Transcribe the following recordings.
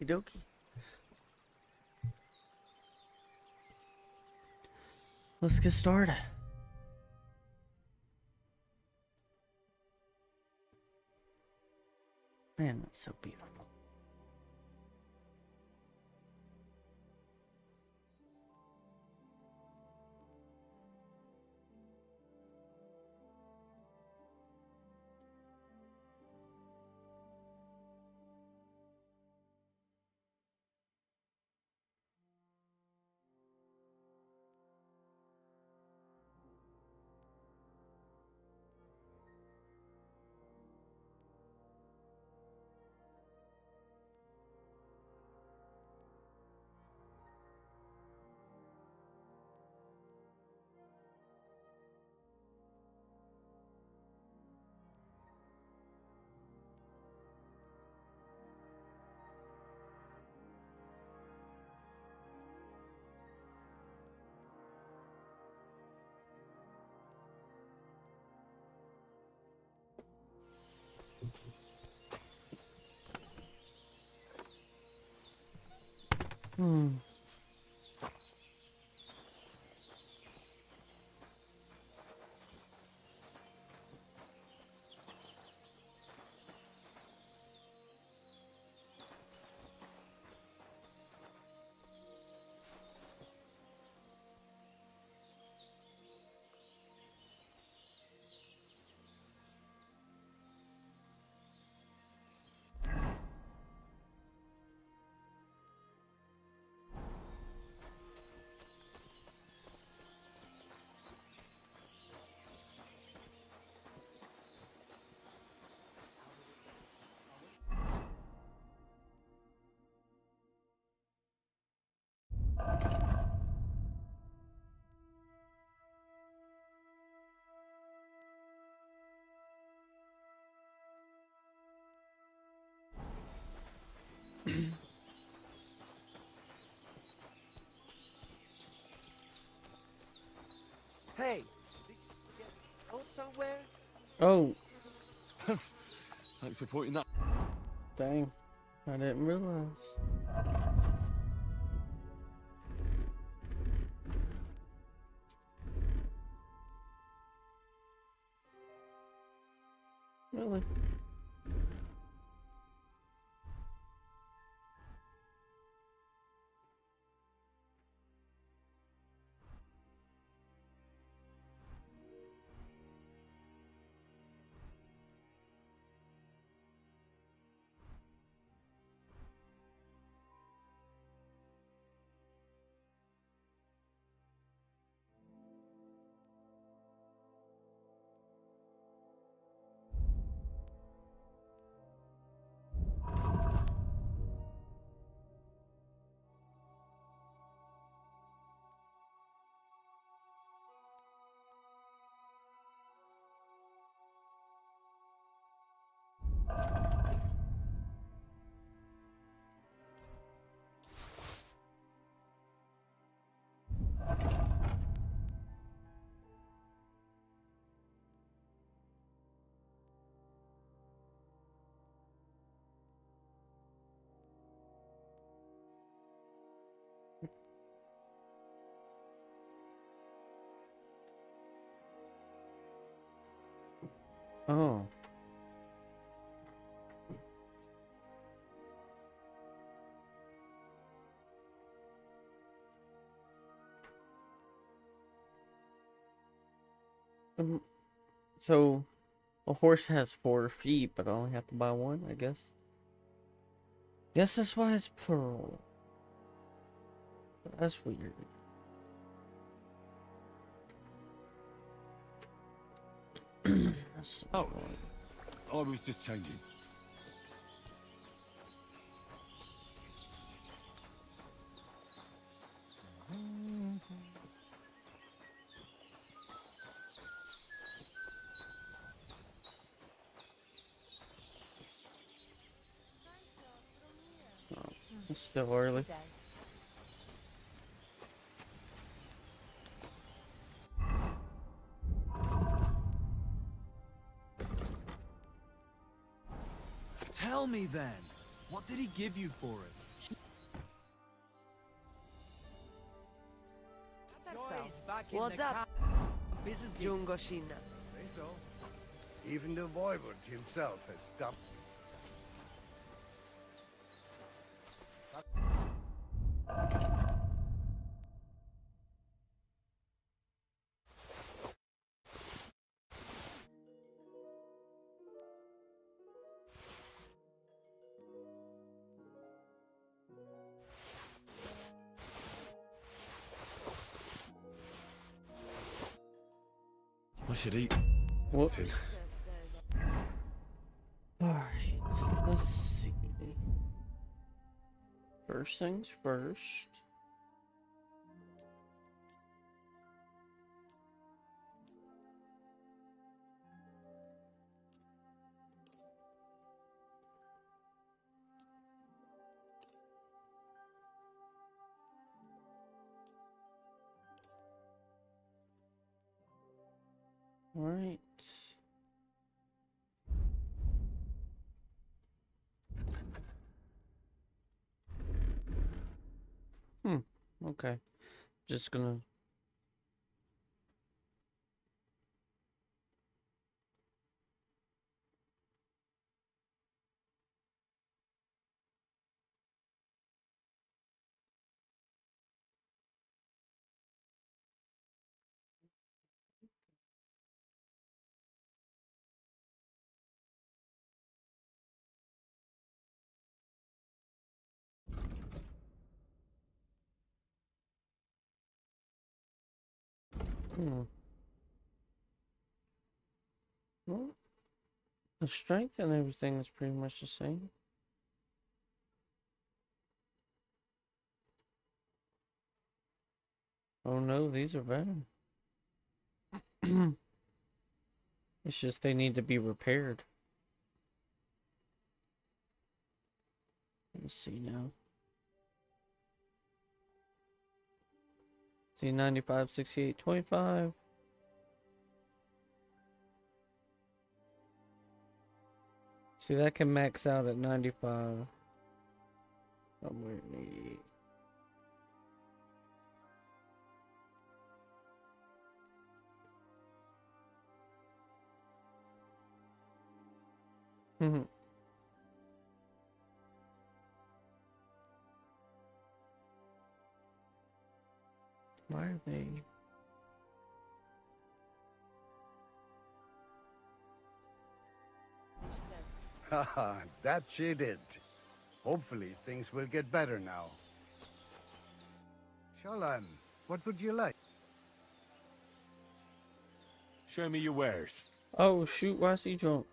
Okie dokie. Let's get started. Man, that's so beautiful. Hmm. Hey, did you get out somewhere? Oh, Thanks for pointing that. dang. I didn't realize. Really? Oh. Um, so, a horse has 4 feet, but I only have to buy one, I guess. Guess that's why it's plural. That's weird. That's so Oh, annoying. I was just changing. It's still early. Tell me then, what did he give you for it? What's up, Isn't it? Jungoshina? Say so. Even the Voivod himself has stopped. I should eat Whoops. something. Alright, let's see. First things first. Alright. Okay. Just gonna. Well, the strength and everything is pretty much the same. Oh no, these are better. It's just they need to be repaired. Let's see now. See 95, 68, 25. See, that can max out at 95. Somewhere neat. Why are they? Haha, that's it. Hopefully things will get better now. Shalom, what would you like? Show me your wares. Oh shoot, why is he drunk?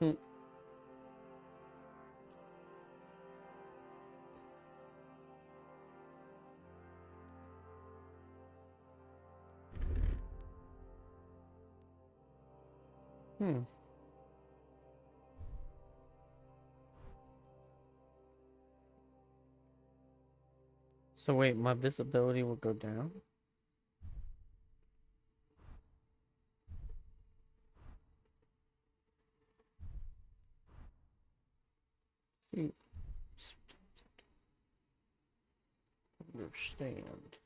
Hmm. Hmm. So wait, my visibility will go down? See, understand.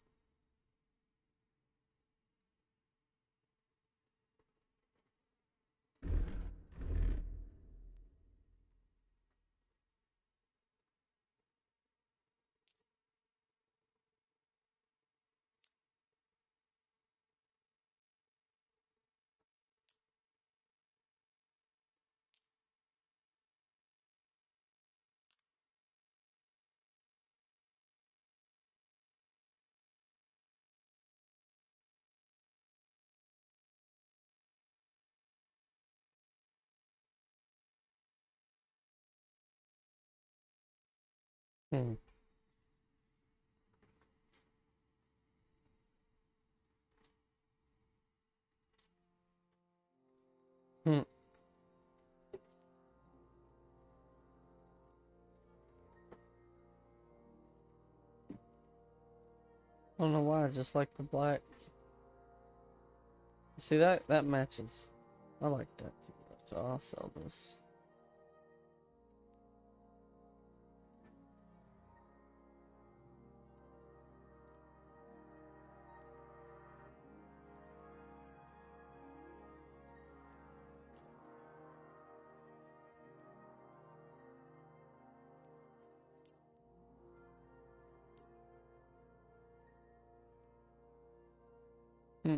Hmm. Hmm. I don't know why, I just like the black. See, that matches. I like that too, so I'll sell this. Hmm.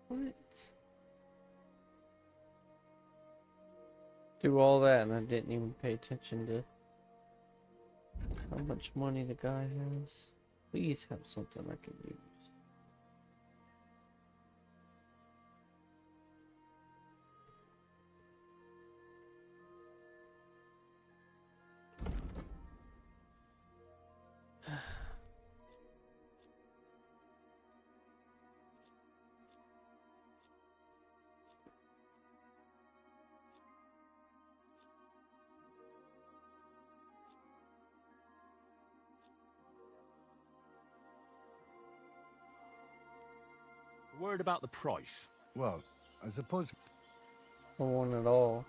What? Do all that and I didn't even pay attention to how much money the guy has. Please have something I can use. Word about the price. Well, I suppose. I want it all.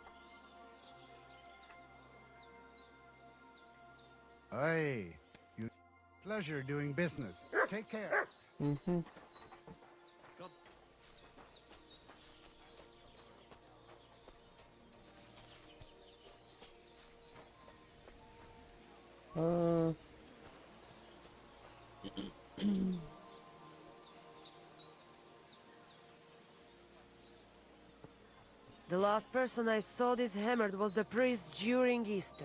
Hey, you. Pleasure doing business. Take care. Mm-hmm. Uh. The last person I saw this hammered was the priest during Easter.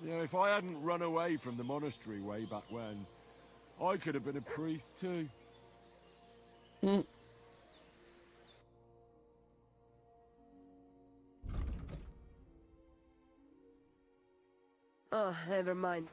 Yeah, if I hadn't run away from the monastery way back when, I could have been a priest too. Mm. Oh, never mind.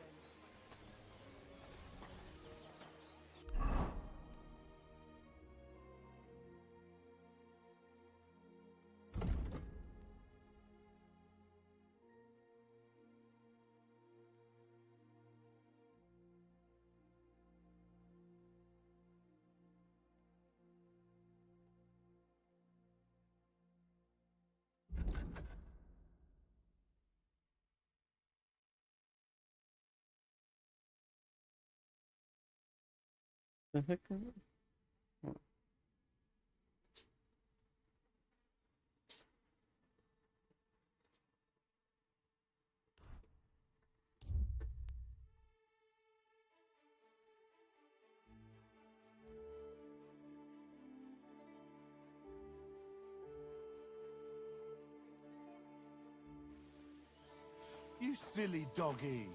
The heck is it? Oh. You silly doggy.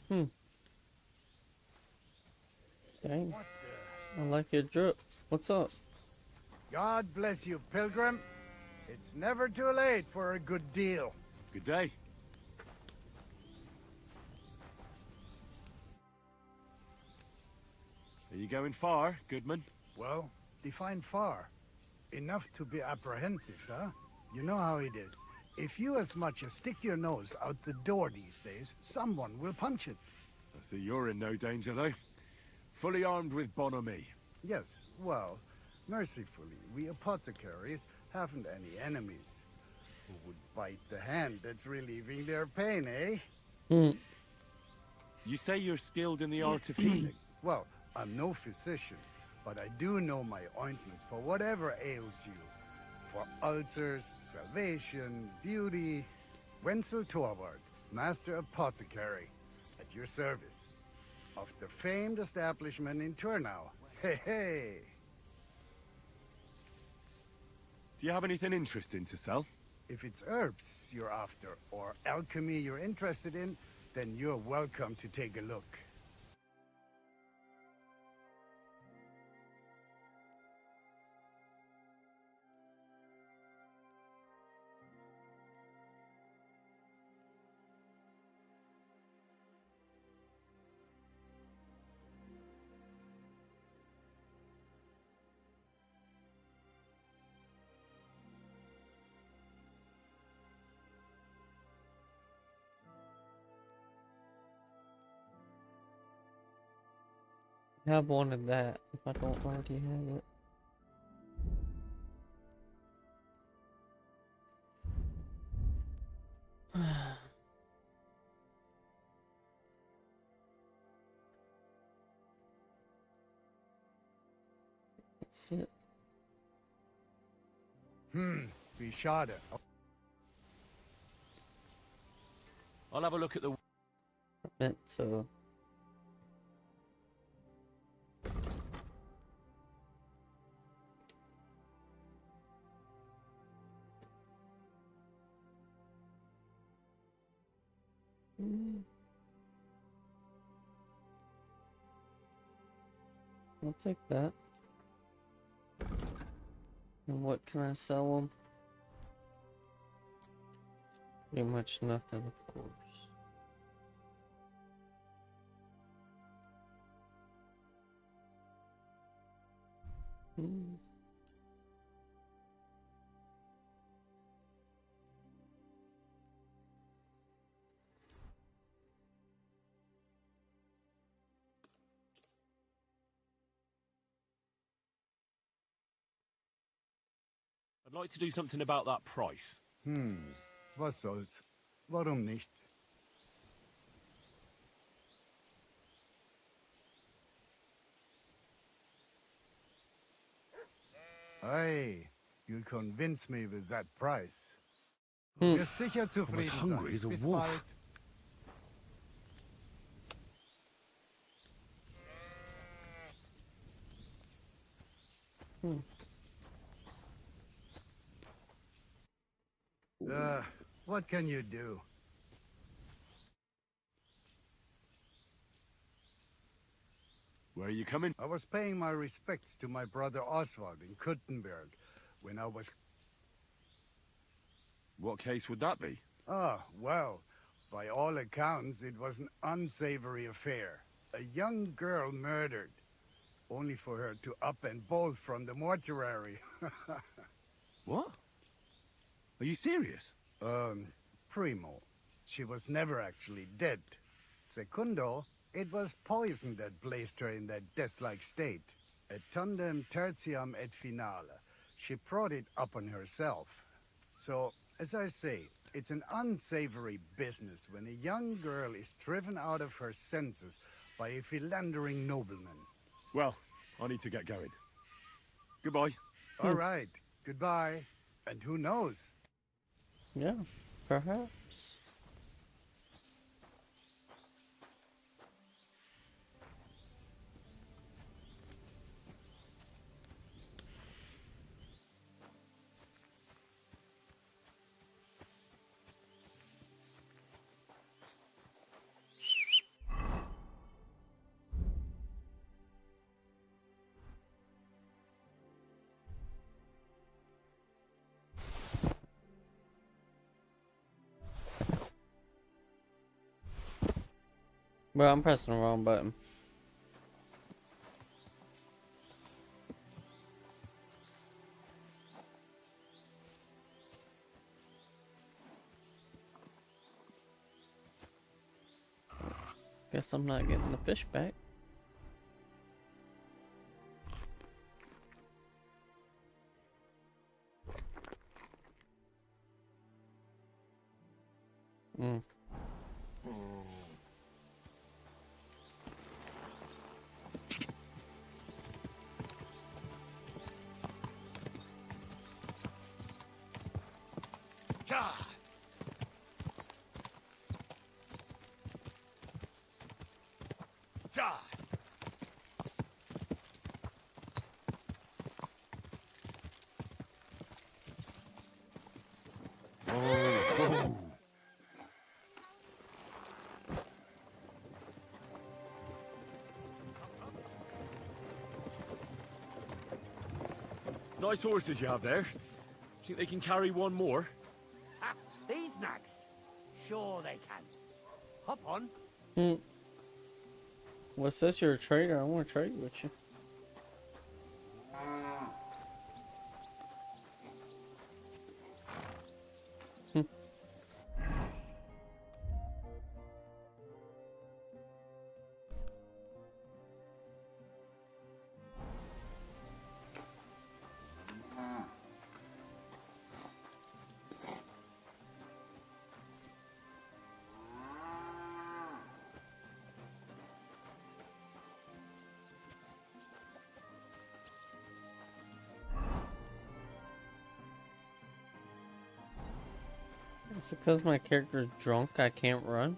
Hmm. Dang. What the? I like your drip. What's up? God bless you, pilgrim. It's never too late for a good deal. Good day. Are you going far, Goodman? Well, define far. Enough to be apprehensive, huh? You know how it is. If you as much as stick your nose out the door these days, someone will punch it. I see you're in no danger, though. Fully armed with bonhomie. Yes, well, mercifully, we apothecaries haven't any enemies. Who would bite the hand that's relieving their pain, eh? Hmm. You say you're skilled in the art of healing? Well, I'm no physician, but I do know my ointments for whatever ails you. For ulcers, salvation, beauty. Wenzel Torvald, Master Apothecary, at your service. Of the famed establishment in Turnau. Hey, hey. Do you have anything interesting to sell? If it's herbs you're after, or alchemy you're interested in, then you're welcome to take a look. I have wanted that if I don't already have it. That's it. Be schade. I'll have a look at the... I meant so. I'll take that. And what can I sell them? Pretty much nothing, of course. Hmm. I'd like to do something about that price. Was soll's? Warum nicht? Hey, you'll convince me with that price. Du wirst sicher zufrieden hungry sein. as a Bis wolf. bald. What can you do? Where are you coming? I was paying my respects to my brother Oswald in Kuttenberg when I was... What case would that be? Well, by all accounts, it was an unsavory affair. A young girl murdered, only for her to up and bolt from the mortuary. What? Are you serious? Primo, she was never actually dead. Secundo, it was poison that placed her in that death-like state. Et tandem tertiam et finale. She brought it upon herself. So, as I say, it's an unsavory business when a young girl is driven out of her senses by a philandering nobleman. Well, I need to get going. Goodbye. All right, goodbye. And who knows? Yeah, perhaps. Well, I'm pressing the wrong button. Guess I'm not getting the fish back. Mm. God! God! Oh. Nice horses you have there. Think they can carry one more? Ha! These nags? Sure they can. Hop on. Hmm. What's this? You're a trader. I want to trade with you. Is it because my character's drunk I can't run?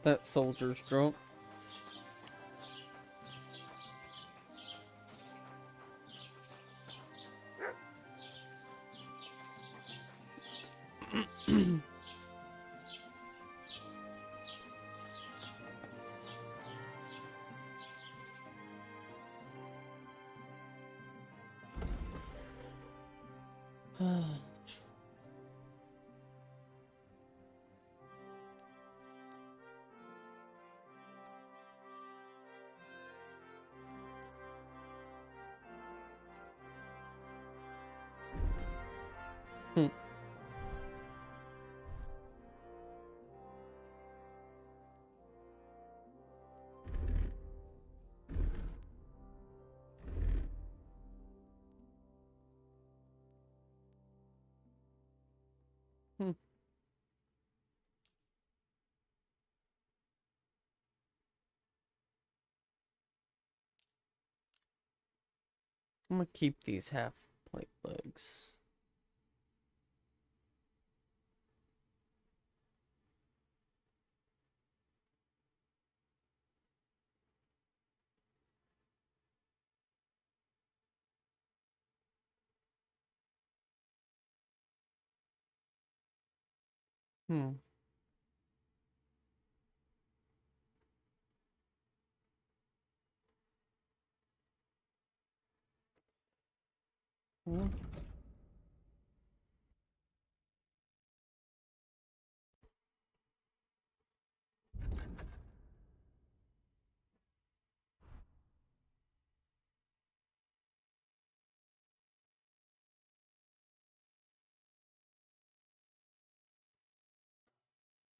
That soldier's drunk. Hmm. I'm gonna keep these half plate legs. Hmm. Hmm.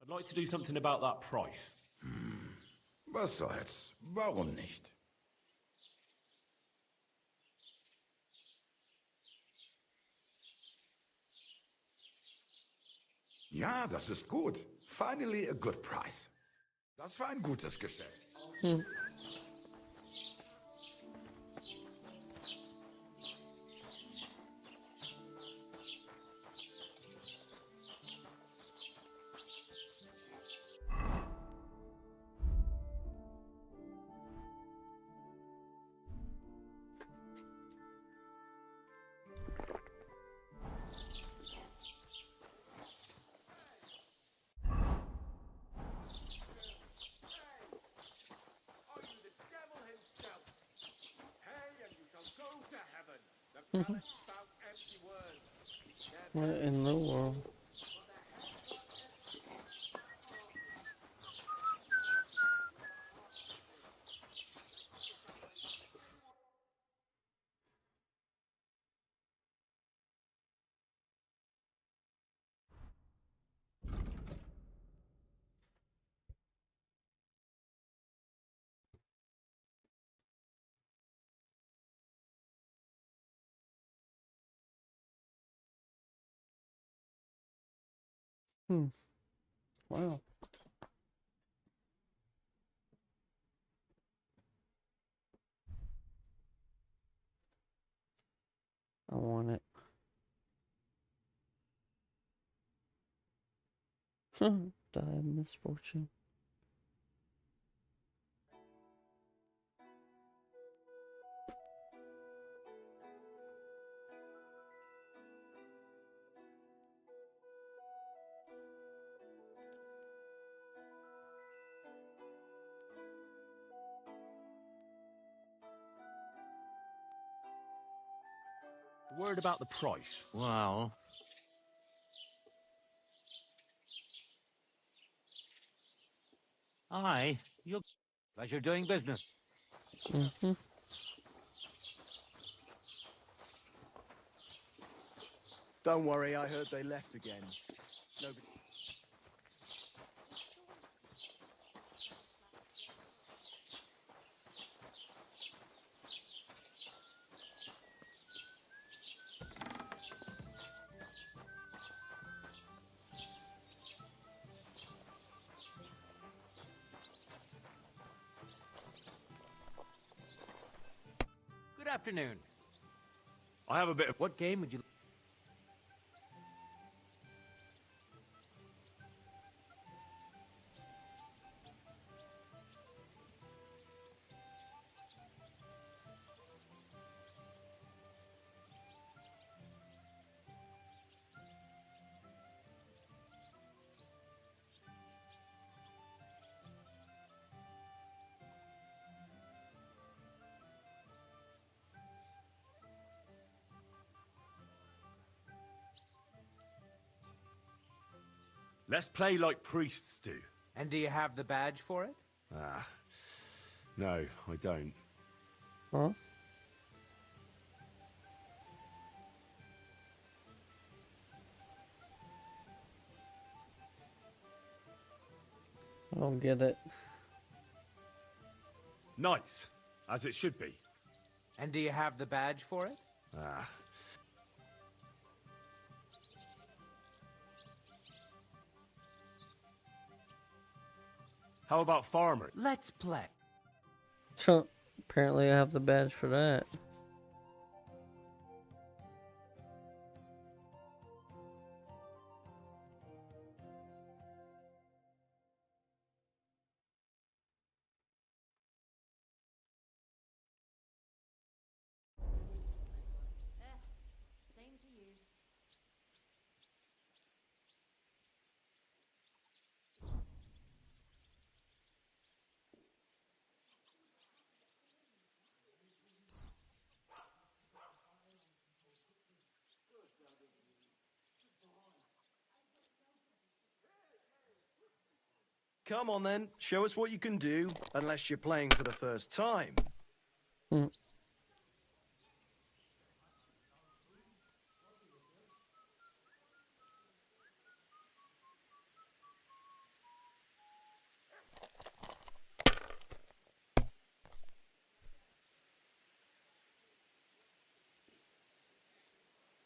I'd like to do something about that price. Was soll's? Warum nicht? Ja, das ist gut. Finally a good price. Das war ein gutes Geschäft. Hmm. Are you the devil himself? Pay and you shall go to heaven. The palace spout empty words. What in the world? Hmm. Wow. I want it. Die of misfortune. Word about the price. Well, aye, you're pleasure doing business. Mm-hmm. Don't worry, I heard they left again. Nobody... Good afternoon. I have a bit of... What game would you... Let's play like priests do. And do you have the badge for it? Ah. No, I don't. Huh? I don't get it. Nice. As it should be. And do you have the badge for it? Ah. How about farmer? Let's play. Apparently, I have the badge for that. Same to you. Come on then, show us what you can do, unless you're playing for the first time. Hmm.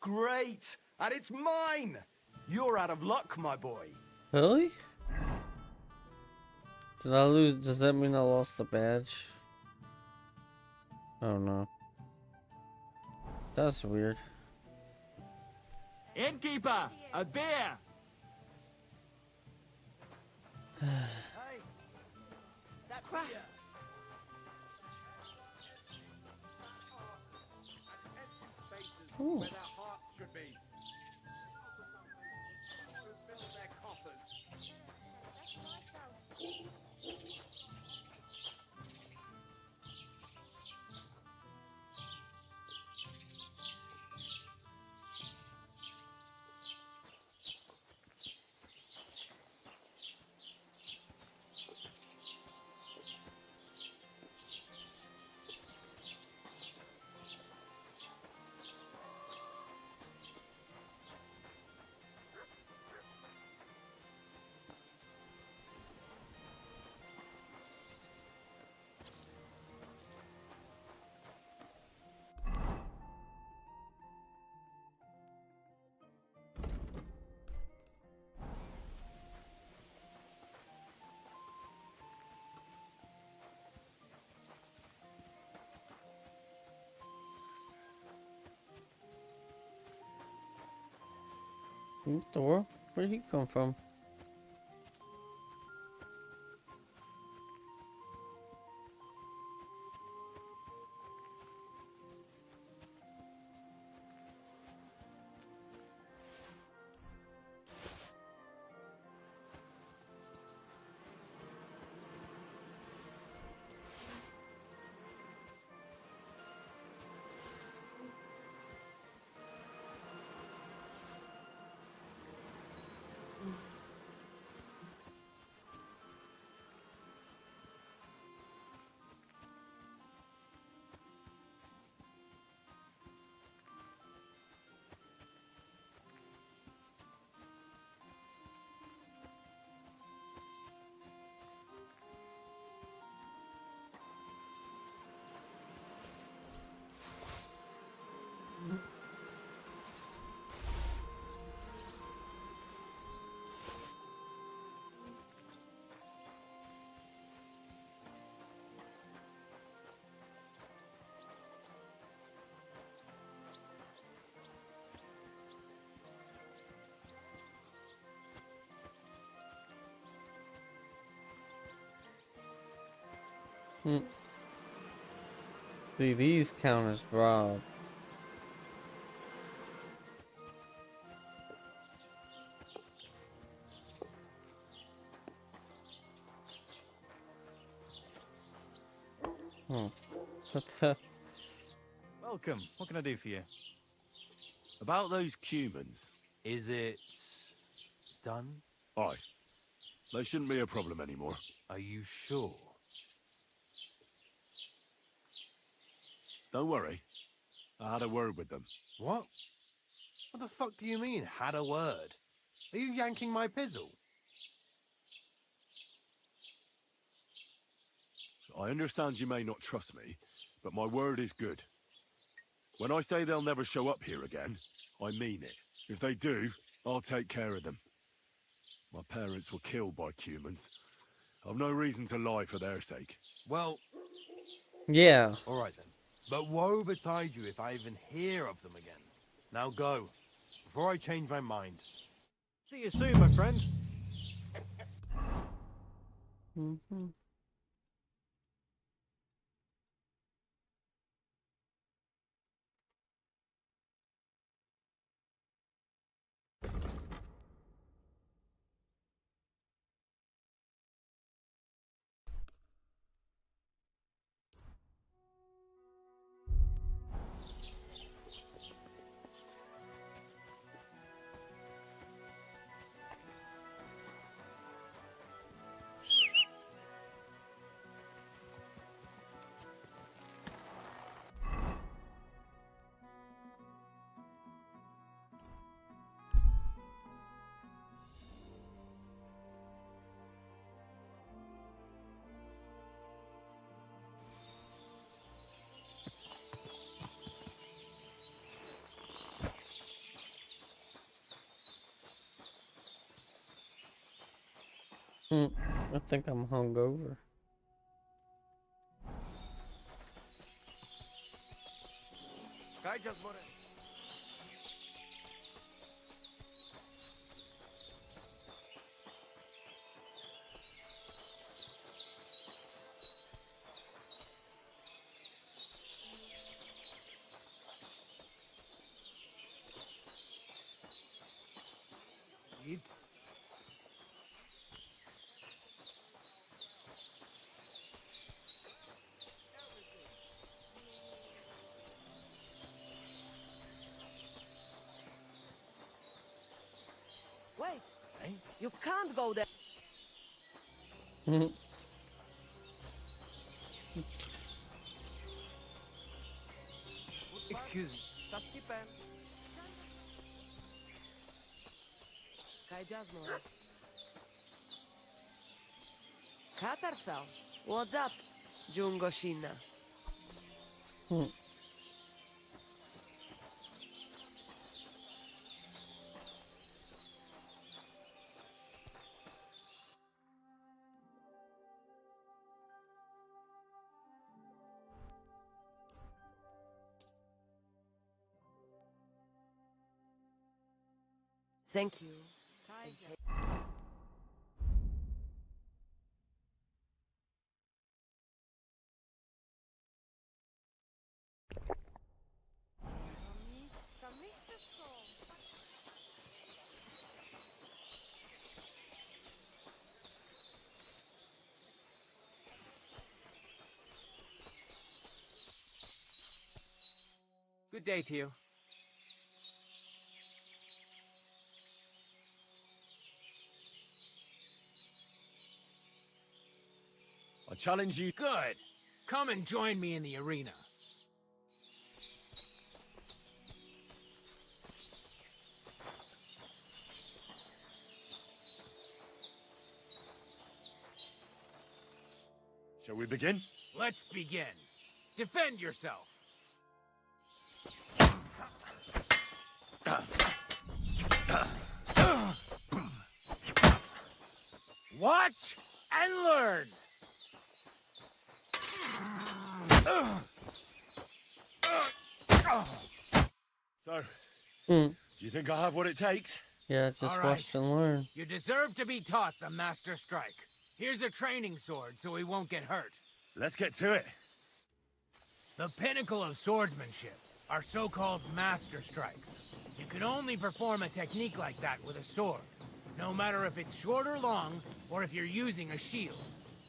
Great! And it's mine! You're out of luck, my boy. Really? Did I lose? Does that mean I lost the badge? Oh no. That's weird. Innkeeper, a beer! Hey! That beer! Ooh. Where their hearts should be. Fill their coffers. What the world? Where did he come from? See, these count as robbed. What the? Welcome. What can I do for you? About those Cumans. Is it done? Aye. They shouldn't be a problem anymore. Are you sure? Don't worry. I had a word with them. What? What the fuck do you mean, had a word? Are you yanking my pizzle? I understand you may not trust me, but my word is good. When I say they'll never show up here again, I mean it. If they do, I'll take care of them. My parents were killed by Cumans. I've no reason to lie for their sake. Well, Yeah. all right then. But woe betide you if I even hear of them again. Now go, before I change my mind. See you soon, my friend. Mm-hmm. I think I'm hungover. Guy just bought it. Eat. Wait, Hey? you can't go there. Excuse me. Kaj Jasmine. Katarsal. What's up, Jungo Shinna? Thank you. Good day to you. I challenge you. Good. Come and join me in the arena. Shall we begin? Let's begin. Defend yourself. Watch and learn. So, Hmm. do you think I have what it takes? Yeah, just All right. watch and learn. You deserve to be taught the Master Strike. Here's a training sword so he won't get hurt. Let's get to it. The pinnacle of swordsmanship are so-called Master Strikes. You can only perform a technique like that with a sword, no matter if it's short or long, or if you're using a shield.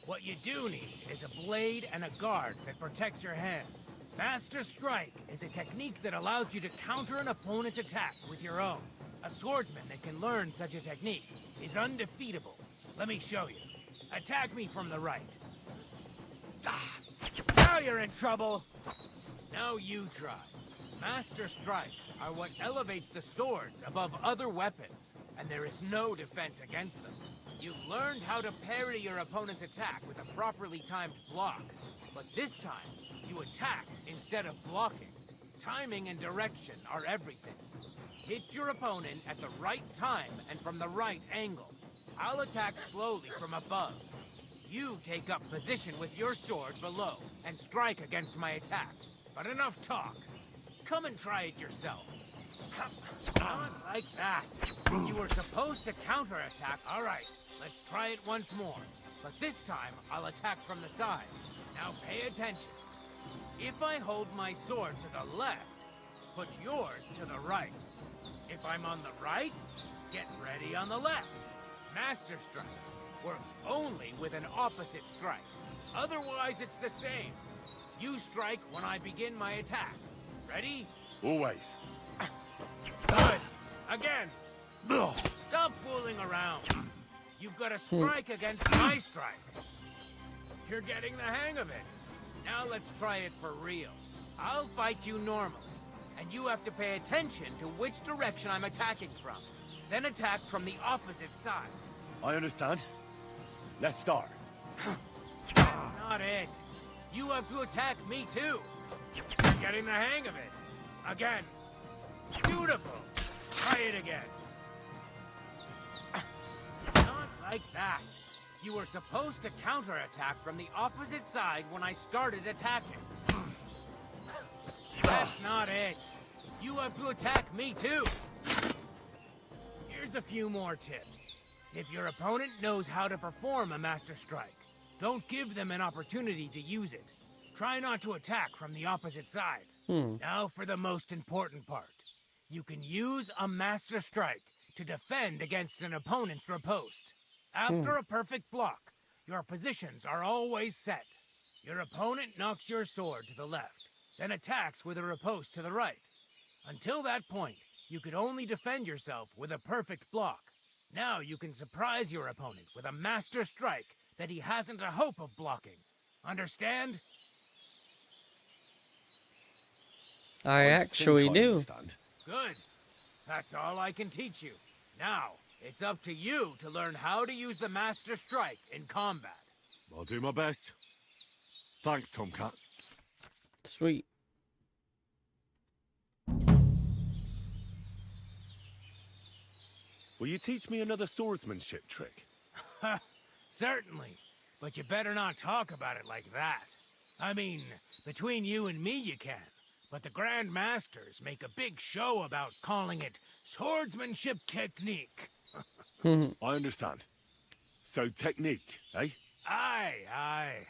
What you do need is a blade and a guard that protects your hands. Master Strike is a technique that allows you to counter an opponent's attack with your own. A swordsman that can learn such a technique is undefeatable. Let me show you. Attack me from the right. Ah, now you're in trouble. Now you try. Master Strikes are what elevates the swords above other weapons, and there is no defense against them. You've learned how to parry your opponent's attack with a properly timed block, but this time, you attack instead of blocking. Timing and direction are everything. Hit your opponent at the right time and from the right angle. I'll attack slowly from above. You take up position with your sword below and strike against my attack. But enough talk. Come and try it yourself. Not like that. You were supposed to counterattack. All right, let's try it once more. But this time, I'll attack from the side. Now pay attention. If I hold my sword to the left, put yours to the right. If I'm on the right, get ready on the left. Master Strike works only with an opposite strike. Otherwise, it's the same. You strike when I begin my attack. Ready? Always. Good. Again. Stop fooling around. You've got to strike against my strike. You're getting the hang of it. Now let's try it for real. I'll fight you normally, and you have to pay attention to which direction I'm attacking from. Then attack from the opposite side. I understand. Let's start. Not it. You have to attack me too. You're getting the hang of it. Again. Beautiful. Try it again. Not like that. You were supposed to counterattack from the opposite side when I started attacking. That's not it. You have to attack me too. Here's a few more tips. If your opponent knows how to perform a Master Strike, don't give them an opportunity to use it. Try not to attack from the opposite side. Now for the most important part. You can use a Master Strike to defend against an opponent's riposte. After a perfect block, your positions are always set. Your opponent knocks your sword to the left, then attacks with a riposte to the right. Until that point, you could only defend yourself with a perfect block. Now you can surprise your opponent with a Master Strike that he hasn't a hope of blocking. Understand? I think actually I do. understand. Good. That's all I can teach you. Now, it's up to you to learn how to use the Master Strike in combat. I'll do my best. Thanks, Tomcat. Sweet. Will you teach me another swordsmanship trick? Certainly. But you better not talk about it like that. I mean, between you and me you can. but the Grand Masters make a big show about calling it swordsmanship technique. I understand. So technique, eh? Aye, aye.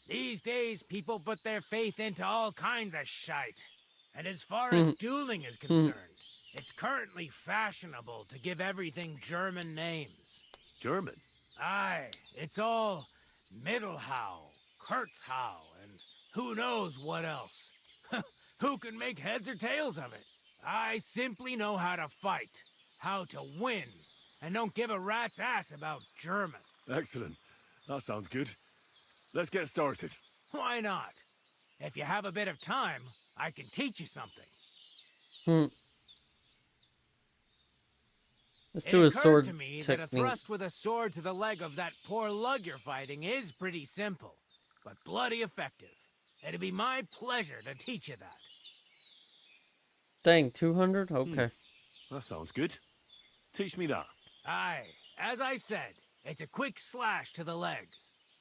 These days, people put their faith into all kinds of shite. And as far as dueling is concerned, it's currently fashionable to give everything German names. German? Aye, it's all Mittelhau, Kurzhau, and who knows what else. Who can make heads or tails of it? I simply know how to fight, how to win, and don't give a rat's ass about German. Excellent. That sounds good. Let's get started. Why not? If you have a bit of time, I can teach you something. Let's It do a occurred sword to me that a technique. thrust with a sword to the leg of that poor lug you're fighting is pretty simple, but bloody effective. It'd be my pleasure to teach you that. Dang, 200? Okay. That sounds good. Teach me that. Aye, as I said, it's a quick slash to the leg.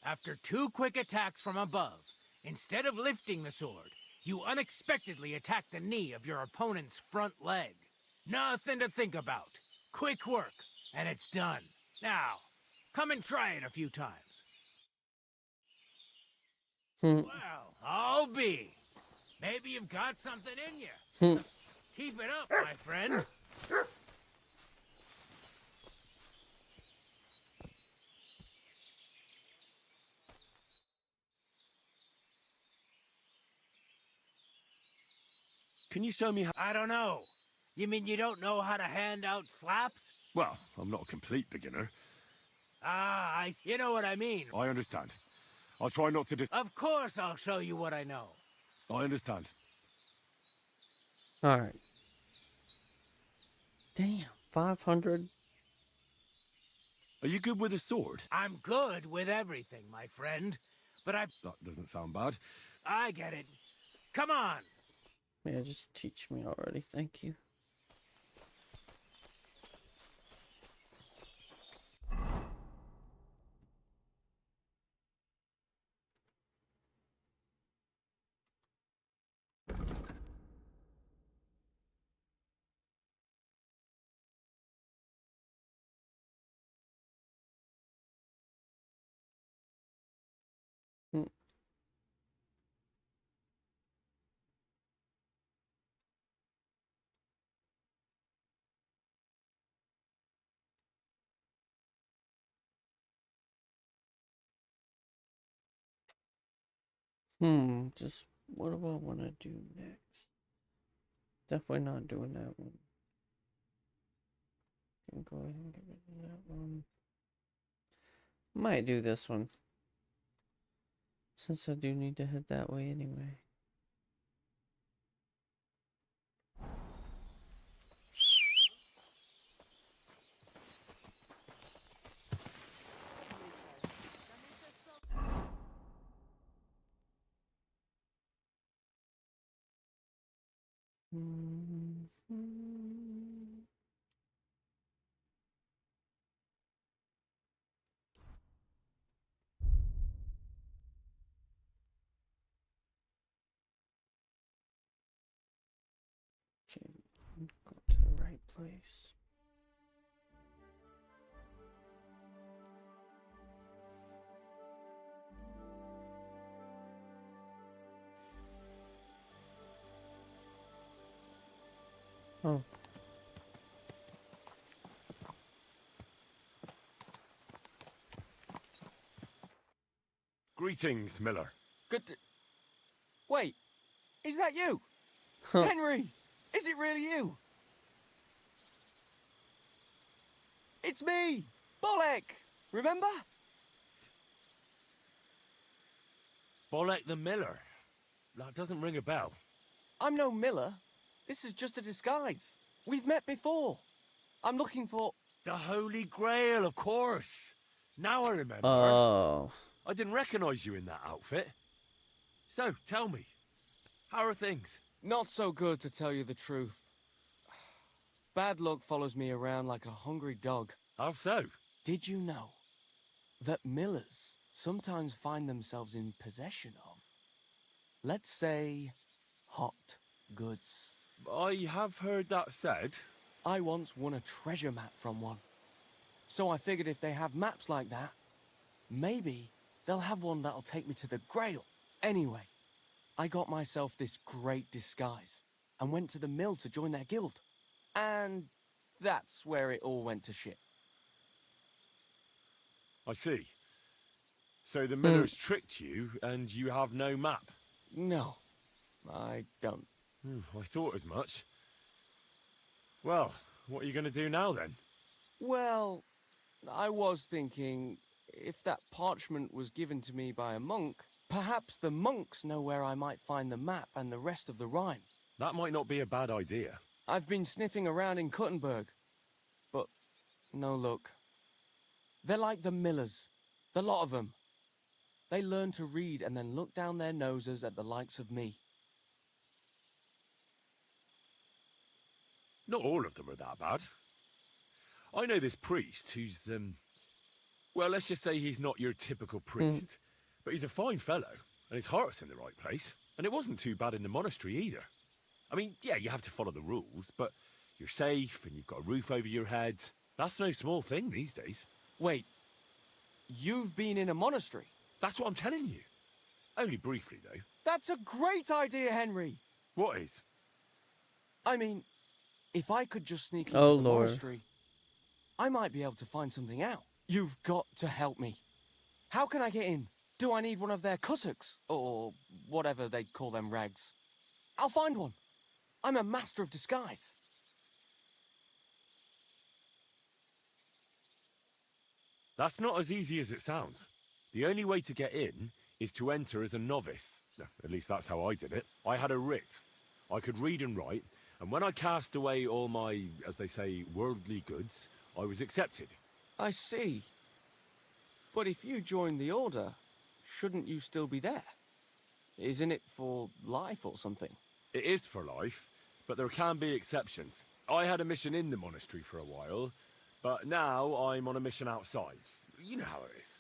After 2 quick attacks from above, instead of lifting the sword, you unexpectedly attack the knee of your opponent's front leg. Nothing to think about. Quick work, and it's done. Now, come and try it a few times. Well, I'll be. Maybe you've got something in you. Keep it up, my friend. Can you show me how... I don't know. You mean you don't know how to hand out slaps? Well, I'm not a complete beginner. Ah, you know what I mean. I understand. I'll try not to Of course I'll show you what I know. I understand. Alright. Damn, 500? Are you good with a sword? I'm good with everything, my friend. But That doesn't sound bad. I get it. Come on. Yeah, just teach me already, thank you. Just what do I want to do next? Definitely not doing that one. Can go ahead and get rid of that one. Might do this one. Since I do need to head that way anyway. Okay, go to the right place. Oh. Greetings, Miller. Good. Wait, is that you? Huh. Henry! Is it really you? It's me! Bolek! Remember? Bolek the Miller. That doesn't ring a bell. I'm no Miller. This is just a disguise. We've met before. I'm looking for... The Holy Grail, of course. Now I remember. Oh. I didn't recognize you in that outfit. So, tell me, how are things? Not so good, to tell you the truth. Bad luck follows me around like a hungry dog. How so? Did you know that Millers sometimes find themselves in possession of, let's say, hot goods. I have heard that said. I once won a treasure map from one. So I figured if they have maps like that, maybe they'll have one that'll take me to the Grail. Anyway, I got myself this great disguise and went to the mill to join their guild. And that's where it all went to shit. I see. So the millers tricked you, and you have no map? No, I don't. I thought as much. Well, what are you going to do now, then? Well, I was thinking, if that parchment was given to me by a monk, perhaps the monks know where I might find the map and the rest of the rhyme. That might not be a bad idea. I've been sniffing around in Kuttenberg, but no luck. They're like the millers, the lot of them. They learn to read and then look down their noses at the likes of me. Not all of them are that bad. I know this priest who's, well, let's just say he's not your typical priest. But he's a fine fellow, and his heart's in the right place. And it wasn't too bad in the monastery either. I mean, yeah, you have to follow the rules, but you're safe and you've got a roof over your head. That's no small thing these days. Wait, you've been in a monastery? That's what I'm telling you. Only briefly, though. That's a great idea, Henry! What is? I mean, if I could just sneak into Oh, the Lord. monastery, I might be able to find something out. You've got to help me. How can I get in? Do I need one of their kutuks? Or whatever they call them rags? I'll find one. I'm a master of disguise. That's not as easy as it sounds. The only way to get in is to enter as a novice. At least that's how I did it. I had a writ. I could read and write, and when I cast away all my, as they say, worldly goods, I was accepted. I see. But if you join the Order, shouldn't you still be there? Isn't it for life or something? It is for life, but there can be exceptions. I had a mission in the monastery for a while, but now I'm on a mission outside. You know how it is.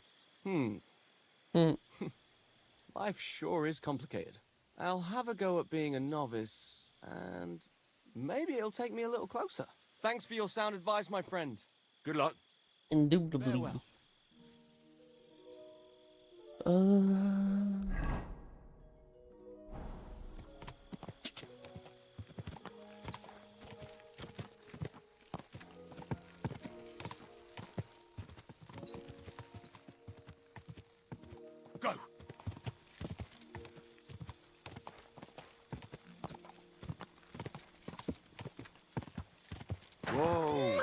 Life sure is complicated. I'll have a go at being a novice, and maybe it'll take me a little closer. Thanks for your sound advice, my friend. Good luck. Indubitably. Farewell. Go! Whoa!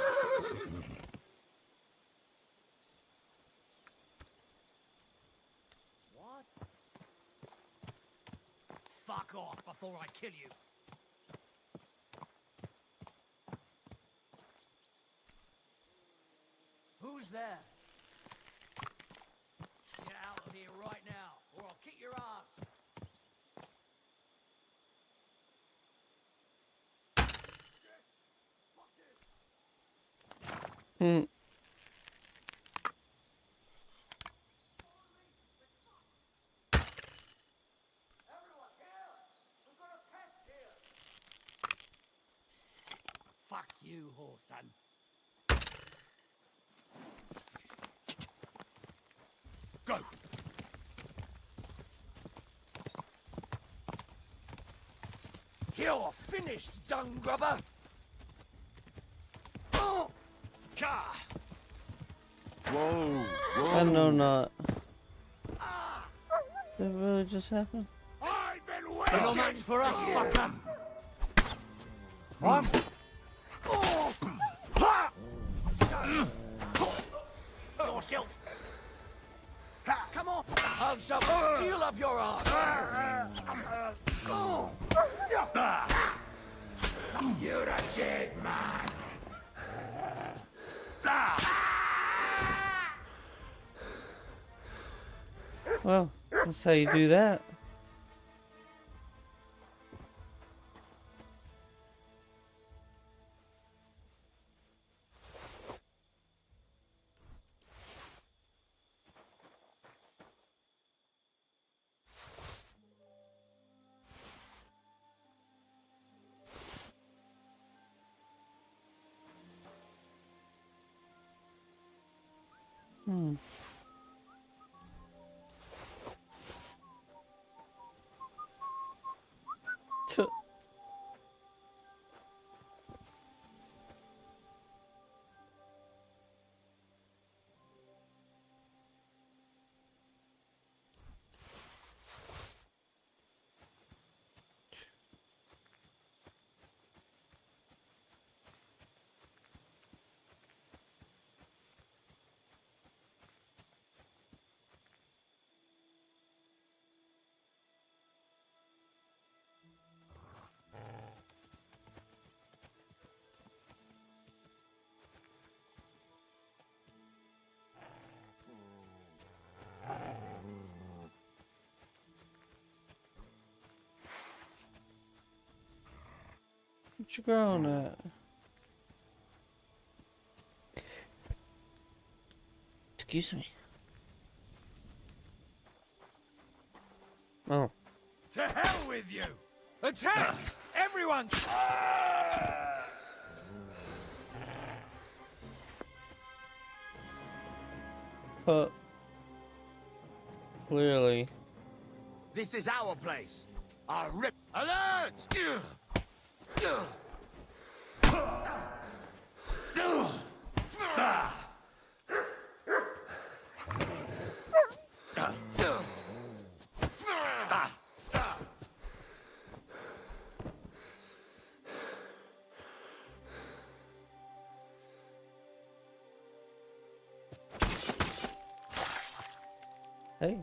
What? Fuck off before I kill you. Who's there? Get out of here right now, or I'll kick your ass. Fuck you, whoreson. Go! You're finished, dung grubber! Oh! Ka! Whoa! I know not. Did it really just happen? I've been waiting! No match for us, fucker. Yourself. Come on, Have some steel up your arse! You're a dead man! Well, that's how you do that. What you growing at? Excuse me. Oh. To hell with you! Attack! Everyone! Clearly. This is our place. Our rip. Alert! Hey.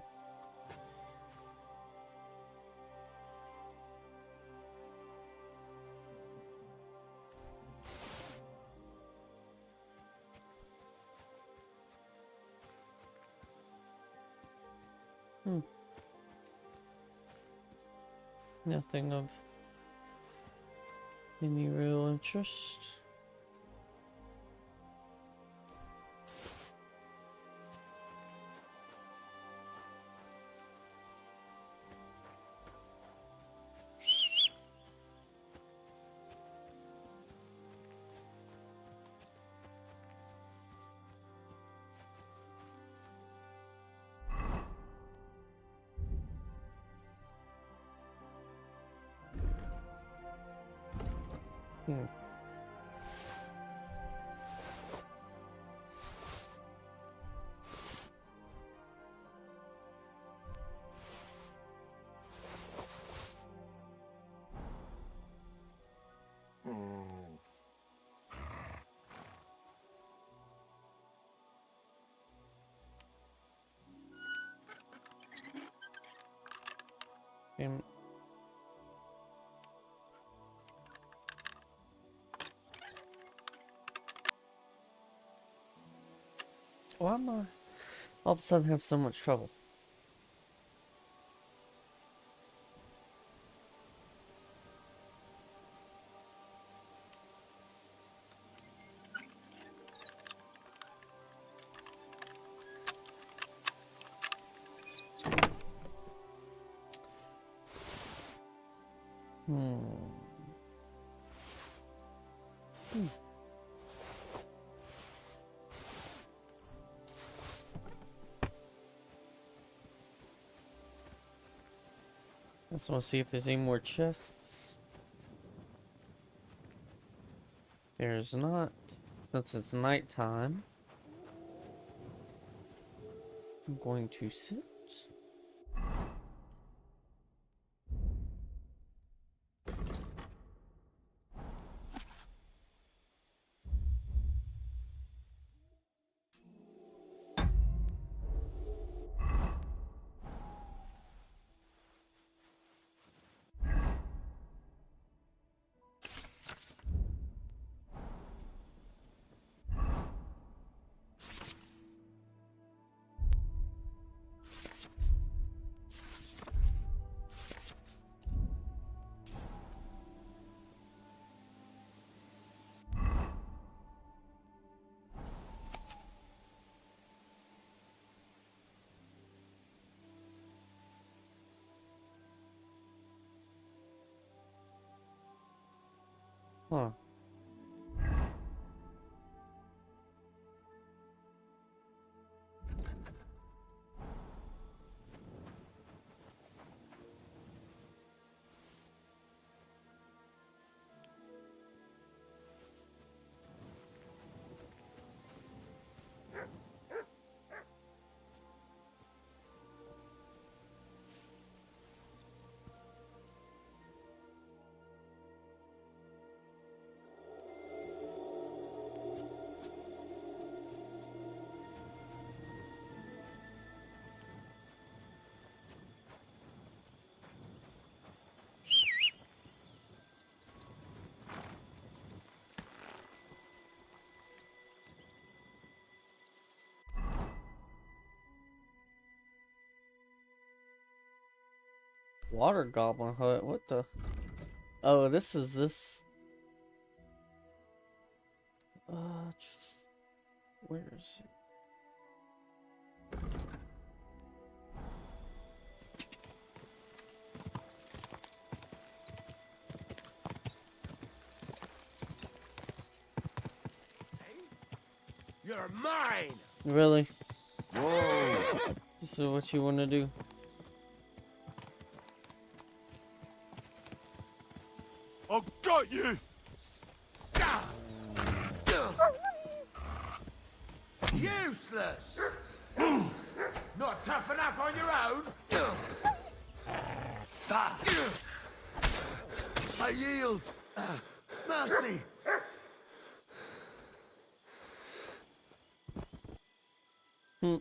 Nothing of any real interest. Damn it. Why am I all of a sudden have so much trouble? I just want to see if there's any more chests. There's not. Since it's nighttime, I'm going to sit. Huh. Water goblin hut. What the? Oh, this is this. Where is it? You're mine! Really? Whoa! This is what you want to do? I've got you! Useless! Not tough enough on your own? I yield! Mercy! Hmm.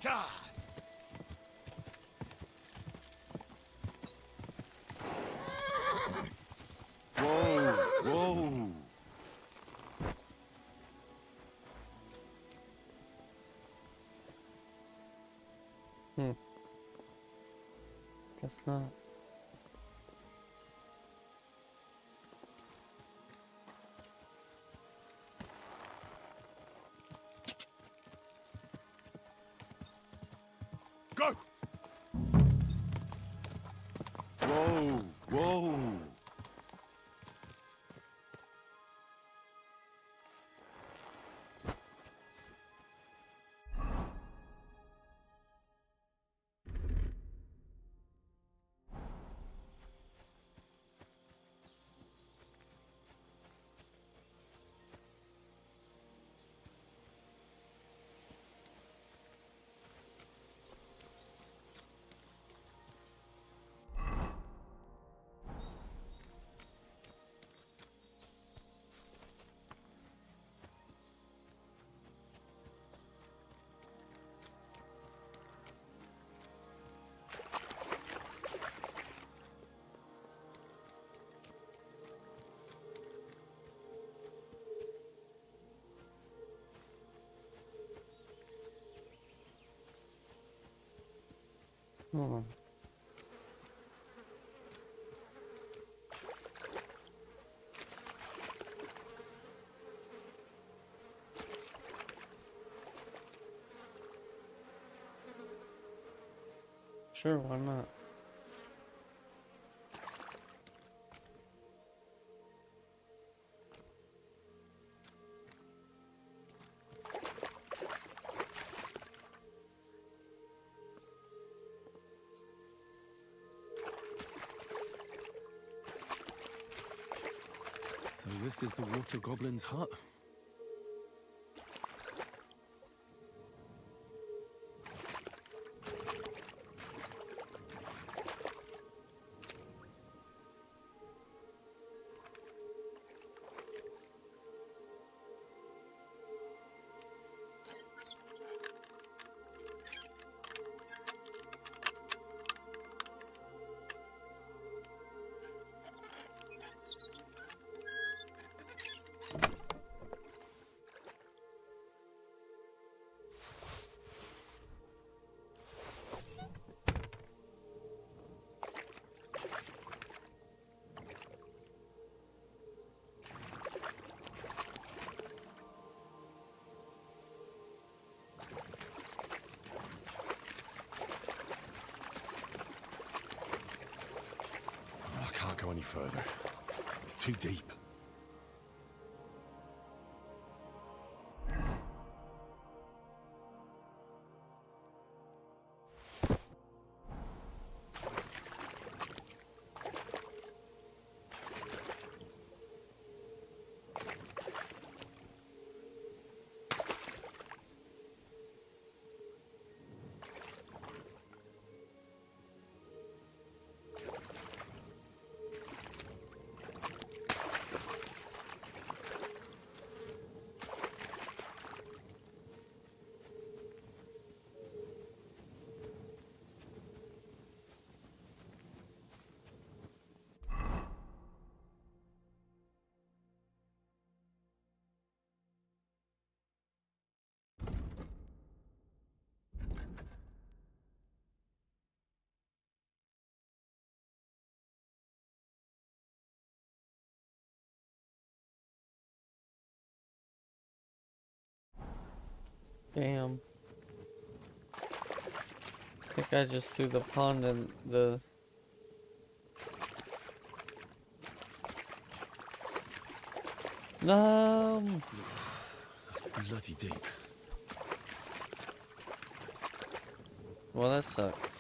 God! Whoa! Whoa! Guess not. Go! Whoa! Whoa! Hmm. Sure, why not? So this is the water goblin's hut? I can't go any further. It's too deep. Damn. I think I just threw the pond in the... No. That's bloody deep. Well, that sucks.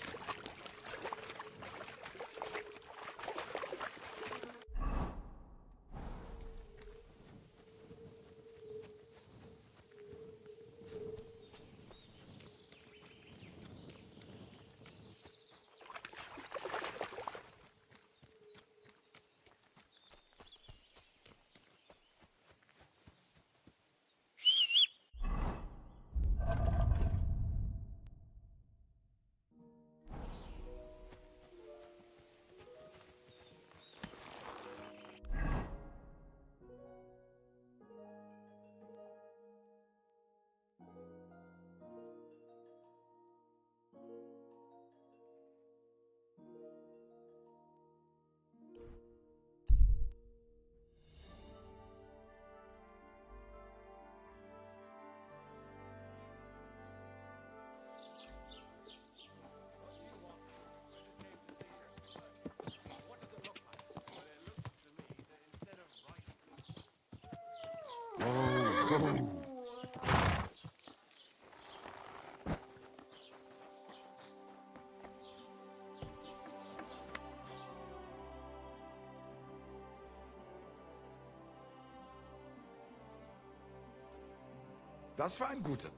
Das war ein guter.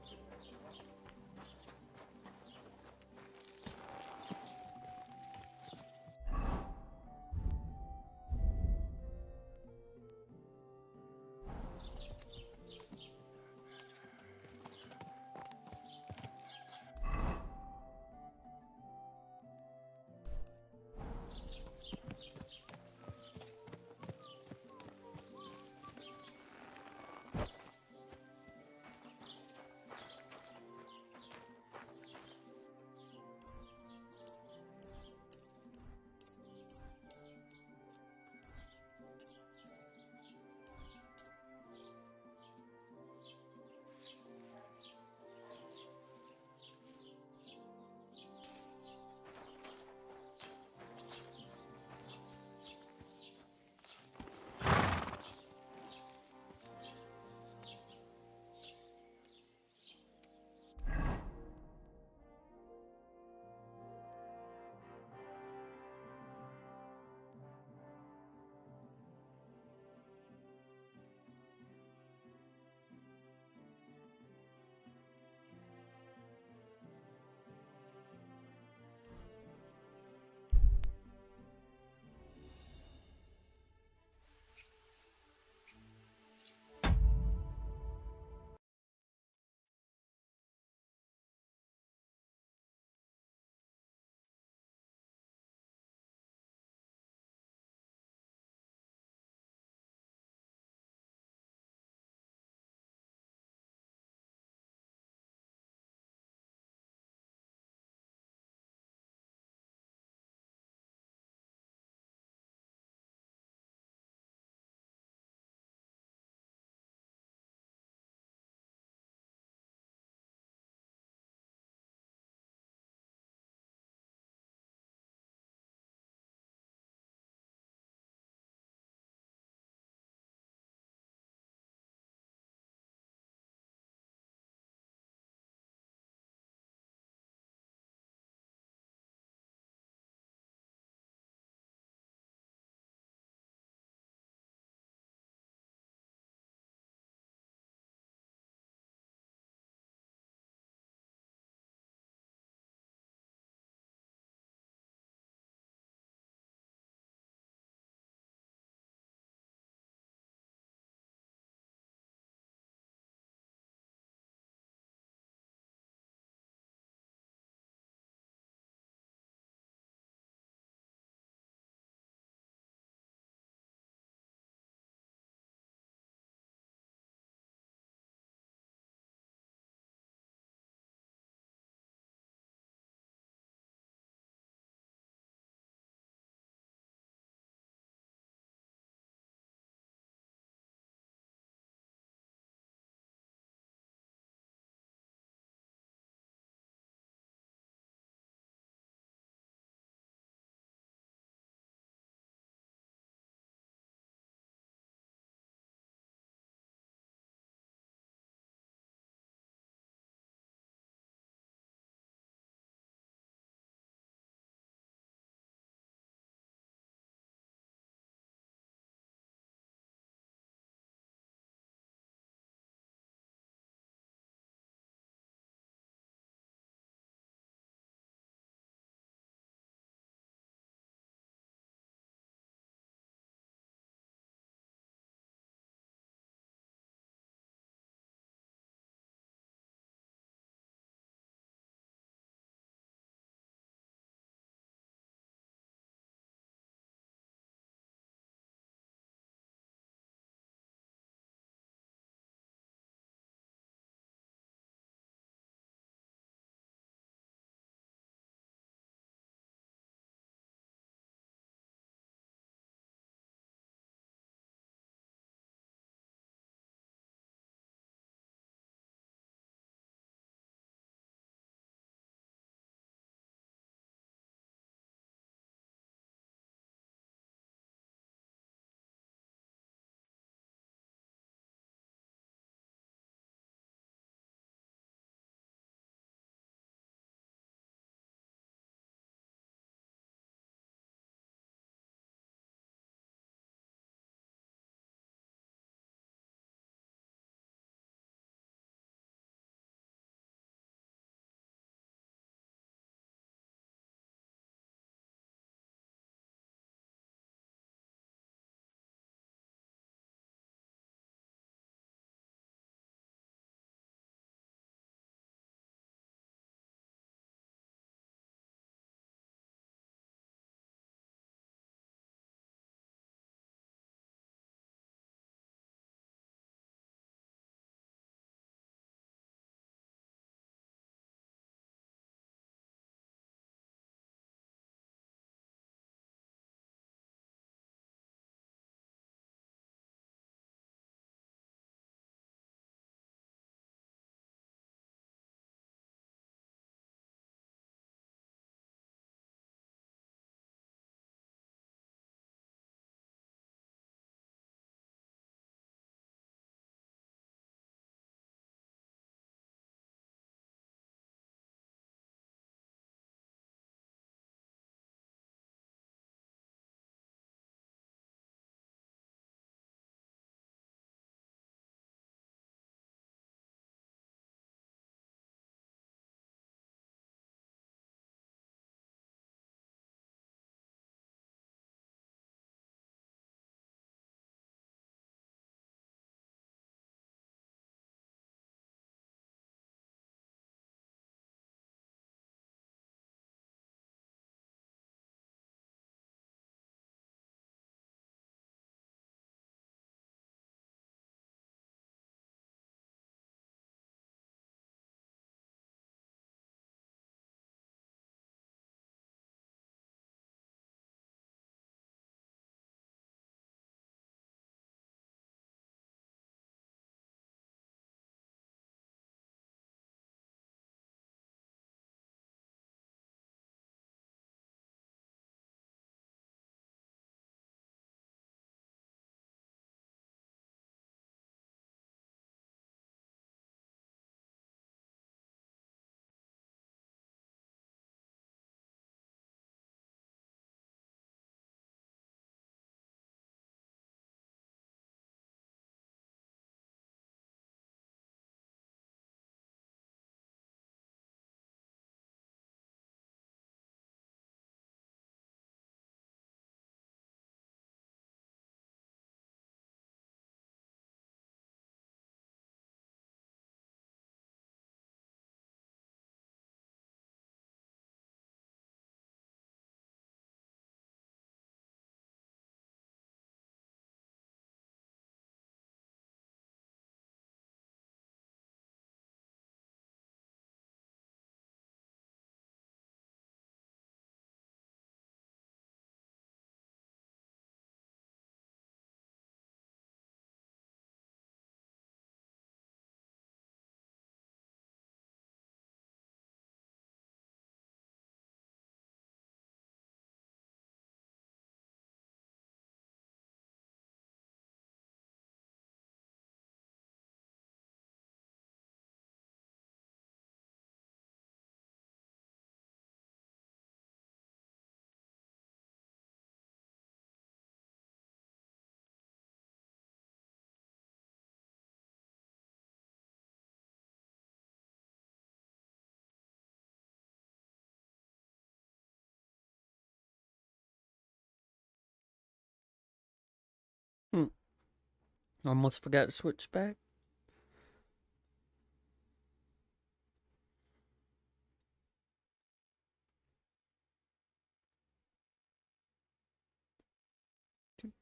Almost forgot to switch back. Good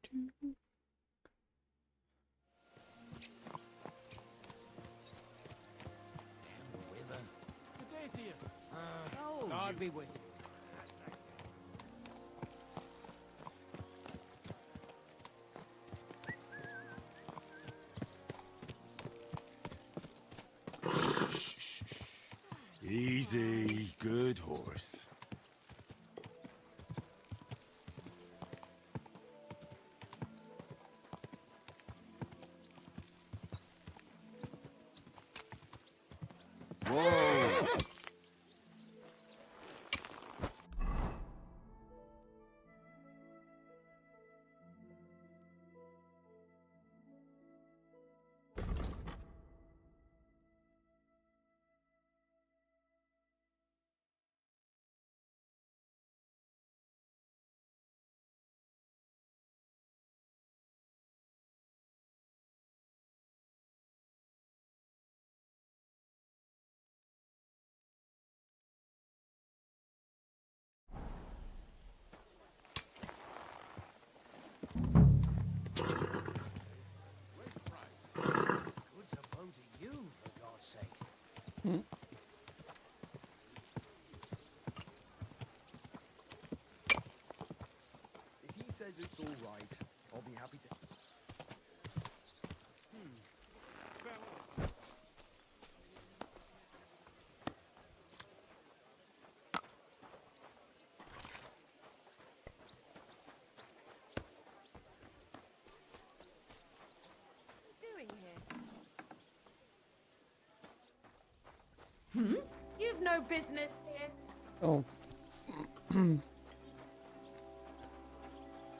day to you. God be with you. Easy, good horse. Whoa! What's a blow to you, for God's sake? If he says it's all right, I'll be happy to. Doing here? You've no business here. Oh,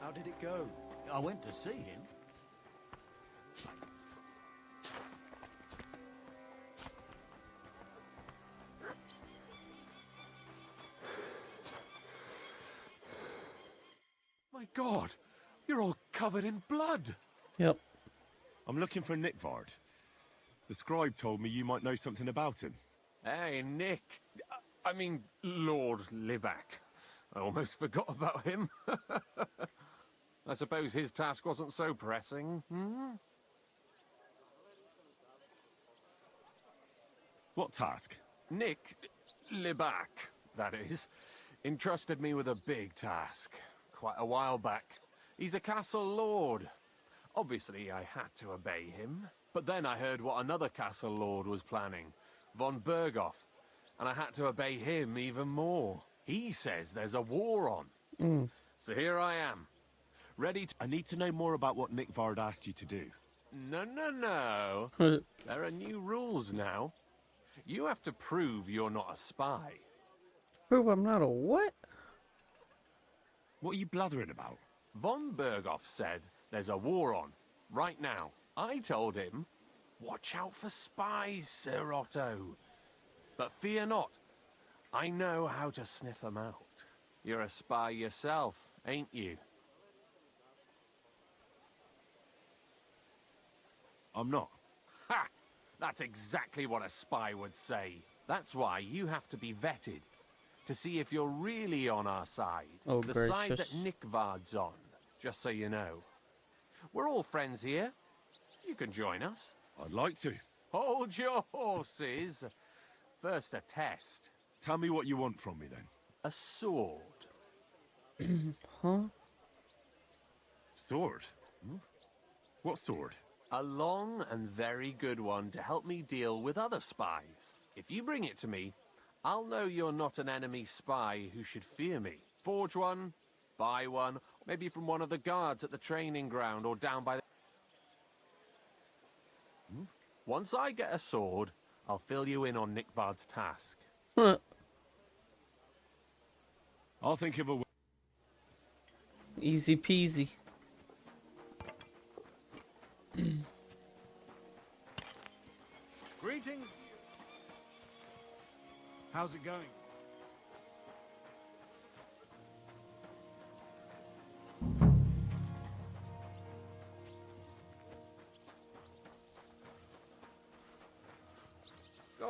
How did it go? I went to see him. My God, you're all covered in blood. yep. I'm looking for Nickvard. The scribe told me you might know something about him. Hey, Nick. I mean, Lord Libac. I almost forgot about him. I suppose his task wasn't so pressing. What task? Nick Libac, that is, entrusted me with a big task quite a while back. He's a castle lord. Obviously, I had to obey him. But then I heard what another castle lord was planning, von Berghoff, and I had to obey him even more. He says there's a war on. So here I am, ready to... I need to know more about what Nickvard asked you to do. No. There are new rules now. You have to prove you're not a spy. Prove I'm not a what? What are you blathering about? Von Berghoff said there's a war on, right now. I told him, watch out for spies, Sir Otto. But fear not, I know how to sniff them out. You're a spy yourself, ain't you? I'm not. Ha! That's exactly what a spy would say. That's why you have to be vetted, to see if you're really on our side. Oh, the side gracious. that Nickvard's on, just so you know. We're all friends here. You can join us. I'd like to. Hold your horses. First a test. Tell me what you want from me, then. A sword. Huh? Sword? What sword? A long and very good one to help me deal with other spies. If you bring it to me, I'll know you're not an enemy spy who should fear me. Forge one, buy one, maybe from one of the guards at the training ground or down by the... Once I get a sword, I'll fill you in on Nickvard's task. Huh. I'll think of a... Easy peasy. Greetings. How's it going?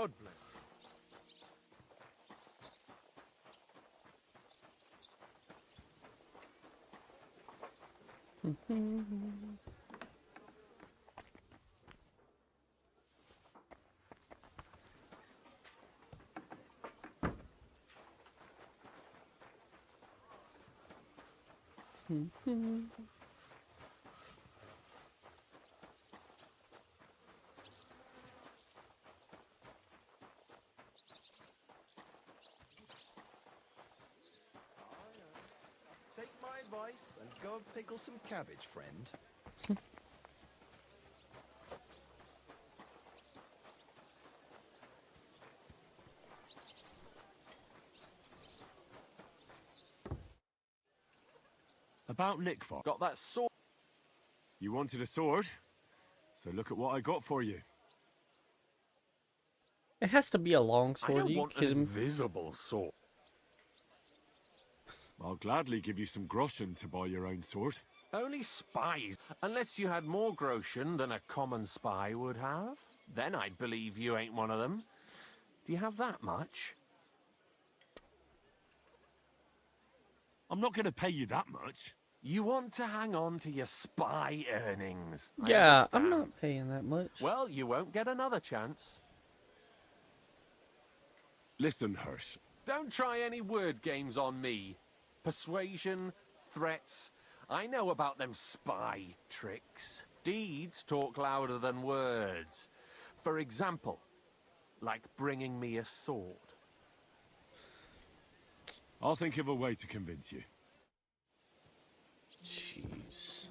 God bless. Take my advice and go pickle some cabbage, friend. About Nickfar. Got that sword? You wanted a sword? So look at what I got for you. It has to be a long I sword. don't You want an kidding me? invisible sword. I'll gladly give you some groschen to buy your own sword. Only spies. Unless you had more groschen than a common spy would have. Then I'd believe you ain't one of them. Do you have that much? I'm not going to pay you that much. You want to hang on to your spy earnings. I Yeah, I'm understand. not paying that much. Well, you won't get another chance. Listen, Hirsch. Don't try any word games on me. Persuasion, threats. I know about them spy tricks. Deeds talk louder than words. For example, like bringing me a sword. I'll think of a way to convince you. Jeez.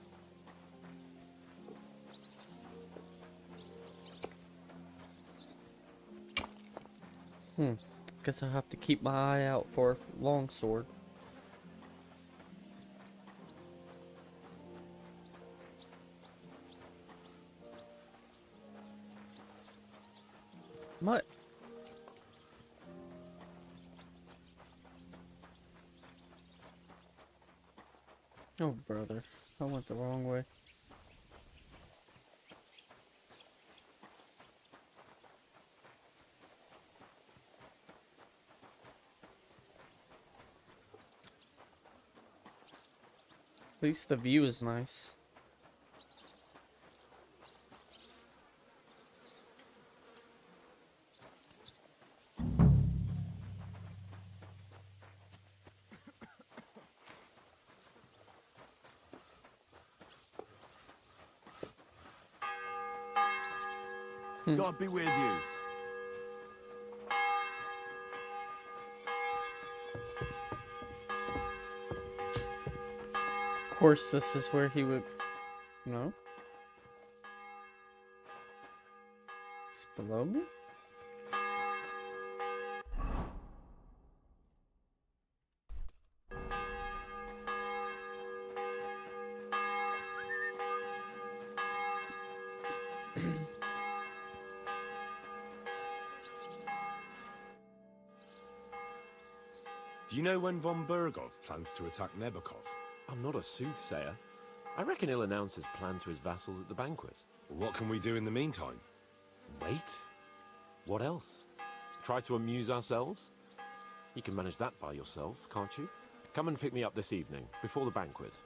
Guess I have to keep my eye out for a long sword. What? Oh, brother. I went the wrong way. At least the view is nice. God be with you. Of course, this is where he would... No? It's below me? Do you know when von Bergov plans to attack Nebukov? I'm not a soothsayer. I reckon he'll announce his plan to his vassals at the banquet. What can we do in the meantime? Wait? What else? Try to amuse ourselves? You can manage that by yourself, can't you? Come and pick me up this evening, before the banquet.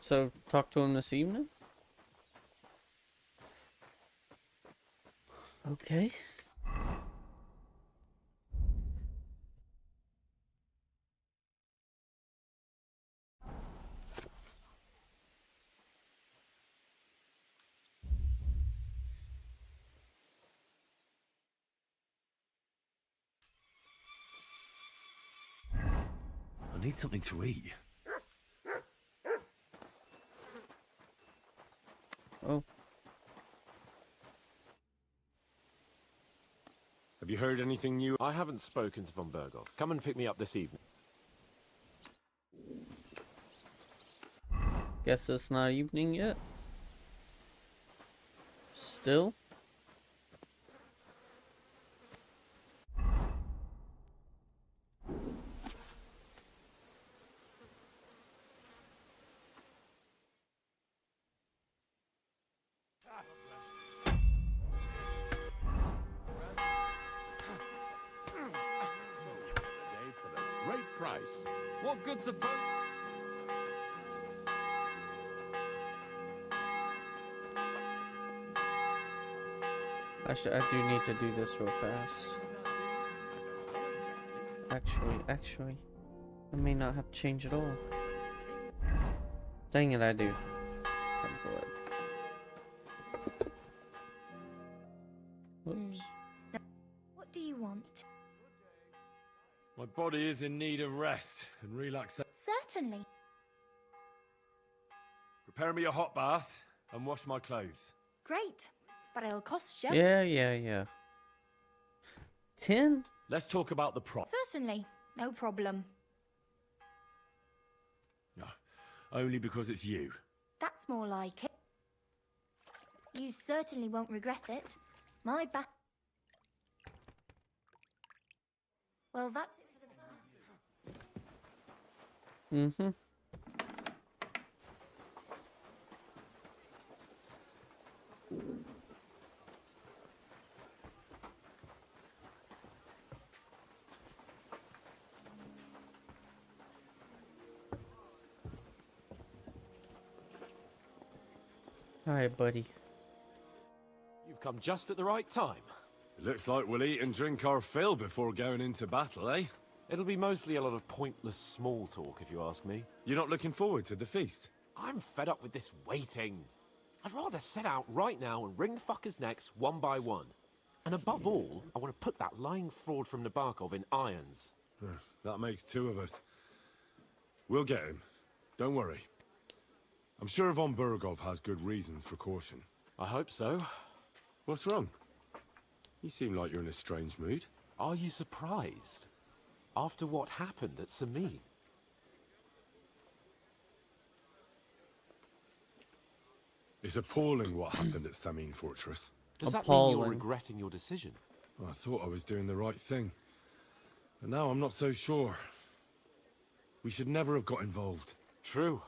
So, talk to him this evening? Okay. I need something to eat. Oh. Have you heard anything new? I haven't spoken to von Bergov. Come and pick me up this evening. Guess it's not evening yet. Still? price. What good's a boat? Actually, I do need to do this real fast. Actually, I may not have to change at all. Dang it, I do. Whoops. What do you want? My body is in need of rest and relaxation. Certainly. Prepare me a hot bath and wash my clothes. Great. But it'll cost you. Yeah. 10? Let's talk about the price. Certainly. No problem. No, only because it's you. That's more like it. You certainly won't regret it. My bath. Well, that's it for the bath. Mm-hmm. Alright, buddy. You've come just at the right time. It looks like we'll eat and drink our fill before going into battle, eh? It'll be mostly a lot of pointless small talk, if you ask me. You're not looking forward to the feast? I'm fed up with this waiting. I'd rather set out right now and wring the fuckers' necks one by one. And above all, I want to put that lying fraud from Nabokov in irons. That makes two of us. We'll get him. Don't worry. I'm sure Von Burgov has good reasons for caution. I hope so. What's wrong? You seem like you're in a strange mood. Are you surprised? After what happened at Samin? It's appalling what happened at Samin Fortress. Does that mean you're regretting your decision? Well, I thought I was doing the right thing. But now I'm not so sure. We should never have got involved. True.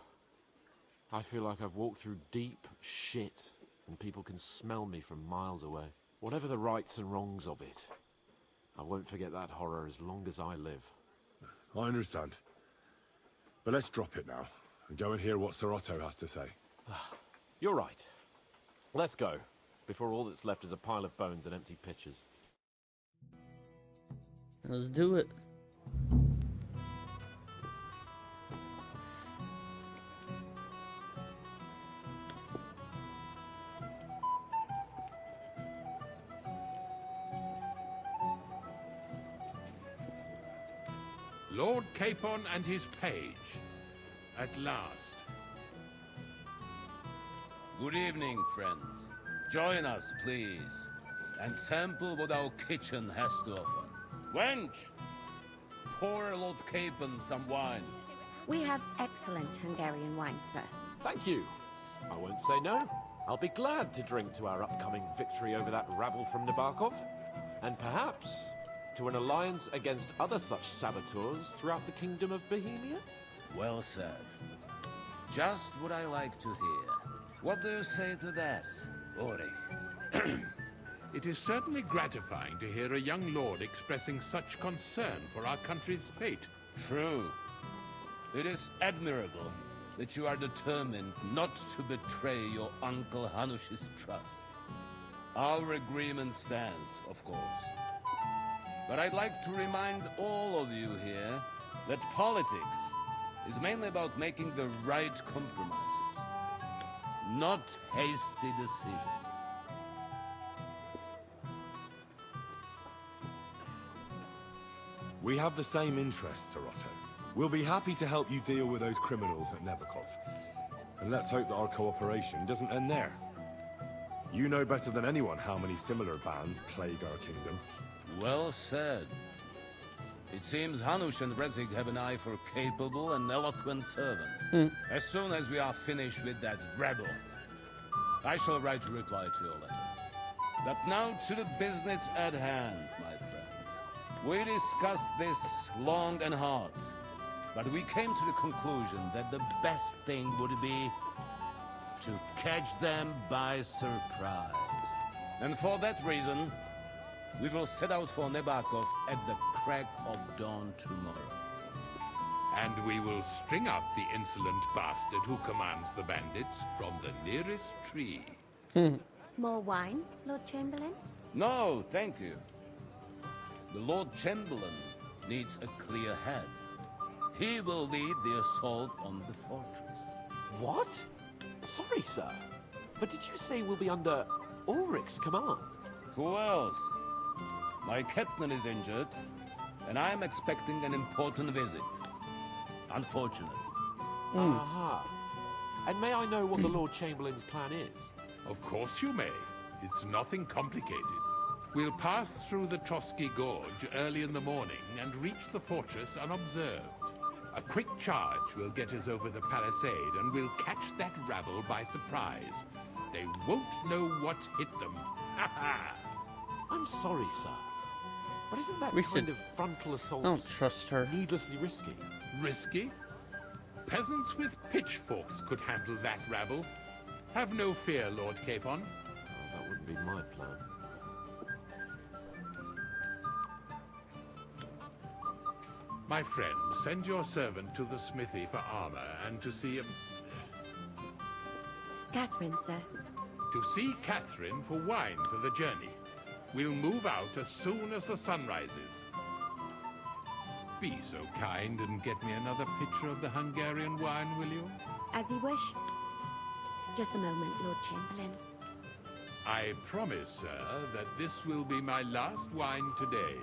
I feel like I've walked through deep shit, and people can smell me from miles away. Whatever the rights and wrongs of it, I won't forget that horror as long as I live. I understand. But let's drop it now, and go and hear what Sir Otto has to say. You're right. Let's go, before all that's left is a pile of bones and empty pitchers. Let's do it. Lord Capon and his page. At last. Good evening, friends. Join us, please, and sample what our kitchen has to offer. Wench! Pour Lord Capon some wine. We have excellent Hungarian wine, sir. Thank you. I won't say no. I'll be glad to drink to our upcoming victory over that rabble from Nabokov. And perhaps to an alliance against other such saboteurs throughout the Kingdom of Bohemia? Well said. Just what I like to hear. What do you say to that, Ulrich? It is certainly gratifying to hear a young lord expressing such concern for our country's fate. True. It is admirable that you are determined not to betray your Uncle Hanush's trust. Our agreement stands, of course. But I'd like to remind all of you here that politics is mainly about making the right compromises, not hasty decisions. We have the same interests, Sir Otto. We'll be happy to help you deal with those criminals at Nebakov. And let's hope that our cooperation doesn't end there. You know better than anyone how many similar bands plague our kingdom. Well said. It seems Hanush and Rezig have an eye for capable and eloquent servants. As soon as we are finished with that rebel, I shall write a reply to your letter. But now to the business at hand, my friends. We discussed this long and hard, but we came to the conclusion that the best thing would be to catch them by surprise. And for that reason, we will set out for Nebakov at the crack of dawn tomorrow. and we will string up the insolent bastard who commands the bandits from the nearest tree. More wine, Lord Chamberlain? No, thank you. The Lord Chamberlain needs a clear head. He will lead the assault on the fortress. What? Sorry, sir. But did you say we'll be under Ulrich's command? Who else? My captain is injured, and I am expecting an important visit. Unfortunately. Aha. And may I know what the Lord Chamberlain's plan is? Of course you may. It's nothing complicated. We'll pass through the Trotsky Gorge early in the morning and reach the fortress unobserved. A quick charge will get us over the palisade, and we'll catch that rabble by surprise. They won't know what hit them. Ha ha! I'm sorry, sir. But isn't that kind of frontal assault Don't trust her. needlessly risky? Risky? Peasants with pitchforks could handle that rabble. Have no fear, Lord Capon. Oh, that wouldn't be my plan. My friend, send your servant to the smithy for armor and to see Catherine, sir. To see Catherine for wine for the journey. We'll move out as soon as the sun rises. Be so kind and get me another pitcher of the Hungarian wine, will you? As you wish. Just a moment, Lord Chamberlain. I promise, sir, that this will be my last wine today.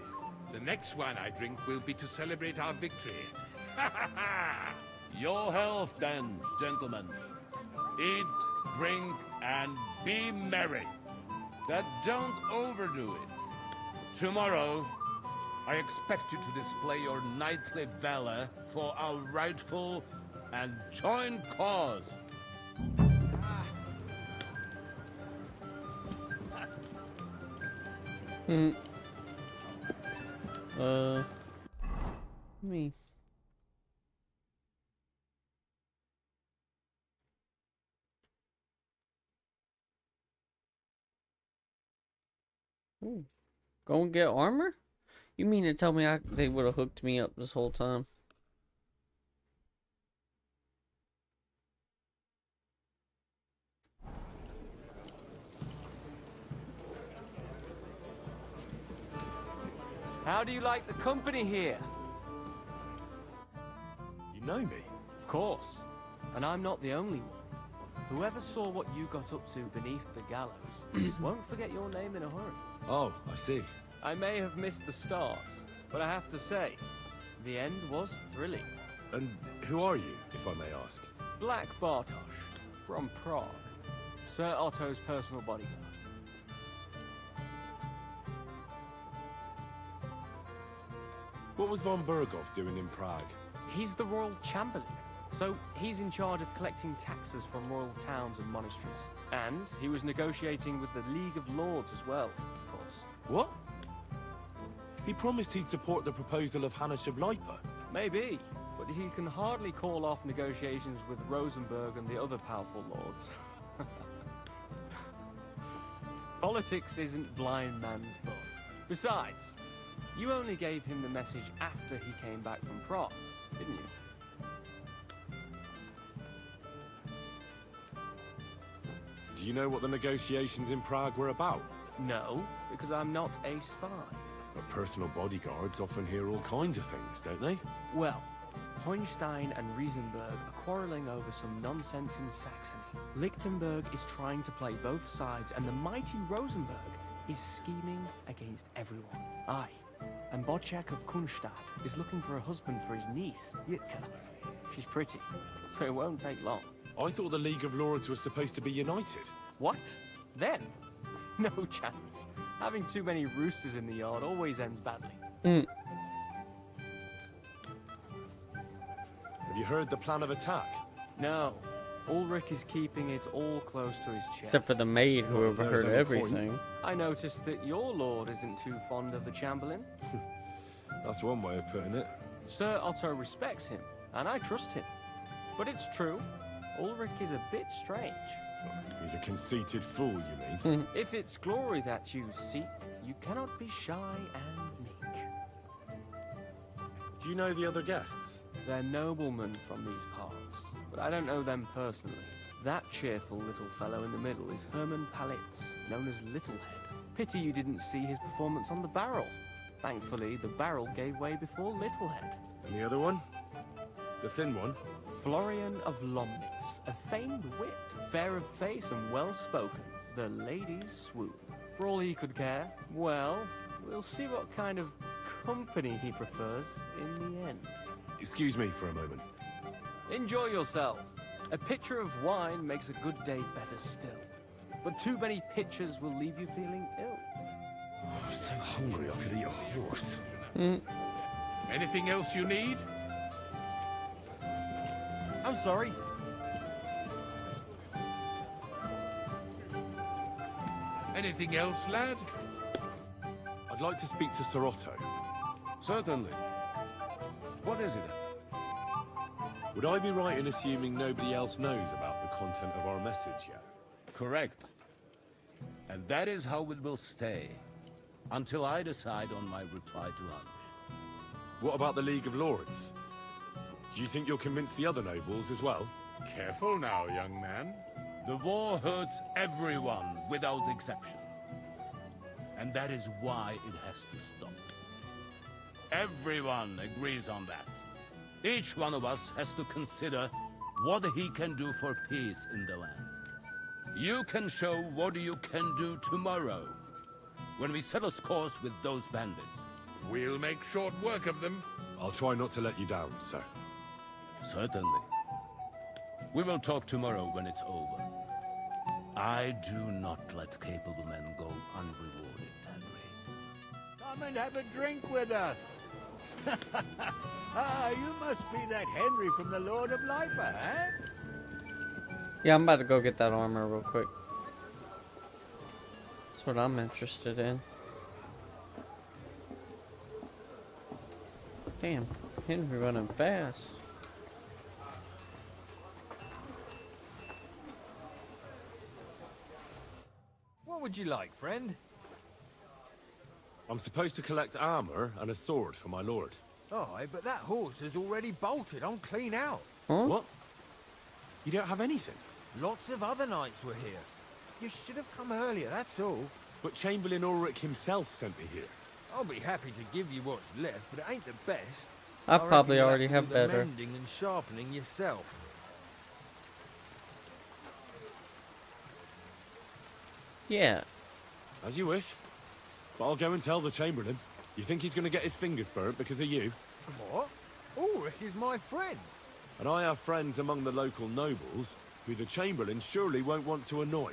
The next wine I drink will be to celebrate our victory. Ha ha ha! Your health, then, gentlemen. Eat, drink, and be merry. But don't overdo it. Tomorrow, I expect you to display your knightly valor for our rightful and joint cause. Me. Ooh. Go and get armor? You mean to tell me they would have hooked me up this whole time? How do you like the company here? You know me? Of course. And I'm not the only one. Whoever saw what you got up to beneath the gallows won't forget your name in a hurry. Oh, I see. I may have missed the start, but I have to say, the end was thrilling. And who are you, if I may ask? Black Bartosz, from Prague. Sir Otto's personal bodyguard. What was von Berghoff doing in Prague? He's the royal chamberlain, so he's in charge of collecting taxes from royal towns and monasteries. And he was negotiating with the League of Lords as well, of course. What? He promised he'd support the proposal of Hannes of Lipa. Maybe, but he can hardly call off negotiations with Rosenberg and the other powerful lords. Politics isn't blind man's buff. Besides, you only gave him the message after he came back from Prague, didn't you? Do you know what the negotiations in Prague were about? No, because I'm not a spy. But personal bodyguards often hear all kinds of things, don't they? Well, Hohenstein and Riesenberg are quarreling over some nonsense in Saxony. Lichtenberg is trying to play both sides, and the mighty Rosenberg is scheming against everyone. Aye, and Bocek of Kunstadt is looking for a husband for his niece, Yitka. She's pretty, so it won't take long. I thought the League of Lords was supposed to be united. What? Then? No chance. Having too many roosters in the yard always ends badly. Have you heard the plan of attack? No. Ulrich is keeping it all close to his chest. Except for the maid who overheard everything. I noticed that your lord isn't too fond of the Chamberlain. That's one way of putting it. Sir Otto respects him, and I trust him. But it's true, Ulrich is a bit strange. He's a conceited fool, you mean? If it's glory that you seek, you cannot be shy and meek. Do you know the other guests? They're noblemen from these parts, but I don't know them personally. That cheerful little fellow in the middle is Herman Palitz, known as Littlehead. Pity you didn't see his performance on the barrel. Thankfully, the barrel gave way before Littlehead. And the other one? The thin one? Florian of Lomnitz, a famed wit, fair of face and well-spoken. The ladies swoon. For all he could care, well, we'll see what kind of company he prefers in the end. Excuse me for a moment. Enjoy yourself. A pitcher of wine makes a good day better still. But too many pitchers will leave you feeling ill. Oh, I'm so hungry I could eat a horse. Anything else you need? I'm sorry. Anything else, lad? I'd like to speak to Sir Otto. Certainly. What is it? Would I be right in assuming nobody else knows about the content of our message yet? Correct. And that is how it will stay, until I decide on my reply to Hanush. What about the League of Lords? Do you think you'll convince the other nobles as well? Careful now, young man. The war hurts everyone without exception. And that is why it has to stop. Everyone agrees on that. Each one of us has to consider what he can do for peace in the land. You can show what you can do tomorrow, when we settle scores with those bandits. We'll make short work of them. I'll try not to let you down, sir. Certainly. We will talk tomorrow when it's over. I do not let capable men go unrewarded, Henry. Come and have a drink with us. Ah, you must be that Henry from the Lord of Lipa, eh? Yeah, I'm about to go get that armor real quick. That's what I'm interested in. Damn, Henry running fast. What would you like, friend? I'm supposed to collect armor and a sword for my lord. Aye, but that horse has already bolted on clean out. Huh? What? You don't have anything? Lots of other knights were here. You should have come earlier, that's all. But Chamberlain Ulrich himself sent me here. I'll be happy to give you what's left, but it ain't the best. I reckon probably you'll already to have do the better. mending and sharpening yourself. Yeah. As you wish. But I'll go and tell the Chamberlain. You think he's going to get his fingers burnt because of you? What? Ulrich is my friend. And I have friends among the local nobles who the Chamberlain surely won't want to annoy.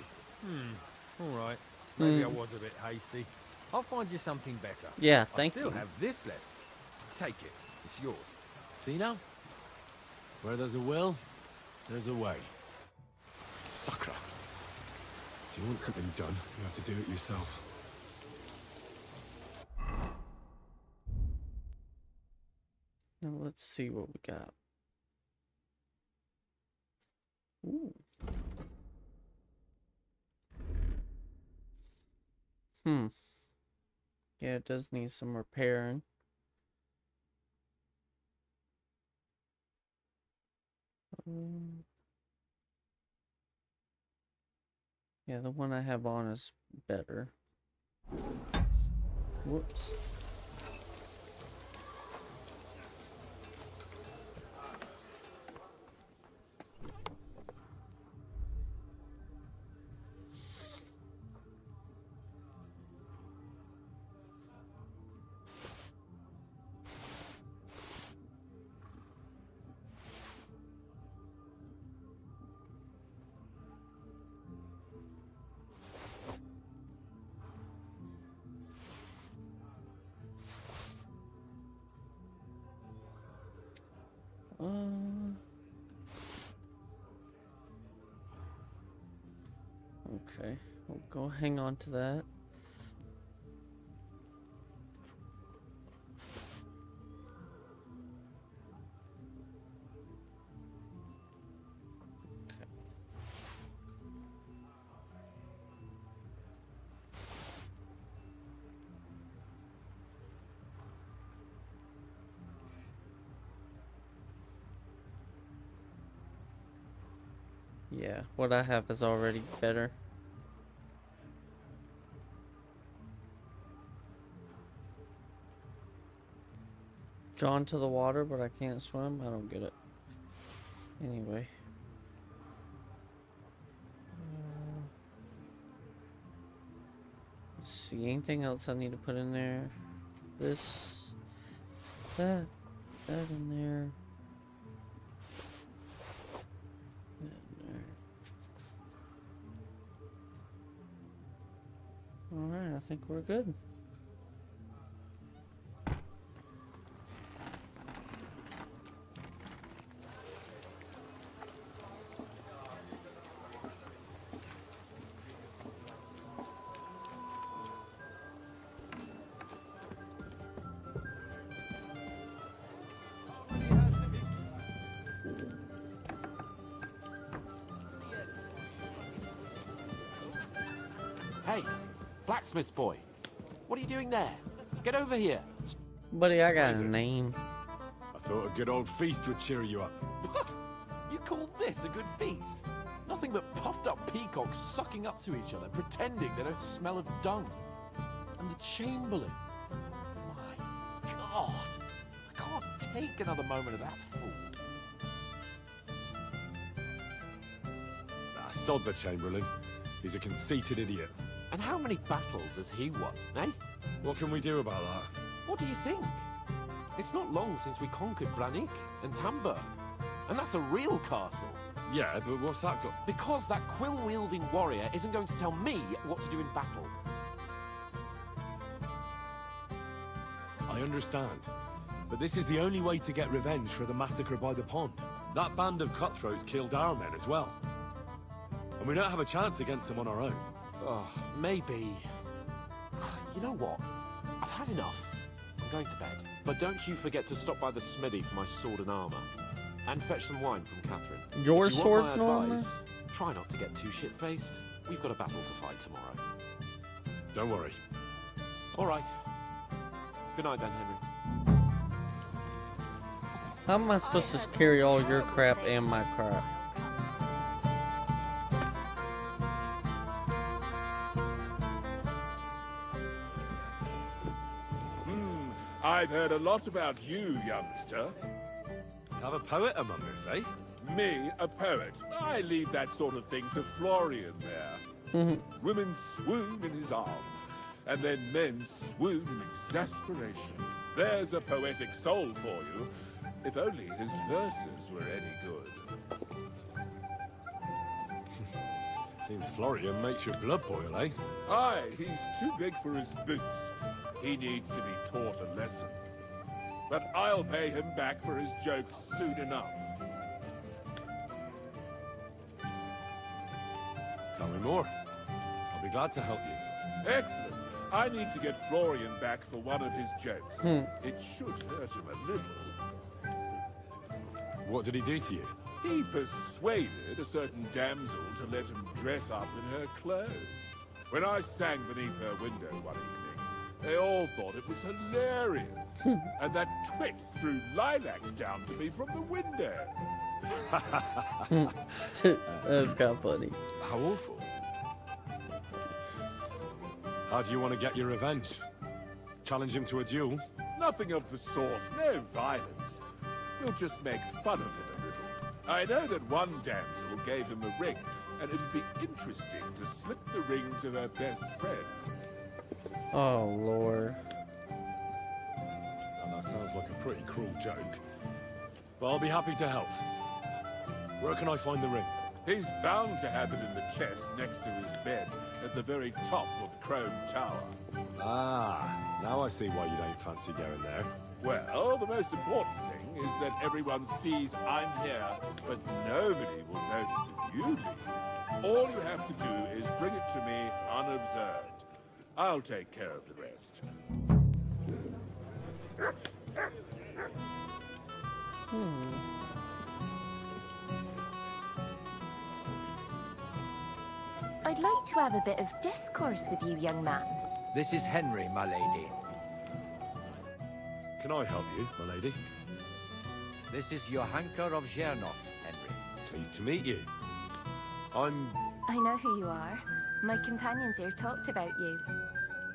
All right. Maybe I was a bit hasty. I'll find you something better. Yeah, thank I still you. have this left. Take it. It's yours. See now? Where there's a will, there's a way. Sucker. If you want something done, you have to do it yourself. Now let's see what we got. Ooh. Yeah, it does need some repairing. Yeah, the one I have on is better. Whoops. Okay, we'll go hang on to that. Yeah, what I have is already better. Drawn to the water, but I can't swim? I don't get it. Anyway. Let's see, anything else I need to put in there? This, that in there. Alright, I think we're good. Hey, blacksmith's boy. What are you doing there? Get over here. Buddy, I got a name. I thought a good old feast would cheer you up. You call this a good feast? Nothing but puffed up peacocks sucking up to each other, pretending they don't smell of dung. And the Chamberlain. My God. I can't take another moment of that fool. Sod the Chamberlain. He's a conceited idiot. And how many battles has he won, eh? What can we do about that? What do you think? It's not long since we conquered Vranik and Tambur. And that's a real castle. Yeah, but what's that got? Because that quill-wielding warrior isn't going to tell me what to do in battle. I understand. But this is the only way to get revenge for the massacre by the pond. That band of cutthroats killed our men as well. And we don't have a chance against them on our own. Oh, maybe. You know what? I've had enough. I'm going to bed. But don't you forget to stop by the smithy for my sword and armor. And fetch some wine from Catherine. Your if you sword want and my armor? advice, try not to get too shit-faced. We've got a battle to fight tomorrow. Don't worry. All right. Good night then, Henry. How am I supposed to carry all your crap and my crap? I've heard a lot about you, youngster. Have a poet among us, eh? Me, a poet. I leave that sort of thing to Florian there. Women swoon in his arms, and then men swoon in exasperation. There's a poetic soul for you, if only his verses were any good. Seems Florian makes your blood boil, eh? Aye, he's too big for his boots. He needs to be taught a lesson. But I'll pay him back for his jokes soon enough. Tell me more. I'll be glad to help you. Excellent. I need to get Florian back for one of his jokes. It should hurt him a little. What did he do to you? He persuaded a certain damsel to let him dress up in her clothes. When I sang beneath her window one evening, they all thought it was hilarious. And that twit threw lilacs down to me from the window. That's kind of funny. How awful. How do you want to get your revenge? Challenge him to a duel? Nothing of the sort. No violence. We'll just make fun of him a little. I know that one damsel gave him a ring, and it'd be interesting to slip the ring to her best friend. Oh, Lord. Well, that sounds like a pretty cruel joke. But I'll be happy to help. Where can I find the ring? He's bound to have it in the chest next to his bed at the very top of Crone Tower. Ah, now I see why you don't fancy going there. Well, the most important thing is that everyone sees I'm here, but nobody will notice if you leave. All you have to do is bring it to me unobserved. I'll take care of the rest. I'd like to have a bit of discourse with you, young man. This is Henry, my lady. Can I help you, my lady? This is Johanka of Zhernov, Henry. Pleased to meet you. I know who you are. My companions here talked about you.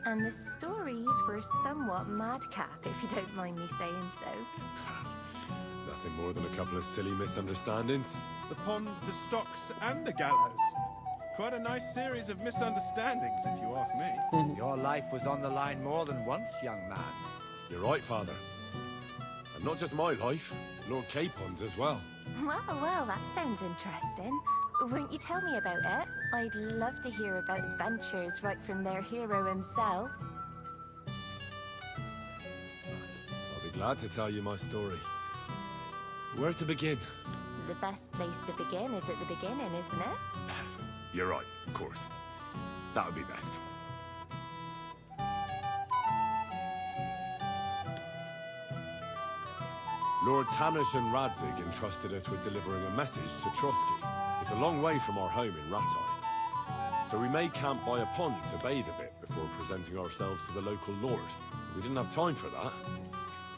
And the stories were somewhat madcap, if you don't mind me saying so. Nothing more than a couple of silly misunderstandings. The pond, the stocks, and the gallows. Quite a nice series of misunderstandings, if you ask me. Your life was on the line more than once, young man. You're right, Father. And not just my life, Lord Capon's as well. Well, that sounds interesting. Won't you tell me about it? I'd love to hear about adventures right from their hero himself. I'll be glad to tell you my story. Where to begin? The best place to begin is at the beginning, isn't it? You're right, of course. That would be best. Lords Hamish and Radzig entrusted us with delivering a message to Trotsky. It's a long way from our home in Rattay. So we made camp by a pond to bathe a bit before presenting ourselves to the local lord. We didn't have time for that,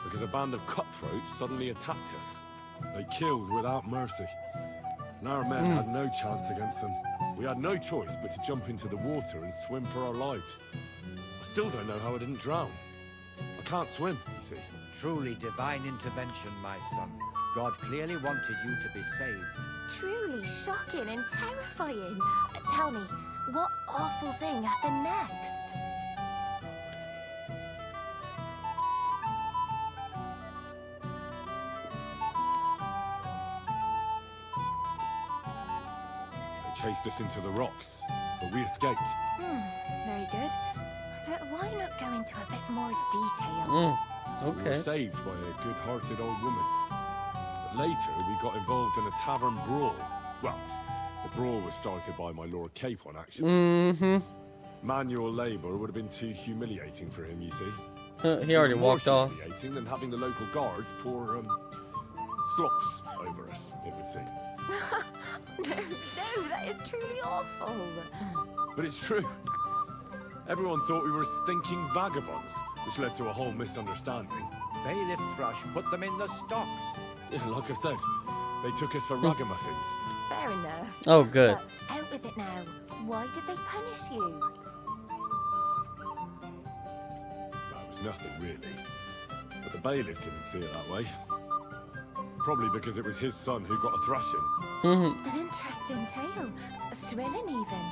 because a band of cutthroats suddenly attacked us. They killed without mercy. And our men had no chance against them. We had no choice but to jump into the water and swim for our lives. I still don't know how I didn't drown. I can't swim, you see. Truly divine intervention, my son. God clearly wanted you to be saved. Truly shocking and terrifying. Tell me, what awful thing happened next? They chased us into the rocks, but we escaped. Very good. But why not go into a bit more detail? We were saved by a good-hearted old woman. But later, we got involved in a tavern brawl. Well, the brawl was started by my Lord Capon, actually. Manual labour would have been too humiliating for him, you see. He already walked off. More humiliating than having the local guards pour, slops over us, it would seem. No, that is truly awful. But it's true. Everyone thought we were stinking vagabonds, which led to a whole misunderstanding. Bailiff Thrush put them in the stocks. Yeah, like I said, they took us for ragamuffins. Fair enough. Oh, good. But out with it now. Why did they punish you? That was nothing, really. But the bailiff didn't see it that way. Probably because it was his son who got a thrashing. An interesting tale. Thrilling, even.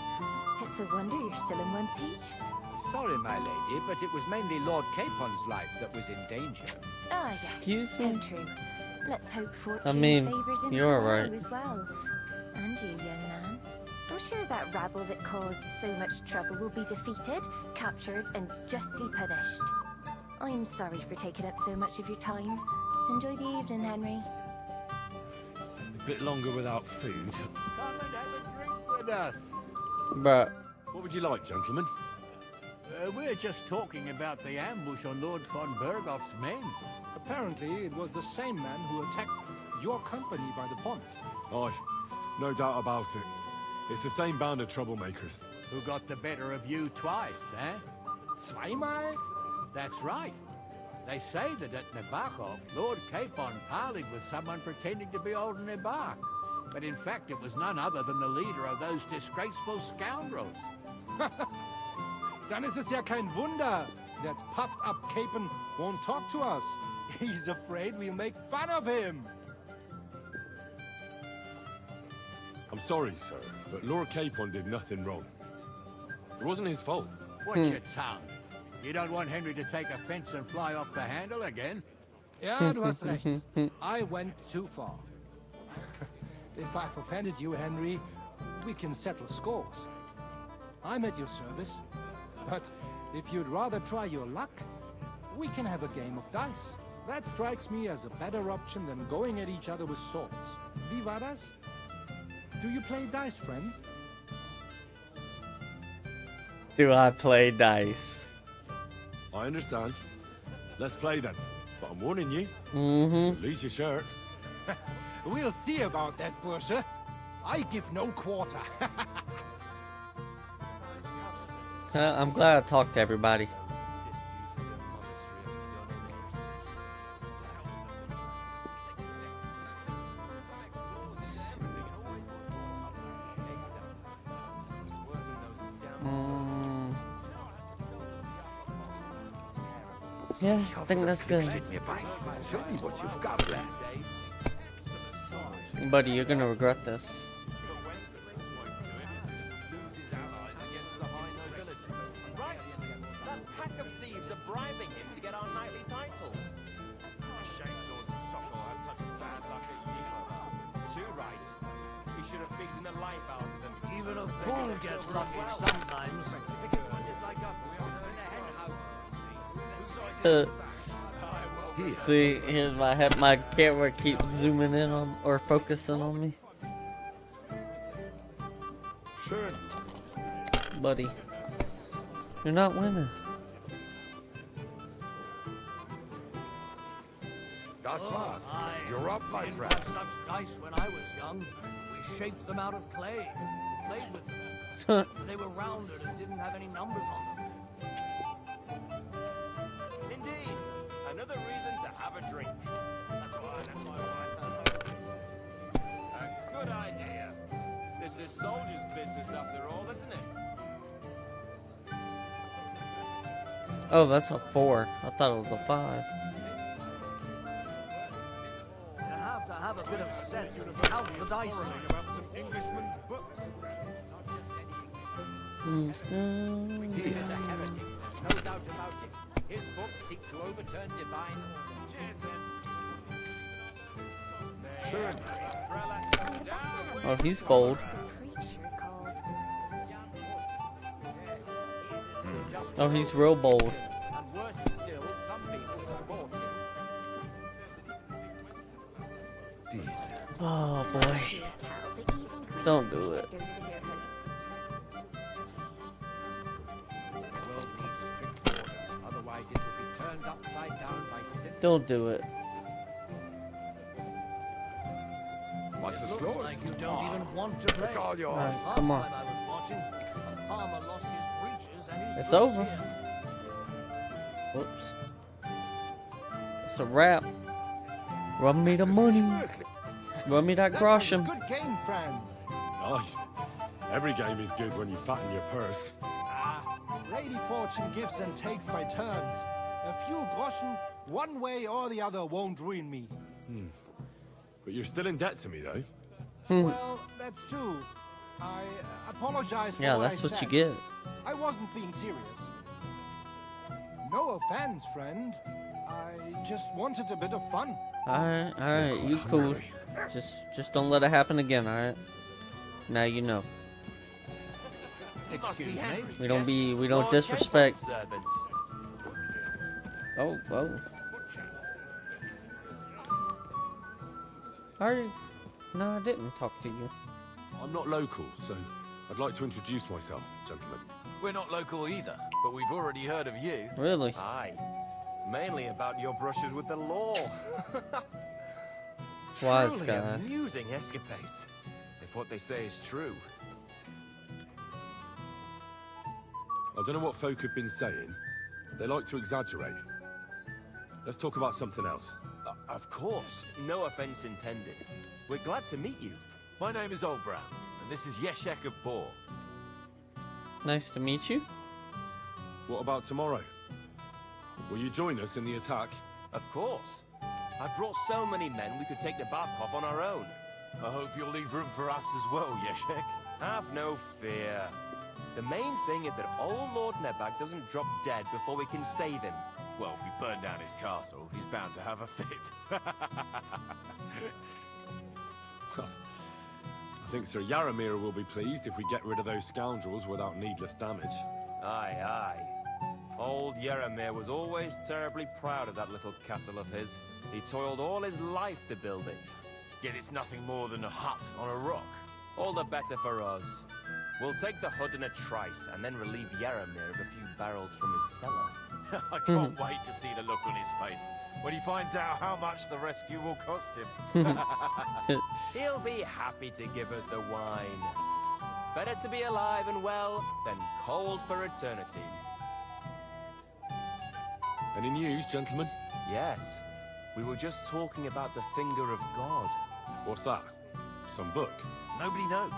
It's a wonder you're still in one piece. Sorry, my lady, but it was mainly Lord Capon's life that was in danger. Ah, yes. Excuse me? True. Let's hope fortune I mean, favors him you're tomorrow right. as well. And you, young man. I'm sure that rabble that caused so much trouble will be defeated, captured, and justly punished. I'm sorry for taking up so much of your time. Enjoy the evening, Henry. A bit longer without food. Come and have a drink with us. But what would you like, gentlemen? We're just talking about the ambush on Lord von Bergoff's men. Apparently, it was the same man who attacked your company by the pond. Aye, no doubt about it. It's the same band of troublemakers. Who got the better of you twice, eh? Zweimal? That's right. They say that at Nabokov, Lord Capon parleyed with someone pretending to be old Nabar. But in fact, it was none other than the leader of those disgraceful scoundrels. Dann ist es ja kein Wunder that puffed-up Capon won't talk to us. He's afraid we'll make fun of him. I'm sorry, sir, but Lord Capon did nothing wrong. It wasn't his fault. Watch your tongue. You don't want Henry to take offense and fly off the handle again? Ja, du hast recht. I went too far. If I've offended you, Henry, we can settle scores. I'm at your service. But if you'd rather try your luck, we can have a game of dice. That strikes me as a better option than going at each other with swords. Wie war das? Do you play dice, friend? do I play dice? I understand. Let's play then. But I'm warning you. Lose your shirt. We'll see about that, Bursche. I give no quarter. I'm glad I talked to everybody. Yeah, I think that's good. Show me what you've got, lad. Buddy, you're gonna regret this. Right, that pack of thieves are bribing him to get our knightly titles. It's a shame Lord Sokol had such bad luck at Ypres. Too right. He should have beaten the life out of them. Even a fool gets lucky sometimes. See, here's my camera keeps zooming in on or focusing on me. Sure. Buddy, you're not winning. Das war's. You're up, my I didn't friend. have such dice when I was young. We shaped them out of clay. Played with them. They were rounded and didn't have any numbers on them. Indeed, another reason to have a drink. That's my wife. A good idea. This is soldier's business after all, isn't it? Oh, that's a 4. I thought it was a 5. You have to have a bit of sense and count the dice. About some Englishman's books. He is a heretic, there's no doubt about it. His books seek to overturn divine order. Sure. Oh, he's bold. Oh, he's real bold. And worse still, some people support him. Oh boy. Don't do it. Otherwise it will be turned upside down by sin. Don't do it. What's the Looks slowest? like you don't even want to play. It's all yours. Alright, come on. Last time I was watching, a farmer lost his breeches and his It's boots over. here. Whoops. It's a wrap. Run me the money. Run me that groschen. Good game, friends. Aye. Every game is good when you fatten your purse. Lady Fortune gives and takes by turns. A few groschen, one way or the other, won't ruin me. But you're still in debt to me, though. Well, that's true. I apologize for Yeah, what that's I what you said. get. I wasn't being serious. No offense, friend. I just wanted a bit of fun. Alright, you cool. Just don't let it happen again, alright? Now you know. Excuse me. We don't Lord disrespect. Capon's servant. Oh, whoa. No, I didn't talk to you. I'm not local, so I'd like to introduce myself, gentlemen. We're not local either, but we've already heard of you. Really? Aye. Mainly about your brushes with the law. Wise Truly guy. amusing escapades, if what they say is true. I don't know what folk have been saying. They like to exaggerate. Let's talk about something else. Of course, no offense intended. We're glad to meet you. My name is Olbram, and this is Yeshek of Bor. Nice to meet you. What about tomorrow? Will you join us in the attack? Of course. I've brought so many men we could take the Barkov on our own. I hope you'll leave room for us as well, Yeshek. Have no fear. The main thing is that old Lord Nebag doesn't drop dead before we can save him. Well, if we burn down his castle, he's bound to have a fit. I think Sir Yaramir will be pleased if we get rid of those scoundrels without needless damage. Aye, aye. Old Yaramir was always terribly proud of that little castle of his. He toiled all his life to build it. Yet it's nothing more than a hut on a rock. All the better for us. We'll take the hut in a trice and then relieve Yaramir of a few barrels from his cellar. I can't wait to see the look on his face when he finds out how much the rescue will cost him. He'll be happy to give us the wine. Better to be alive and well than cold for eternity. Any news, gentlemen? Yes. We were just talking about the Finger of God. What's that? Some book? Nobody knows.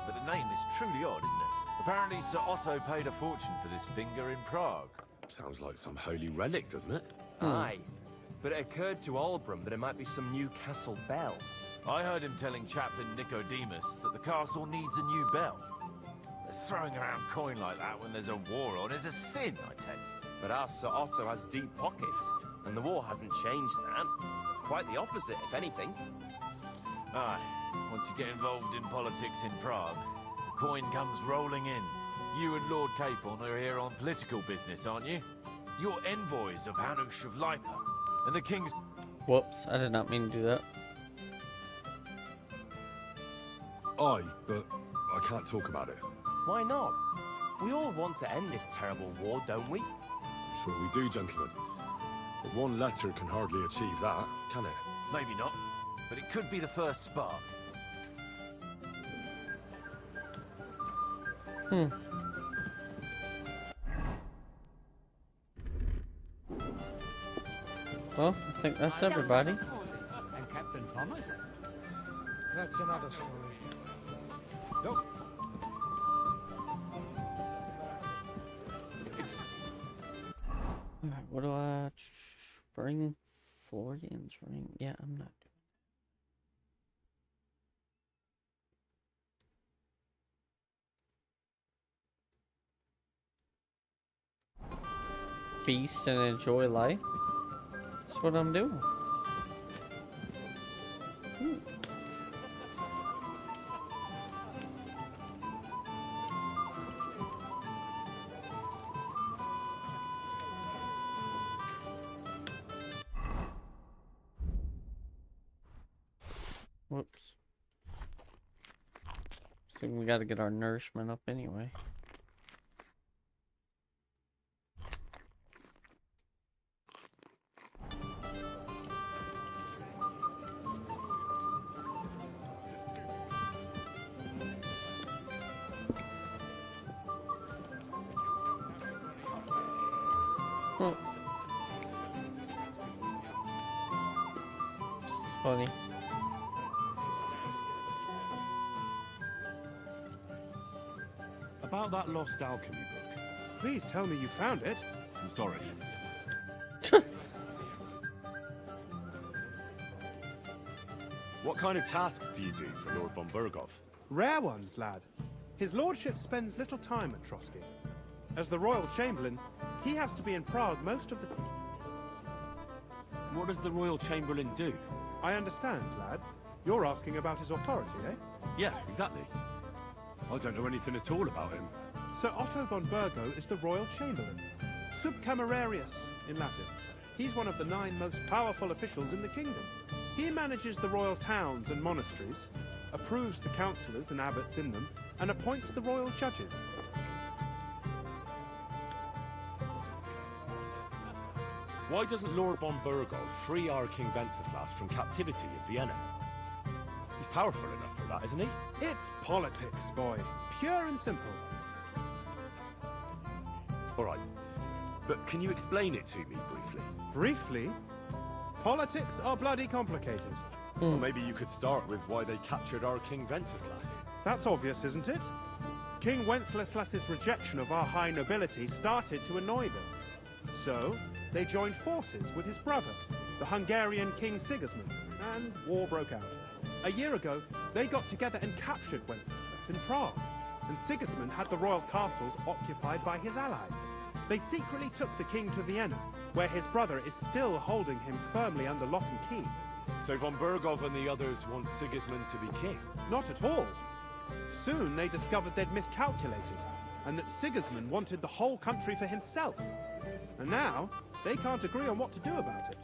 But the name is truly odd, isn't it? A Apparently Sir Otto paid a fortune for this finger in Prague. Sounds like some holy relic, doesn't it? Aye. But it occurred to Olbram that it might be some new castle bell. I heard him telling Chaplain Nicodemus that the castle needs a new bell. Throwing around coin like that when there's a war on is a sin, I tell you. But our Sir Otto has deep pockets, and the war hasn't changed that. Quite the opposite, if anything. Aye. Once you get involved in politics in Prague, the coin comes rolling in. You and Lord Capon are here on political business, aren't you? You're envoys of Hanush of Lipa, and the king's... Whoops, I did not mean to do that. Aye, but I can't talk about it. Why not? We all want to end this terrible war, don't we? I'm sure we do, gentlemen. But one letter can hardly achieve that, can it? Maybe not, but it could be the first spark. Well, I think that's everybody. And Captain Thomas? That's another story. Nope. Alright, what do I bring? Florian's ring? Yeah, I'm not. Feast and enjoy life. That's what I'm doing. Whoops. So we gotta get our nourishment up anyway. It's funny. About that lost alchemy book. Please tell me you found it. I'm sorry. What kind of tasks do you do for Lord von Burgov? Rare ones, lad. His lordship spends little time at Trotsky. As the royal chamberlain, he has to be in Prague most of the... What does the royal chamberlain do? I understand, lad. You're asking about his authority, eh? Yeah, exactly. I don't know anything at all about him. Sir Otto von Burgo is the royal chamberlain. Subcamerarius, in Latin. He's one of the 9 most powerful officials in the kingdom. He manages the royal towns and monasteries, approves the councillors and abbots in them, and appoints the royal judges. Why doesn't Lord von Burgov free our King Wenceslas from captivity in Vienna? He's powerful enough for that, isn't he? It's politics, boy. Pure and simple. All right. But can you explain it to me briefly? Briefly? Politics are bloody complicated. Or maybe you could start with why they captured our King Wenceslas. That's obvious, isn't it? King Wenceslas's rejection of our high nobility started to annoy them. So, they joined forces with his brother, the Hungarian King Sigismund, and war broke out. A year ago, they got together and captured Wenceslas in Prague, and Sigismund had the royal castles occupied by his allies. They secretly took the king to Vienna, where his brother is still holding him firmly under lock and key. So von Burgov and the others want Sigismund to be king? Not at all. Soon they discovered they'd miscalculated, and that Sigismund wanted the whole country for himself. And now, they can't agree on what to do about it.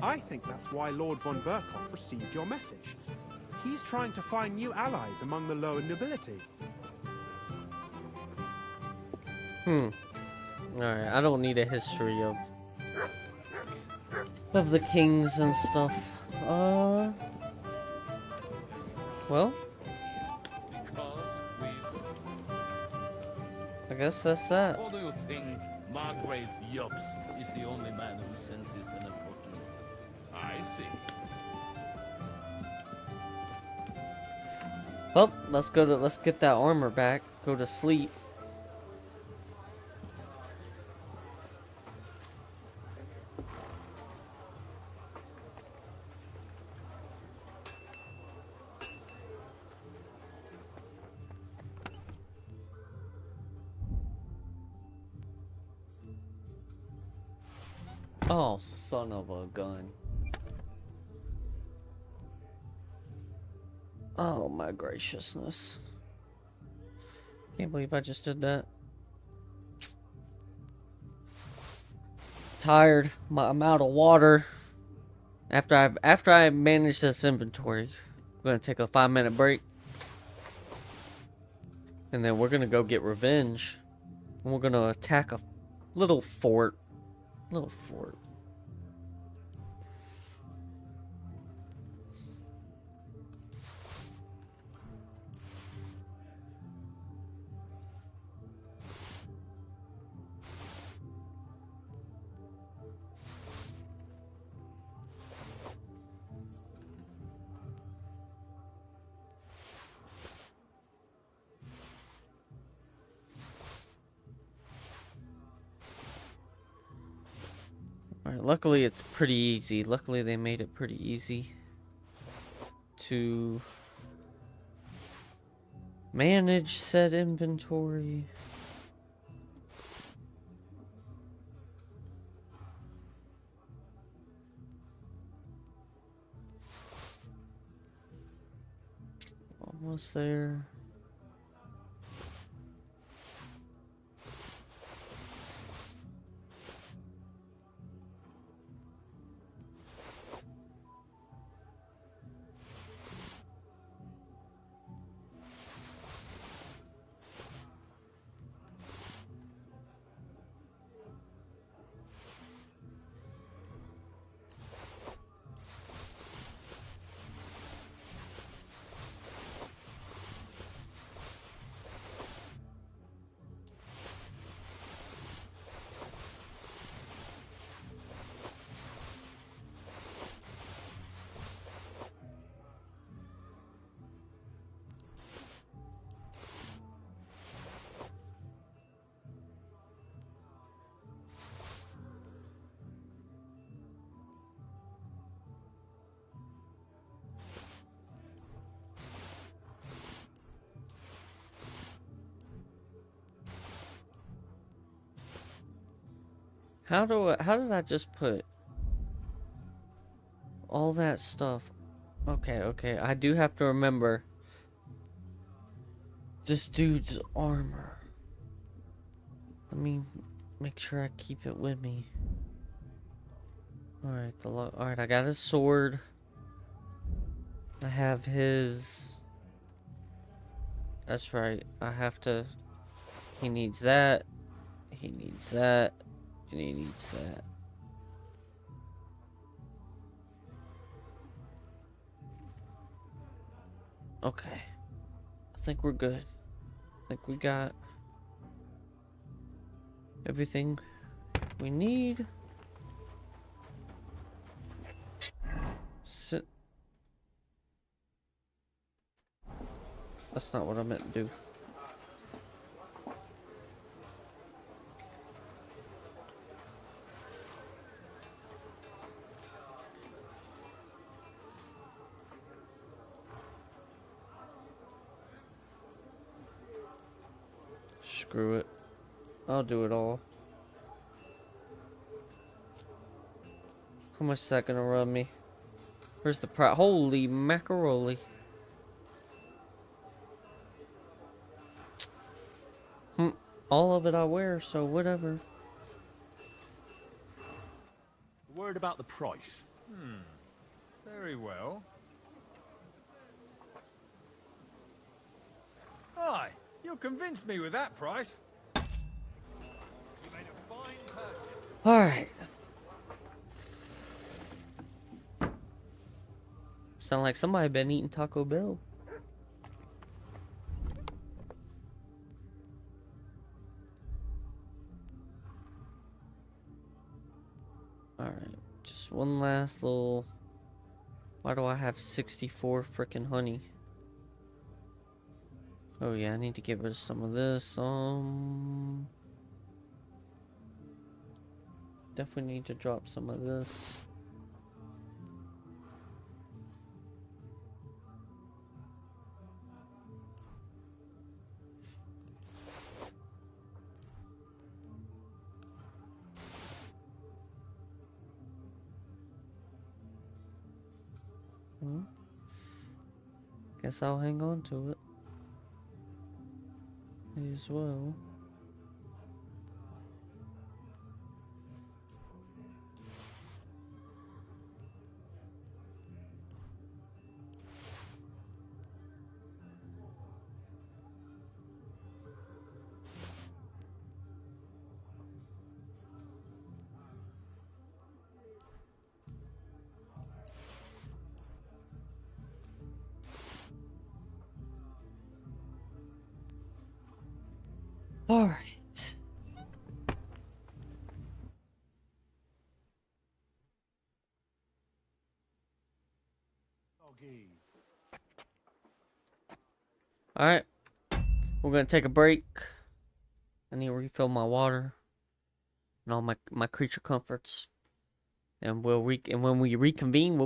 I think that's why Lord von Burkhoff received your message. He's trying to find new allies among the lower nobility. Alright, I don't need a history of the kings and stuff. Well, I guess that's that. Or do you think Margrave Jobst is the only man who senses an opportunity? I see. Well, let's get that armor back, go to sleep. Oh, son of a gun. Oh my graciousness. Can't believe I just did that. Tired. I'm out of water. After I manage this inventory, I'm gonna take a 5-minute break. And then we're gonna go get revenge. And we're gonna attack a little fort. Little fort. Alright, luckily it's pretty easy. Luckily they made it pretty easy to manage said inventory. Almost there. How did I just put all that stuff? Okay, I do have to remember this dude's armor. Let me make sure I keep it with me. Alright, alright, I got his sword. I have his... That's right, I have to... He needs that. He needs that. And he needs that. Okay. I think we're good. I think we got everything we need. Sit. That's not what I meant to do. Screw it. I'll do it all. How much is that gonna run me? Where's the price? Holy macaroni. All of it I wear, so whatever. Worried about the price? Very well. Aye, you'll convince me with that price. You made a fine purchase. Alright. Sound like somebody been eating Taco Bell. Alright, just one last little... Why do I have 64 frickin' honey? Oh yeah, I need to get rid of some of this. Definitely need to drop some of this. Well, guess I'll hang on to it. May as well. All right. All right. We're gonna take a break. I need to refill my water and all my creature comforts, and when we reconvene,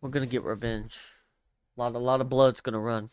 we're gonna get revenge. A lot of blood's gonna run.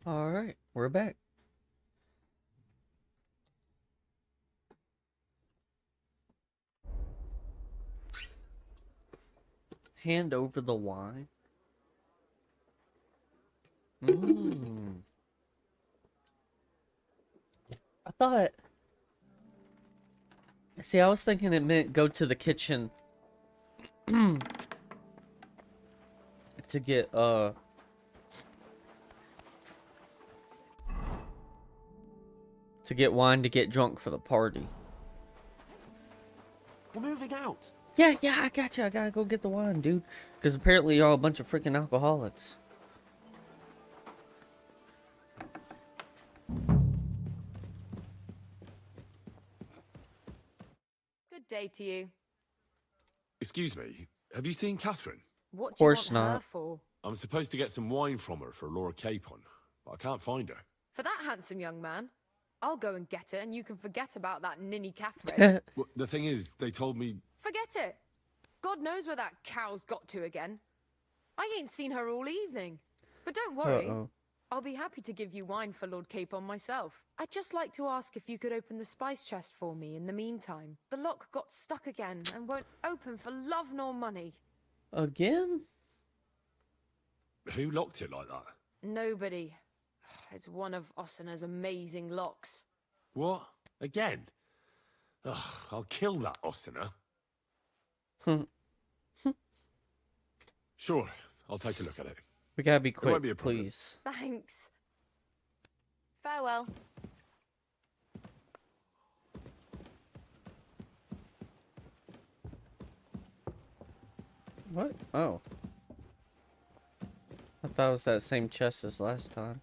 Alright, we're back. Hand over the wine. I thought... See, I was thinking it meant go to the kitchen to get, to get wine to get drunk for the party. We're moving out. Yeah, I got you. I gotta go get the wine, dude. Because apparently you're all a bunch of freaking alcoholics. Good day to you. Excuse me, have you seen Catherine? What Of do you course want her not. for? I'm supposed to get some wine from her for Lord Capon, but I can't find her. For that handsome young man? I'll go and get it, and you can forget about that ninny Catherine. Well, the thing is, they told me... Forget it. God knows where that cow's got to again. I ain't seen her all evening. But don't worry. Uh-oh. I'll be happy to give you wine for Lord Capon myself. I'd just like to ask if you could open the spice chest for me in the meantime. The lock got stuck again and won't open for love nor money. Again? Who locked it like that? Nobody. It's one of Ossina's amazing locks. What? Again? Ugh, I'll kill that Ossina. Sure, I'll take a look at it. We gotta be It won't quick, be a problem. please. Thanks. Farewell. What? Oh. I thought it was that same chest as last time.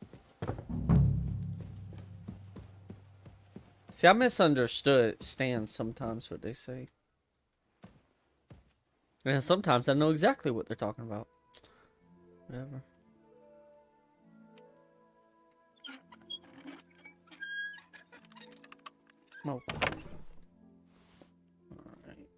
See, I misunderstand sometimes what they say. And sometimes I know exactly what they're talking about. Whatever. Oh. Alright.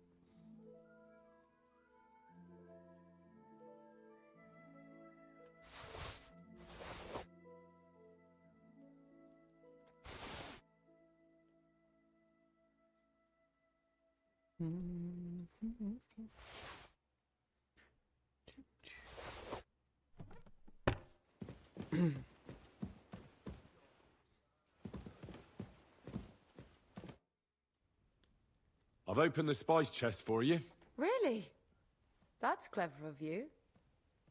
I've opened the spice chest for you. Really? That's clever of you.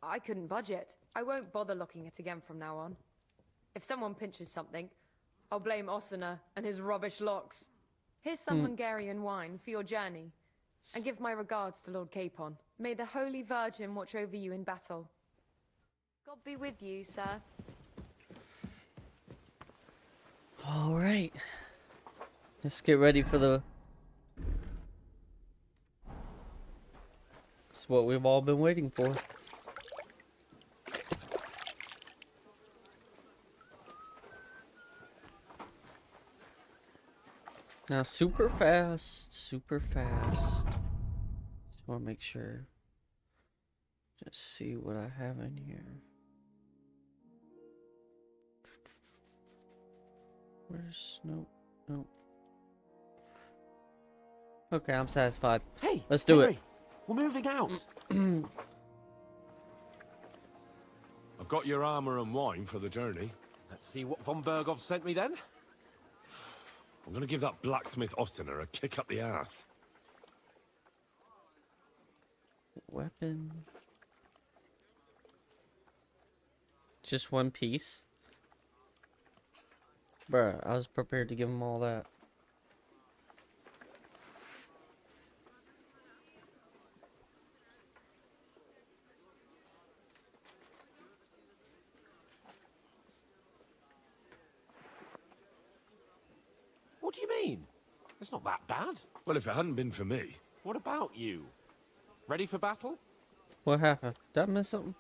I couldn't budget. I won't bother locking it again from now on. If someone pinches something, I'll blame Ossina and his rubbish locks. Here's some Hungarian wine for your journey. And give my regards to Lord Capon. May the Holy Virgin watch over you in battle. God be with you, sir. Alright. Let's get ready for the... It's what we've all been waiting for. Now, super fast. Just want to make sure. Just see what I have in here. Where's... Nope. Okay, I'm satisfied. Hey, let's do Henry, we're moving out. I've got your armor and wine for the journey. Let's see what von Bergov sent me then. I'm gonna give that blacksmith Ossina a kick up the ass. Weapon. Just one piece. Bruh, I was prepared to give him all that. What do you mean? It's not that bad. Well, if it hadn't been for me. What about you? Ready for battle? What happened? Did I miss something?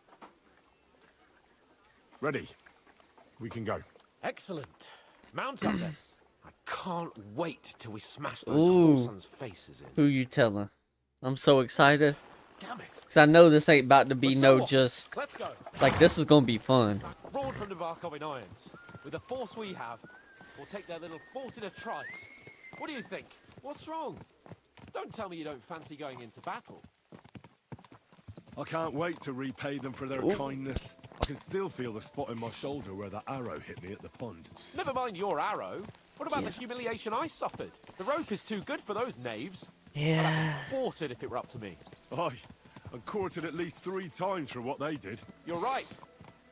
Ready. We can go. Excellent. Mount up then. I can't wait till we smash those Ooh. whoresons' faces in. Who you telling? I'm so excited. Damn it. Because I know this ain't about to be no Let's just... go. Like, this is going to be fun. Roared from Nabarkov in irons. With the force we have, we'll take their little fort in a trice. What do you think? What's wrong? Don't tell me you don't fancy going into battle. I can't wait to repay them for their kindness. I can still feel the spot in my shoulder where that arrow hit me at the pond. Never mind your arrow. What about the humiliation I suffered? The rope is too good for those knaves. Yeah. I'd have them quartered if it were up to me. Aye, and quartered at least 3 times for what they did. You're right.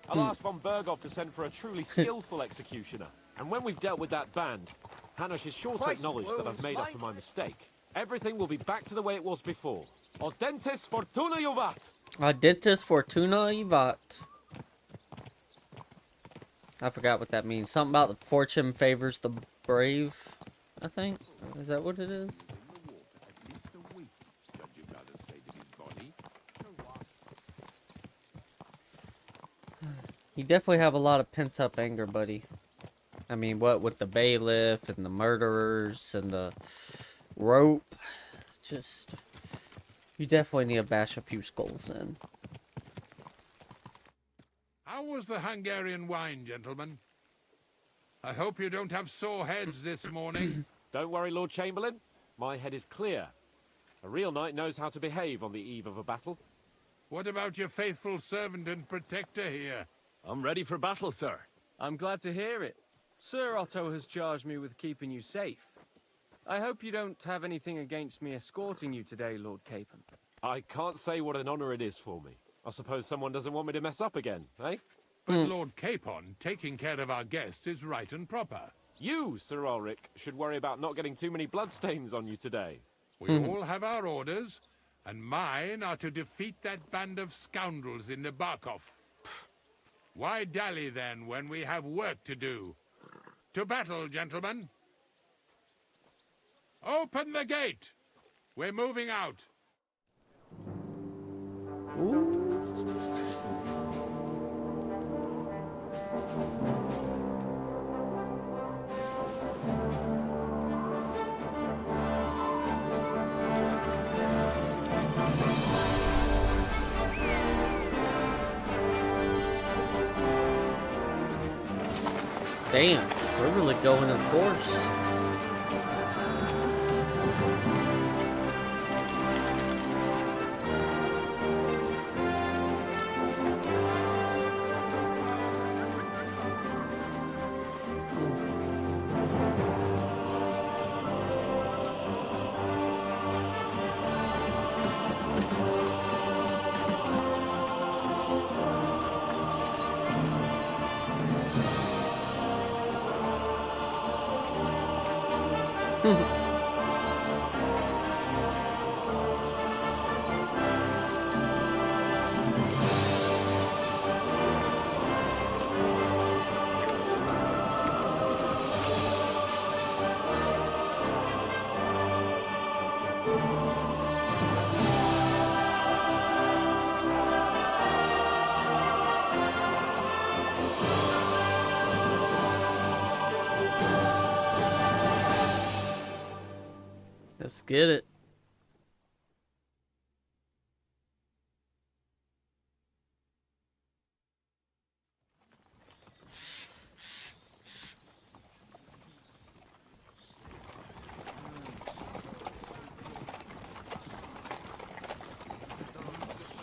I'll ask von Bergov to send for a truly skillful executioner. And when we've dealt with that band, Hanush is sure to acknowledge that I've made up for my mistake. Everything will be back to the way it was before. Audentes fortuna juvat! Audentes fortuna juvat. I forgot what that means. Something about the fortune favors the brave, I think. Is that what it is? You definitely have a lot of pent-up anger, buddy. I mean, what with the bailiff and the murderers and the rope. Just... You definitely need to bash a few skulls in. How was the Hungarian wine, gentlemen? I hope you don't have sore heads this morning. Don't worry, Lord Chamberlain. My head is clear. A real knight knows how to behave on the eve of a battle. What about your faithful servant and protector here? I'm ready for battle, sir. I'm glad to hear it. Sir Otto has charged me with keeping you safe. I hope you don't have anything against me escorting you today, Lord Capon. I can't say what an honor it is for me. I suppose someone doesn't want me to mess up again, eh? But Lord Capon, taking care of our guests is right and proper. You, Sir Ulrich, should worry about not getting too many bloodstains on you today. We all have our orders, and mine are to defeat that band of scoundrels in Nabarkov. Why dally then when we have work to do? To battle, gentlemen! Open the gate! We're moving out. Damn, we're really going in force. Let's get it.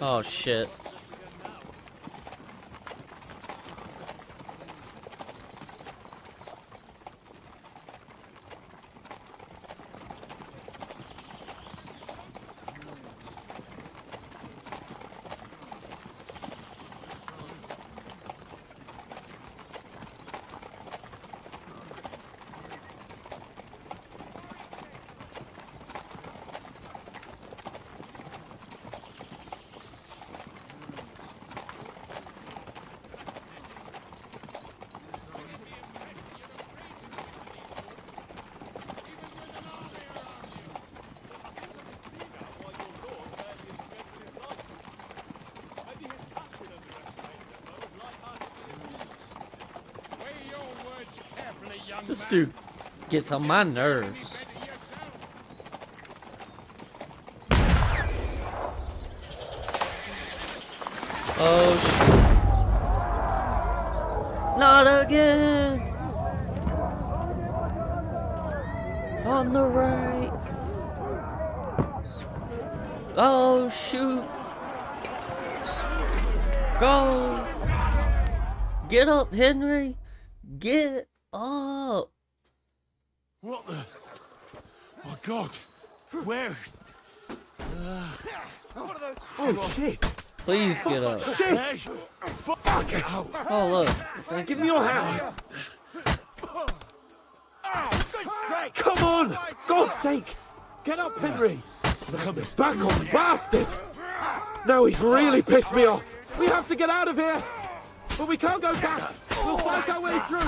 Oh shit. This dude gets on my nerves. Oh, shoot. Not again! On the right. Oh, shoot. Go. Get up, Henry. Get up. What the? My God. Where? Oh, shit! Please get up. Hey, fuck. Oh, look. Give me your hand! Come on! God's sake! Get up, Henry! Back on, bastard! Now he's really pissed me off! We have to get out of here! But we can't go back! We'll fight our way through!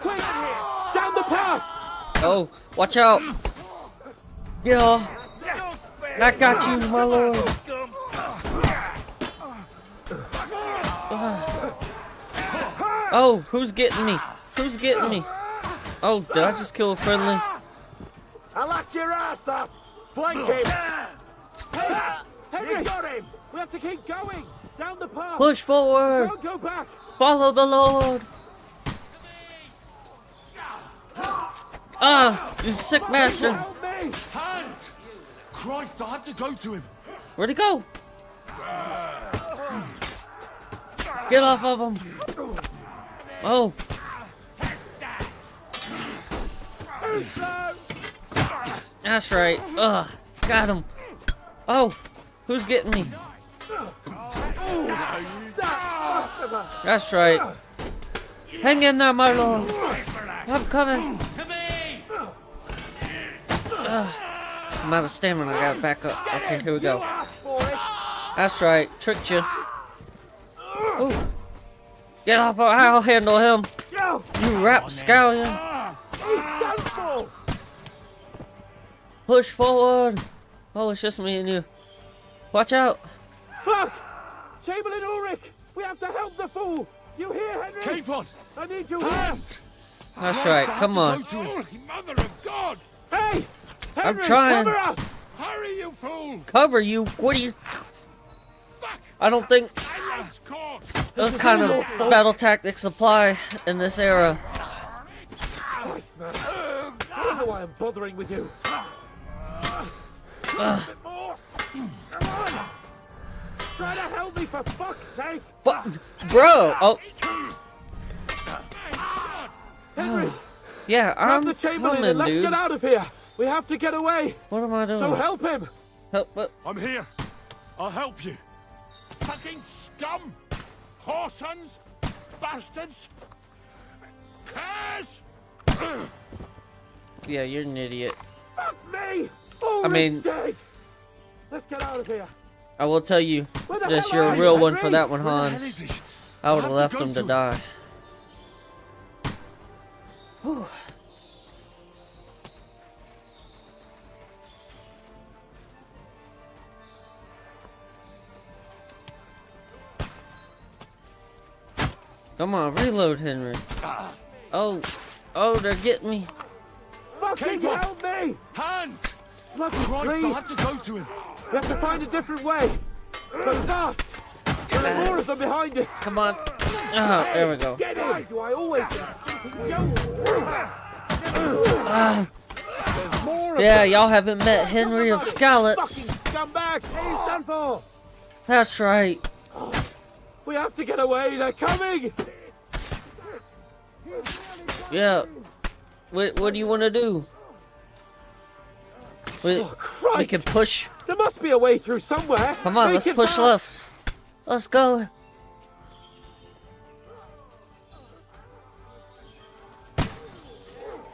Quick! Down the path! Oh, watch out! Yeah, I got you, my lord. Oh, who's getting me? Who's getting me? Oh, did I just kill a friendly? I locked your ass up! Flank him! Hey! Henry! Got him! We have to keep going! Down the path! Push forward! Don't go back! Follow the Lord! Ah, you sick bastard! Help me! Hands! Christ, I had to go to him. Where'd he go? Get off of him! Oh! That's right. Ugh, got him. Oh, who's getting me? That's right. Hang in there, my lord. I'm coming. I'm out of stamina. I gotta back up. Okay, here we go. That's right. Tricked you. Ooh. Get off. I'll handle him. You rapscallion. Push forward. Oh, it's just me and you. Watch out. Fuck! Chamberlain Ulrich! We have to help the fool! You hear, Henry? Keep on! I need you here! That's right. Come on. Holy Mother of God! Hey! Henry, I'm trying. cover us! Hurry, you fool! Cover you? What are you? I don't think those kind of battle tactics apply in this era. I don't know why I'm bothering with you. Come on! Try to help me for fuck's sake! Bro! Oh. Henry! Yeah, I'm the Chamberlain coming, and let's dude. get out of here! We have to get away! What am I doing? So help him! Help, what? I'm here. I'll help you. Fucking scum! Whoresons! Bastards! Curse! Yeah, you're an idiot. Fuck me! Oh, I mean, let's get out of here. I will tell you this, you're a real one for that one, Hans. I would have left him to die. Whew. Come on, reload, Henry. Oh, they're getting me. Fucking help me! Hands! Bloody Christ, please! I have to go to him. We have to find a different way. But fast! There are more of them behind us. Come on. Oh, there we go. Get in! Do I always Yeah, y'all haven't met Henry of Skalitz. Scumbag! He's done for! That's right. We have to get away. They're coming! Yeah. What do you want to do? We can push. There must be a way through somewhere. Come on, let's push left. Let's go.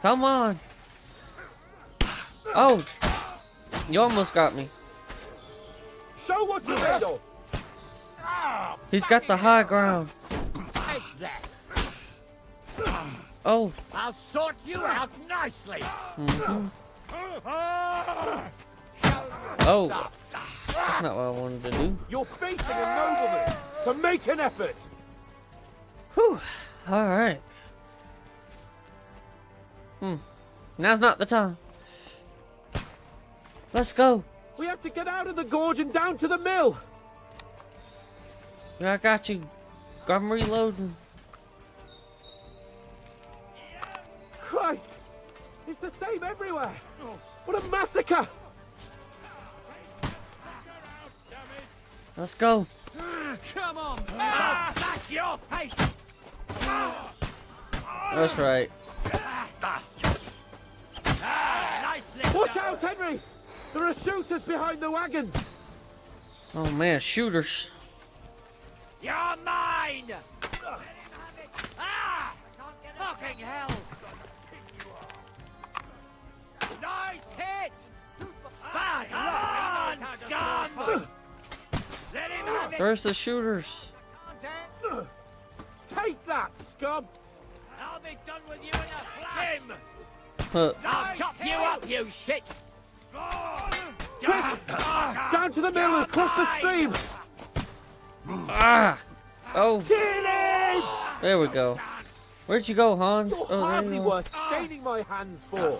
Come on. Oh, you almost got me. Show what you're made of. He's got the high ground. Take that. Oh. I'll sort you out nicely. Mm-hmm. Oh. That's not what I wanted to do. You're facing a nobleman, so make an effort. Whew. All right. Now's not the time. Let's go. We have to get out of the gorge and down to the mill. Yeah, I got you. I'm reloading. Christ! It's the same everywhere! What a massacre! Let's go. Come on! That's your face! That's right. Watch out, Henry! There are shooters behind the wagon! Oh man, shooters. You're mine! Ah! Fucking hell! Nice hit! Bad luck! Scum! Let him have it! Where's the shooters? Take that, scum! I'll be done with you in a flash! Huh. I'll chop you up, you shit! Quick! Down to the mill and across the stream! Ah! Oh, Kill him! there we go. Where'd you go, Hans? You're Oh, there hardly you go. worth staining my hands for.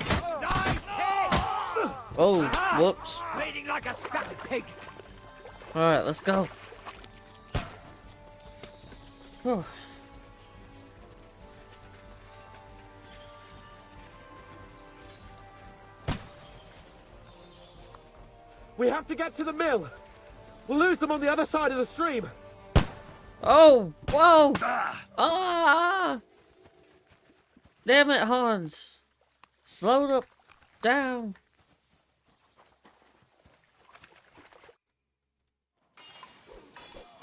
Oh, whoops. Bleeding like a stuck pig! Alright, let's go. Whew. We have to get to the mill. We'll lose them on the other side of the stream. Oh, whoa! Ah! Damn it, Hans. Slowed up down.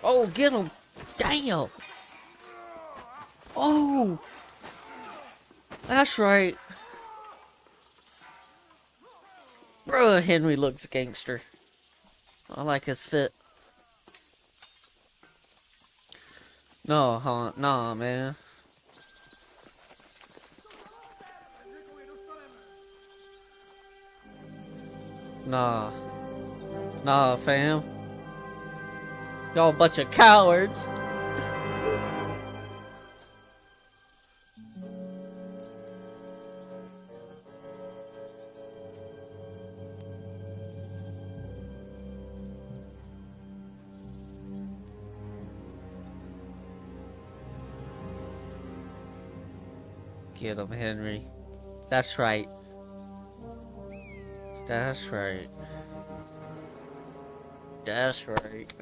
Oh, get him. Damn. Oh. That's right. Bruh, Henry looks gangster. I like his fit. No, huh? Nah, man. Nah. Nah, fam. Y'all a bunch of cowards. Get him, Henry. That's right. That's right. That's right.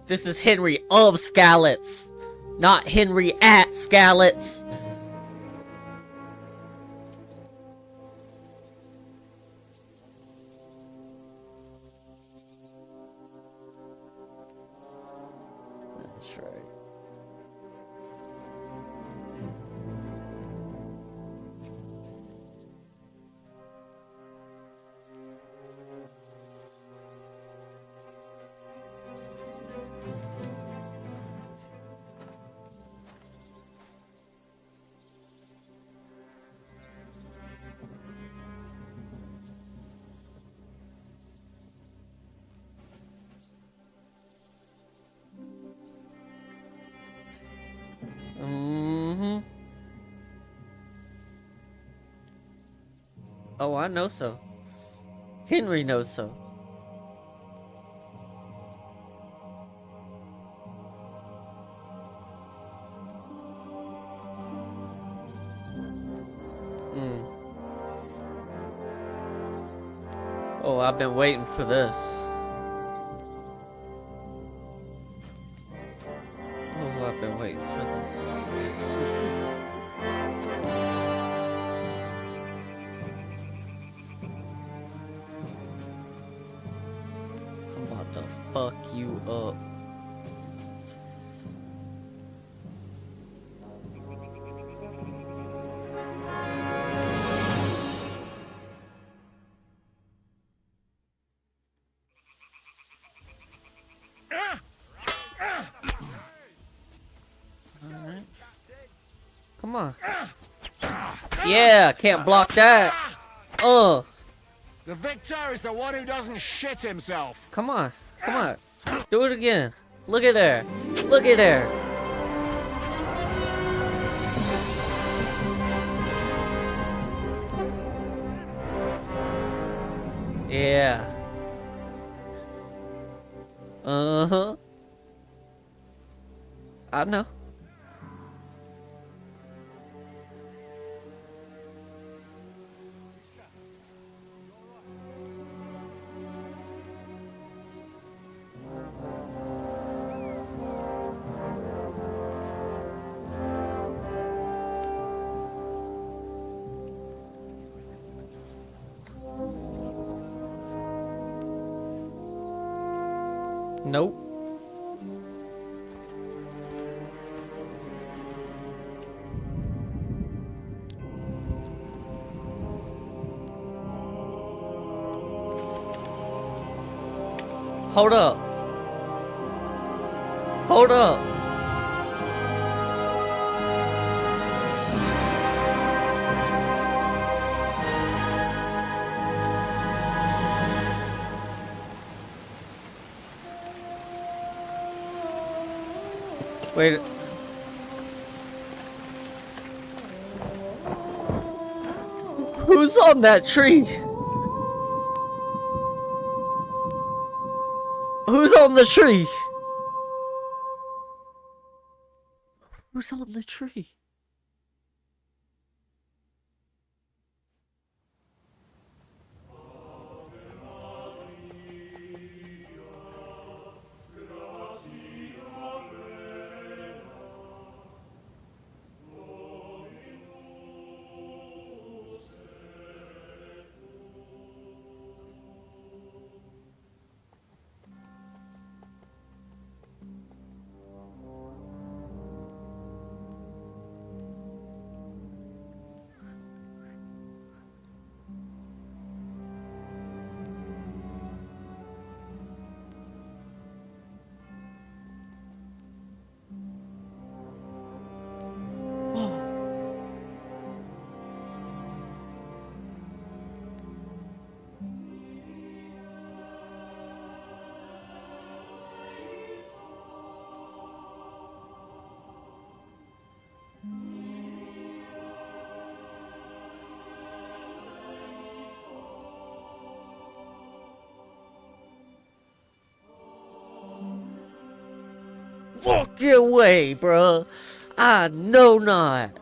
This is Henry of Skalitz, not Henry at Skalitz. That's right. Mm-hmm. Oh, I know so. Henry knows so. Oh, I've been waiting for this. Oh, I've been waiting for this. I'm about to fuck you up. Alright. Come on. Yeah, can't block that. The victor is the one who doesn't shit himself. Come on. Come on. Do it again. Look at her. Look at her. Yeah. Uh-huh. I know. Nope. Hold up. Hold up. Wait. Who's on that tree? Who's on the tree? Who's on the tree? Fuck your way, bruh. I know not.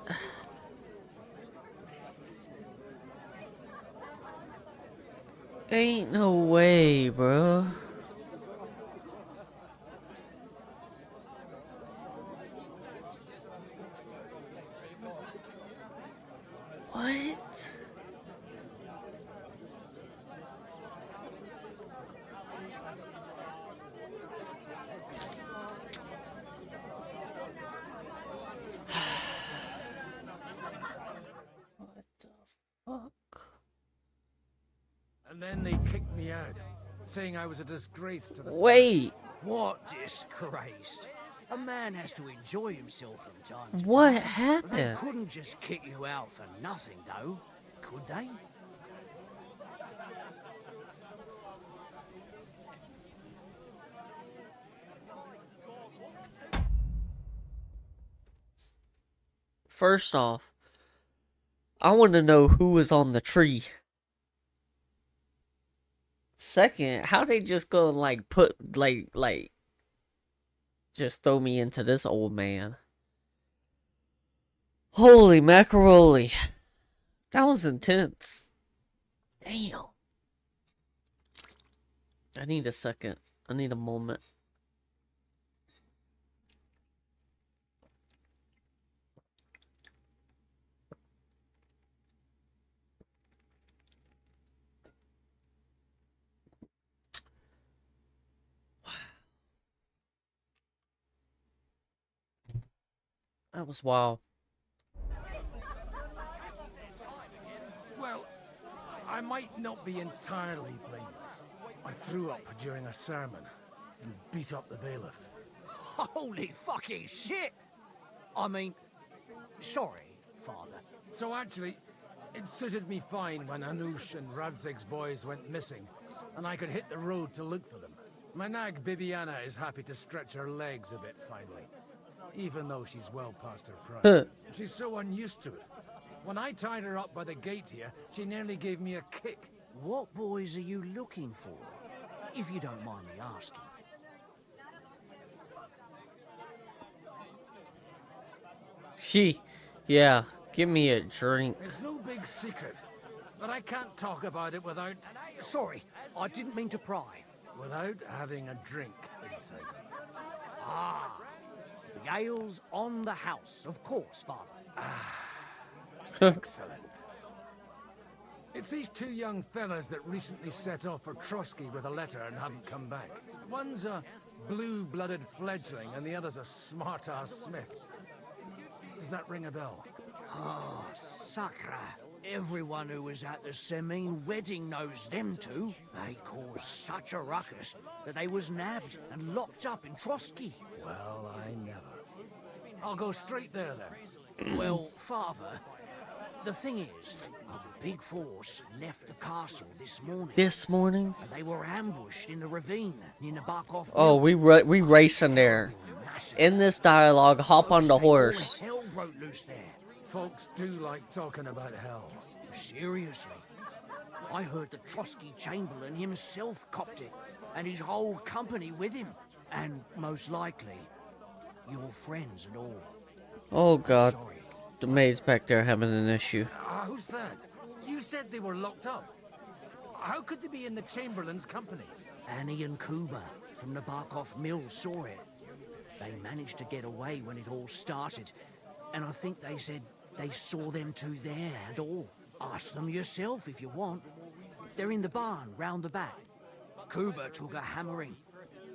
Ain't no way, bruh. What? And then they kicked me out, saying I was a disgrace to the Wait. What disgrace? A man has to enjoy himself from time to What time. happened? They couldn't just kick you out for nothing, though, could they? First off, I want to know who was on the tree. Second, how they just go like put like just throw me into this old man? Holy macaroni. That was intense. Damn. I need a second. I need a moment. That was wild. Well, I might not be entirely blameless. I threw up during a sermon and beat up the bailiff. Holy fucking shit! I mean, sorry, Father. So actually, it suited me fine when Anush and Radzig's boys went missing, and I could hit the road to look for them. My nag Bibiana is happy to stretch her legs a bit finally, even though she's well past her prime. She's so unused to it. When I tied her up by the gate here, she nearly gave me a kick. What boys are you looking for? If you don't mind me asking. Gee, yeah, give me a drink. It's no big secret, but I can't talk about it without... Sorry, I didn't mean to pry. Without having a drink inside me. Ah, the ale's on the house, of course, Father. Excellent. It's these two young fellas that recently set off for Trotsky with a letter and haven't come back. One's a blue-blooded fledgling and the other's a smart-ass smith. Does that ring a bell? Oh, sacre. Everyone who was at the Semine wedding knows them two. They caused such a ruckus that they was nabbed and locked up in Trotsky. Well, I never. I'll go straight there then. Well, Father, the thing is, a big force left the castle this morning. This morning? And they were ambushed in the ravine near Nabokov. Oh, we racing there. In this dialogue, hop on the horse. Hell broke loose there. Folks do like talking about hell. Seriously. I heard the Trotsky Chamberlain himself copped it, and his whole company with him. And most likely, your friends and all. Oh god. The maid's back there having an issue. Who's that? You said they were locked up. How could they be in the Chamberlain's company? Annie and Kuba from the Barkov Mill saw it. They managed to get away when it all started, and I think they said they saw them two there and all. Ask them yourself if you want. They're in the barn round the back. Kuba took a hammering,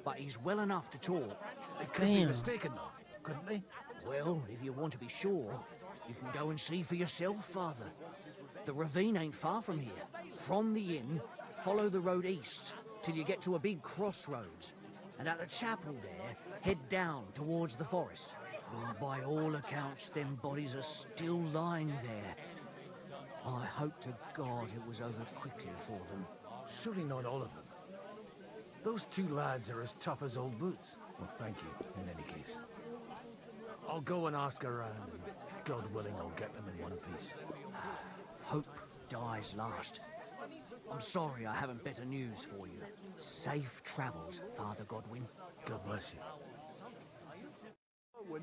but he's well enough to talk. They could be mistaken though, couldn't they? Well, if you want to be sure, you can go and see for yourself, Father. The ravine ain't far from here. From the inn, follow the road east till you get to a big crossroads. And at the chapel there, head down towards the forest. Oh, by all accounts, them bodies are still lying there. I hope to God it was over quickly for them. Surely not all of them. Those two lads are as tough as old boots. Well, thank you, in any case. I'll go and ask around, and God willing, I'll get them in one piece. Hope dies last. I'm sorry I haven't better news for you. Safe travels, Father Godwin. God bless you.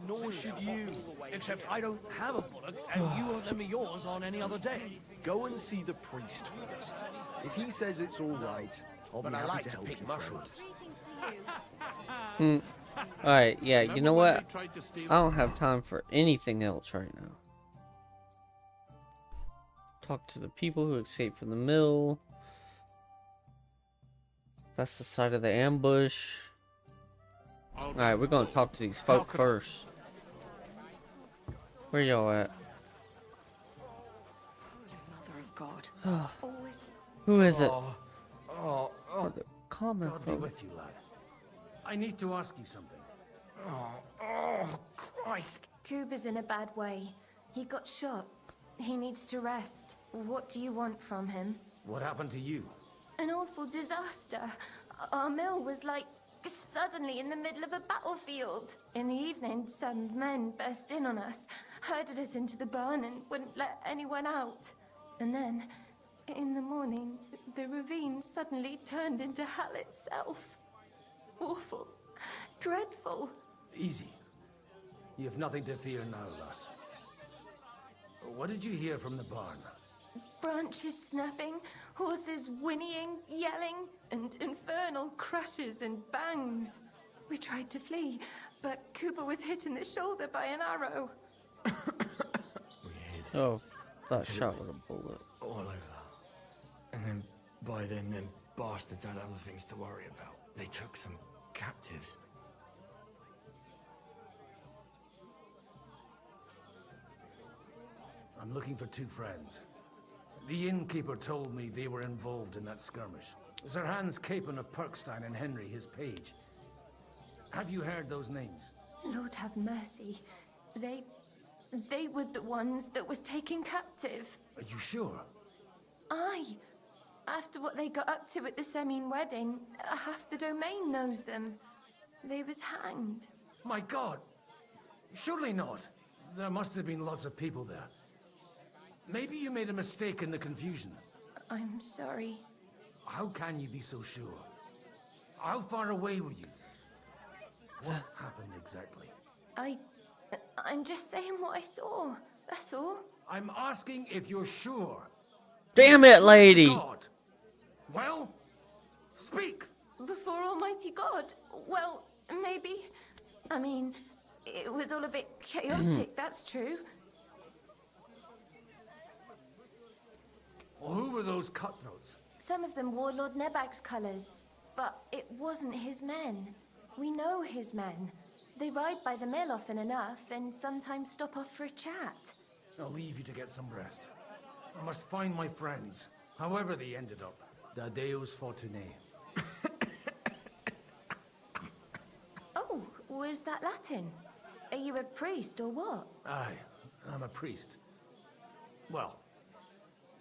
Nor should you. Except I don't have a bullock, and you won't lend me yours on any other day. Go and see the priest first. If he says it's all right, I'll be happy to help you, friend. Alright, yeah, you know what? I don't have time for anything else right now. Talk to the people who escaped from the mill. That's the side of the ambush. Alright, we're gonna talk to these folk first. Where y'all at? Mother of God. Who is it? Oh, the common God be folk. with you, lad. I need to ask you something. Christ. Kuba's in a bad way. He got shot. He needs to rest. What do you want from him? What happened to you? An awful disaster. Our mill was like suddenly in the middle of a battlefield. In the evening, some men burst in on us, herded us into the barn and wouldn't let anyone out. And then, in the morning, the ravine suddenly turned into hell itself. Awful. Dreadful. Easy. You have nothing to fear now, lass. What did you hear from the barn? Branches snapping, horses whinnying, yelling, and infernal crashes and bangs. We tried to flee, but Cooper was hit in the shoulder by an arrow. Oh, that shot with a bullet. All over. And then, by then, them bastards had other things to worry about. They took some captives. I'm looking for two friends. The innkeeper told me they were involved in that skirmish. Sir Hans Capon of Perkstein and Henry, his page. Have you heard those names? Lord have mercy. They were the ones that was taken captive. Are you sure? Aye. After what they got up to at the Semine wedding, half the domain knows them. They was hanged. My God! Surely not. There must have been lots of people there. Maybe you made a mistake in the confusion. I'm sorry. How can you be so sure? How far away were you? What happened exactly? I I'm just saying what I saw. That's all. I'm asking if you're sure. Damn it, lady! God. Well, speak! Before Almighty God? Well, maybe. I mean, it was all a bit chaotic, that's true. Well, who were those cutthroats? Some of them wore Lord Nebag's colours, but it wasn't his men. We know his men. They ride by the mill often enough, and sometimes stop off for a chat. I'll leave you to get some rest. I must find my friends, however they ended up. Da Deus Fortunae. Oh, was that Latin? Are you a priest or what? Aye, I'm a priest. Well,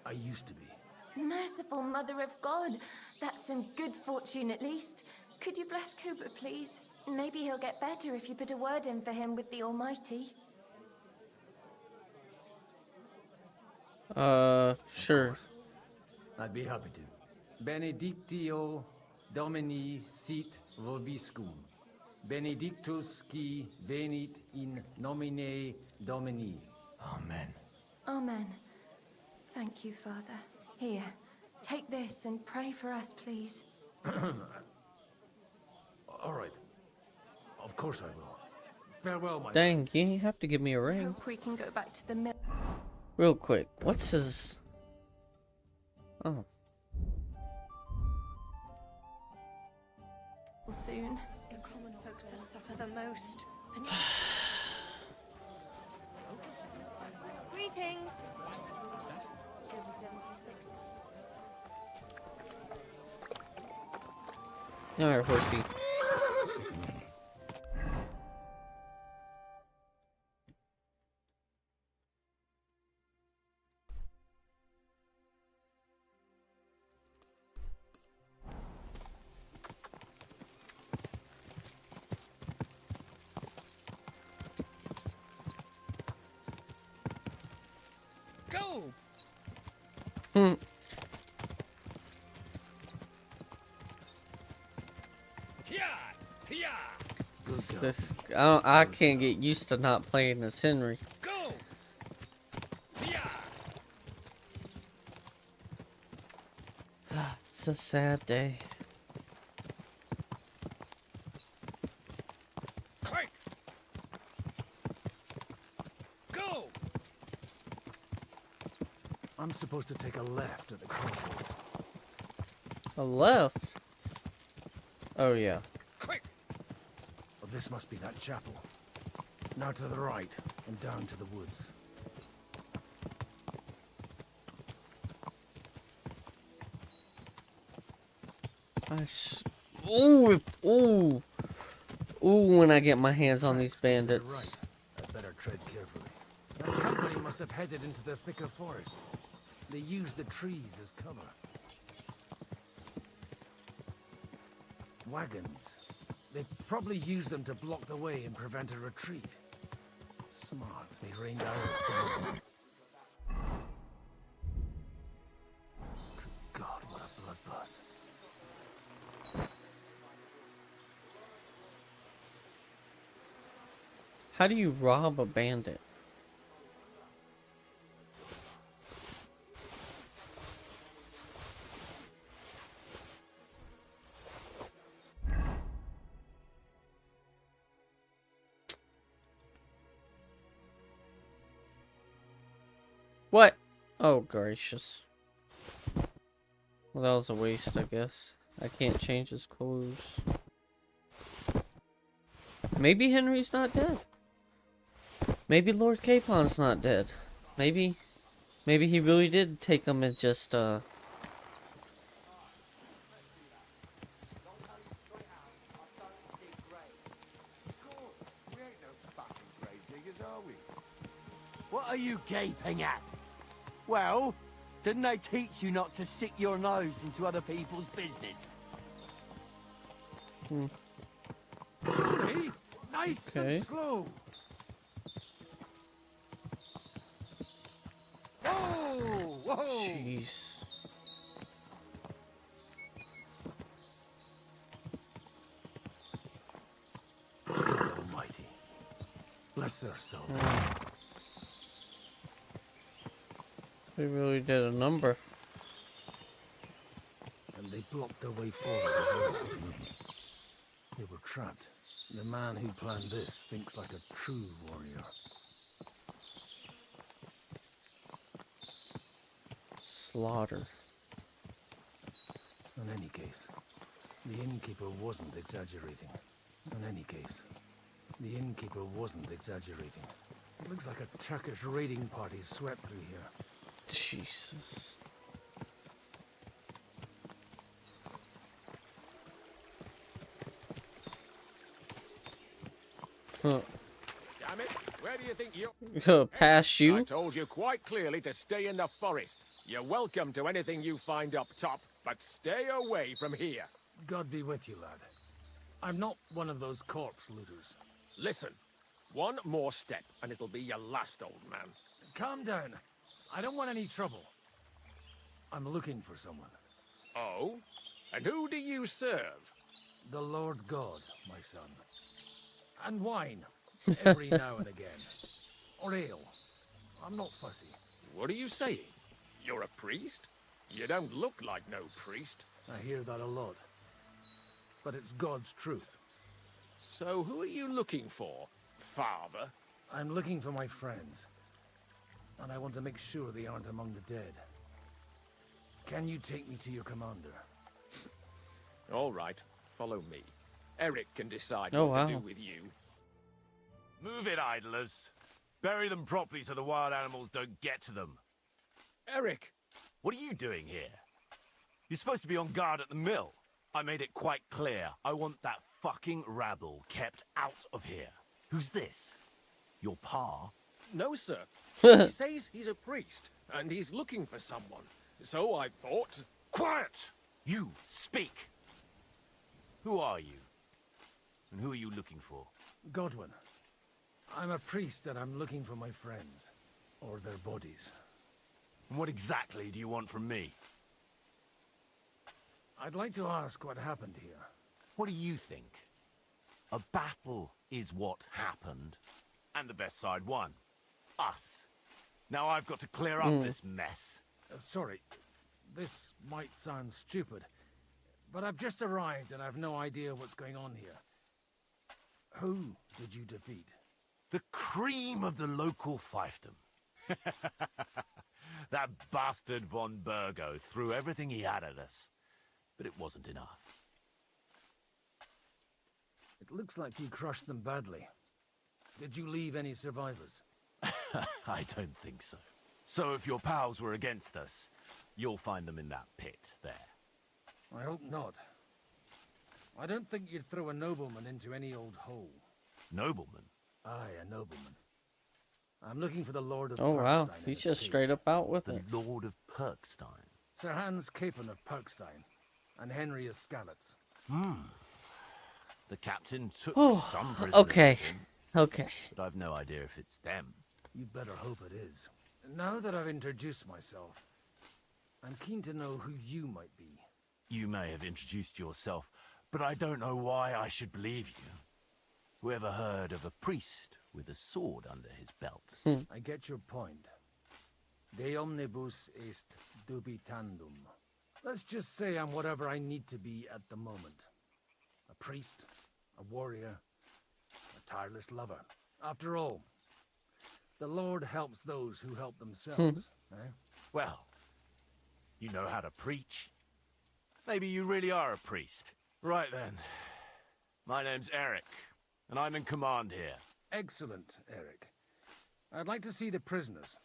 I used to be. Merciful Mother of God. That's some good fortune at least. Could you bless Cooper, please? Maybe he'll get better if you put a word in for him with the Almighty. Sure. I'd be happy to. Benedictio Domini sit vobiscum. Benedictus qui venit in nomine Domini. Amen. Amen. Thank you, Father. Here, take this and pray for us, please. All right. Of course I will. Farewell, my Dang, friends. you didn't have to give me a ring. Hope we can go back to the mill. Real quick, what's his... Oh. Soon. The common folks that suffer the most. Greetings. Alright, horsey. Go! This, I can't get used to not playing as Henry. Go! It's a sad day. Quick! Go! I'm supposed to take a left at the crossroads. A left? Oh, yeah. Quick! Well, this must be that chapel. Now to the right and down to the woods. Ooh, ooh, ooh! When I get my hands on these bandits. Right. I better tread carefully. That company must have headed into the thicker forest. They used the trees as cover. Wagons. They probably used them to block the way and prevent a retreat. Smart. They rained arrows down them. Good God, what a bloodbath. How do you rob a bandit? What? Oh, gracious. Well, that was a waste, I guess. I can't change his clothes. Maybe Henry's not dead. Maybe Lord Capon's not dead. Maybe he really did take him and just, What are you gaping at? Well, didn't they teach you not to stick your nose into other people's business? Hey, nice Okay. and slow. Whoa! Whoa! Jeez. God Almighty. Bless their soul. They really did a number. And they blocked their way forward as well. They were trapped. The man who planned this thinks like a true warrior. Slaughter. In any case, the innkeeper wasn't exaggerating. In any case, the innkeeper wasn't exaggerating. It looks like a Turkish raiding party swept through here. Jesus. Huh. Damn it! Where do you think you're... Past you? I told you quite clearly to stay in the forest. You're welcome to anything you find up top, but stay away from here. God be with you, lad. I'm not one of those corpse looters. Listen, one more step and it'll be your last, old man. Calm down. I don't want any trouble. I'm looking for someone. Oh? And who do you serve? The Lord God, my son. And wine, every now and again. Or ale. I'm not fussy. What are you saying? You're a priest? You don't look like no priest. I hear that a lot. But it's God's truth. So who are you looking for, Father? I'm looking for my friends. And I want to make sure they aren't among the dead. Can you take me to your commander? All right, follow me. Eric can decide Oh, what to wow. do with you. Move it, idlers. Bury them properly so the wild animals don't get to them. Eric! What are you doing here? You're supposed to be on guard at the mill. I made it quite clear. I want that fucking rabble kept out of here. Who's this? Your pa? No, sir. He says he's a priest, and he's looking for someone. So I thought... Quiet! You, speak! Who are you? And who are you looking for? Godwin. I'm a priest and I'm looking for my friends. Or their bodies. And what exactly do you want from me? I'd like to ask what happened here. What do you think? A battle is what happened. And the best side won. Us. Now I've got to clear up this mess. Sorry, this might sound stupid, but I've just arrived and I've no idea what's going on here. Who did you defeat? The cream of the local fiefdom. That bastard von Burgo threw everything he had at us, but it wasn't enough. It looks like you crushed them badly. Did you leave any survivors? I don't think so. So if your pals were against us, you'll find them in that pit there. I hope not. I don't think you'd throw a nobleman into any old hole. Nobleman? Aye, a nobleman. I'm looking for the Lord of Oh, wow. Perkstein. He's just straight up out with it. The Lord of Perkstein? Sir Hans Capon of Perkstein, and Henry of Skalitz. The captain took Oh, some prisoners. okay. with him, Okay. But I've no idea if it's them. You'd better hope it is. Now that I've introduced myself, I'm keen to know who you might be. You may have introduced yourself, but I don't know why I should believe you. Whoever heard of a priest with a sword under his belt? I get your point. De omnibus est dubitandum. Let's just say I'm whatever I need to be at the moment. A priest, a warrior, a tireless lover. After all, the Lord helps those who help themselves. Eh? Well, you know how to preach. Maybe you really are a priest. Right then. My name's Eric, and I'm in command here. Excellent, Eric. I'd like to see the prisoners.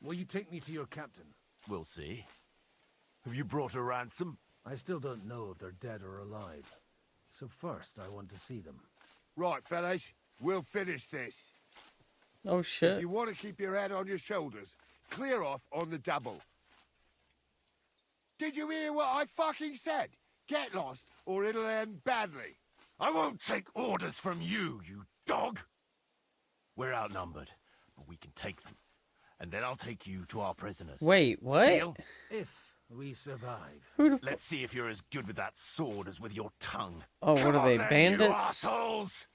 Will you take me to your captain? We'll see. Have you brought a ransom? I still don't know if they're dead or alive. So first, I want to see them. Right, fellas. We'll finish this. Oh, shit. If you want to keep your head on your shoulders, clear off on the double. Did you hear what I fucking said? Get lost, or it'll end badly. I won't take orders from you, you dog! We're outnumbered, but we can take them. And then I'll take you to our prisoners. Wait, what? Deal? If we survive. Who the Let's see if you're as good with that sword as with your tongue. Oh, Come what are on they, then, bandits? You assholes!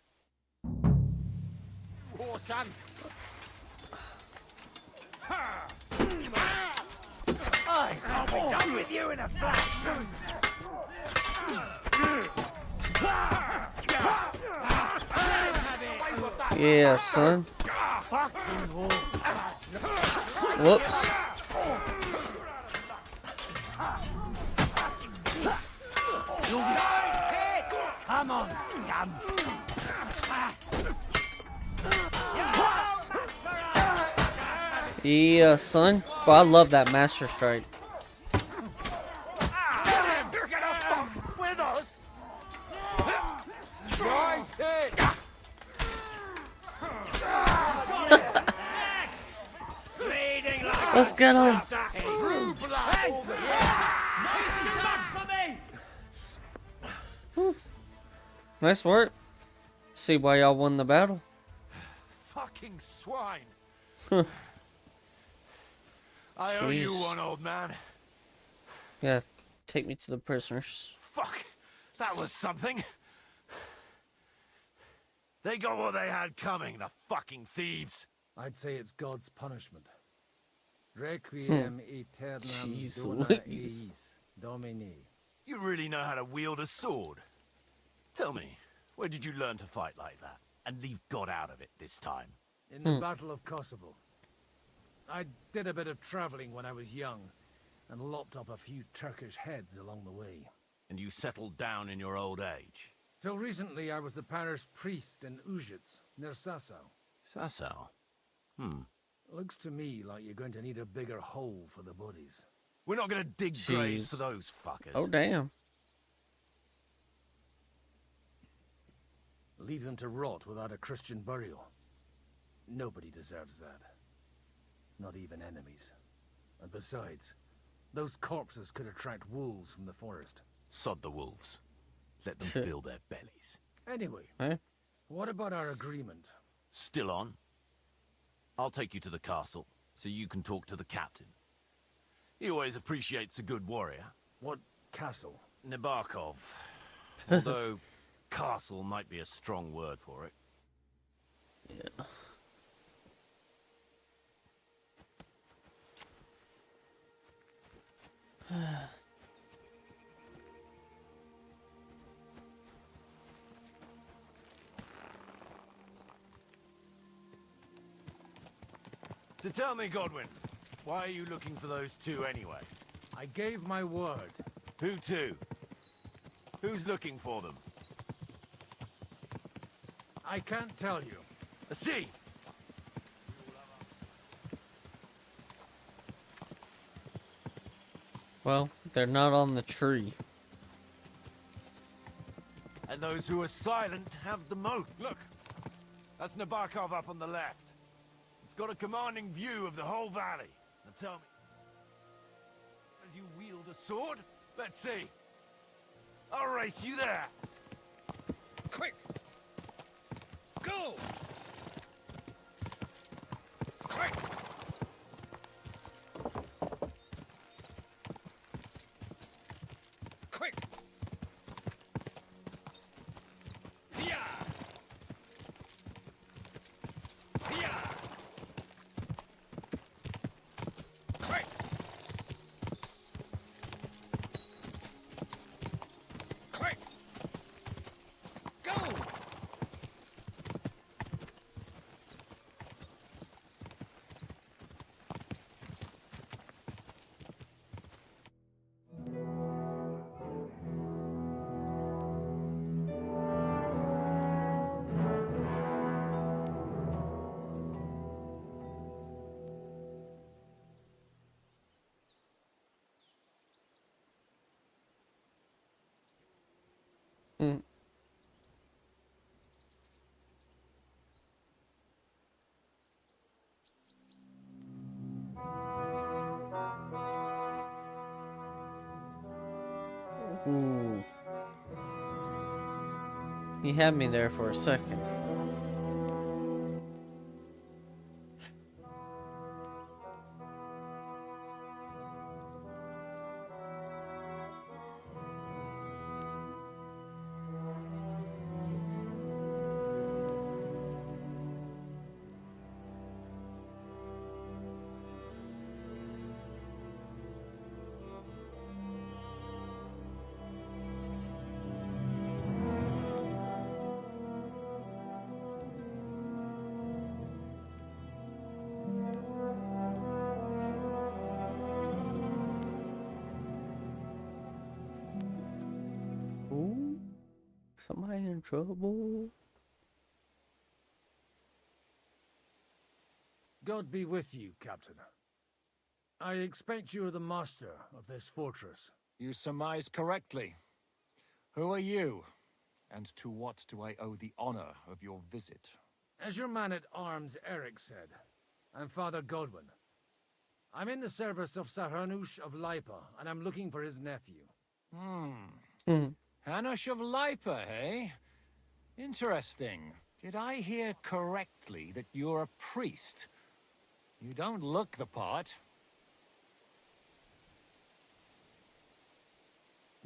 poor son. I'll be done with you in a flash. Yeah, son. Whoops. Come on, scum. Yeah, son. Bro, I love that Master Strike. You're gonna fuck with us. Nice hit. Let's get him. Nice work. See why y'all won the battle. Fucking swine. Huh. I owe you Jeez. one, old man. Yeah, take me to the prisoners. Fuck. That was something. They got what they had coming, the fucking thieves. I'd say it's God's punishment. Requiem aeternam Jeez dona Louise. eis Domini. You really know how to wield a sword. Tell me, where did you learn to fight like that? And leave God out of it this time? In the Battle of Kosovo. I did a bit of traveling when I was young, and lopped up a few Turkish heads along the way. And you settled down in your old age? Till recently, I was the parish priest in Užice, near Sasau. Sasau? Looks to me like you're going to need a bigger hole for the bodies. We're not gonna dig graves for those fuckers. Oh, damn. Leave them to rot without a Christian burial. Nobody deserves that. Not even enemies. And besides, those corpses could attract wolves from the forest. Sod the wolves. Let them fill their bellies. Anyway, Eh? what about our agreement? Still on? I'll take you to the castle, so you can talk to the captain. He always appreciates a good warrior. What castle? Nabokov. Although, castle might be a strong word for it. Yeah. So tell me, Godwin, why are you looking for those two anyway? I gave my word. Who to? Who's looking for them? I can't tell you. See. Well, they're not on the tree. And those who are silent have the most. Look, that's Nabokov up on the left. It's got a commanding view of the whole valley. Now tell me, as you wield a sword? Let's see. I'll race you there. Quick! Go! Quick! Quick! Yeah! Yeah! Quick! Quick! Go! Mm. Ooh. He had me there for a second. Somebody in trouble. God be with you, Captain. I expect you are the master of this fortress. You surmise correctly. Who are you? And to what do I owe the honor of your visit? As your man-at-arms Eric said, I'm Father Godwin. I'm in the service of Sarahanush of Lipa, and I'm looking for his nephew. Hanush of Lipa, eh? Interesting. Did I hear correctly that you're a priest? You don't look the part.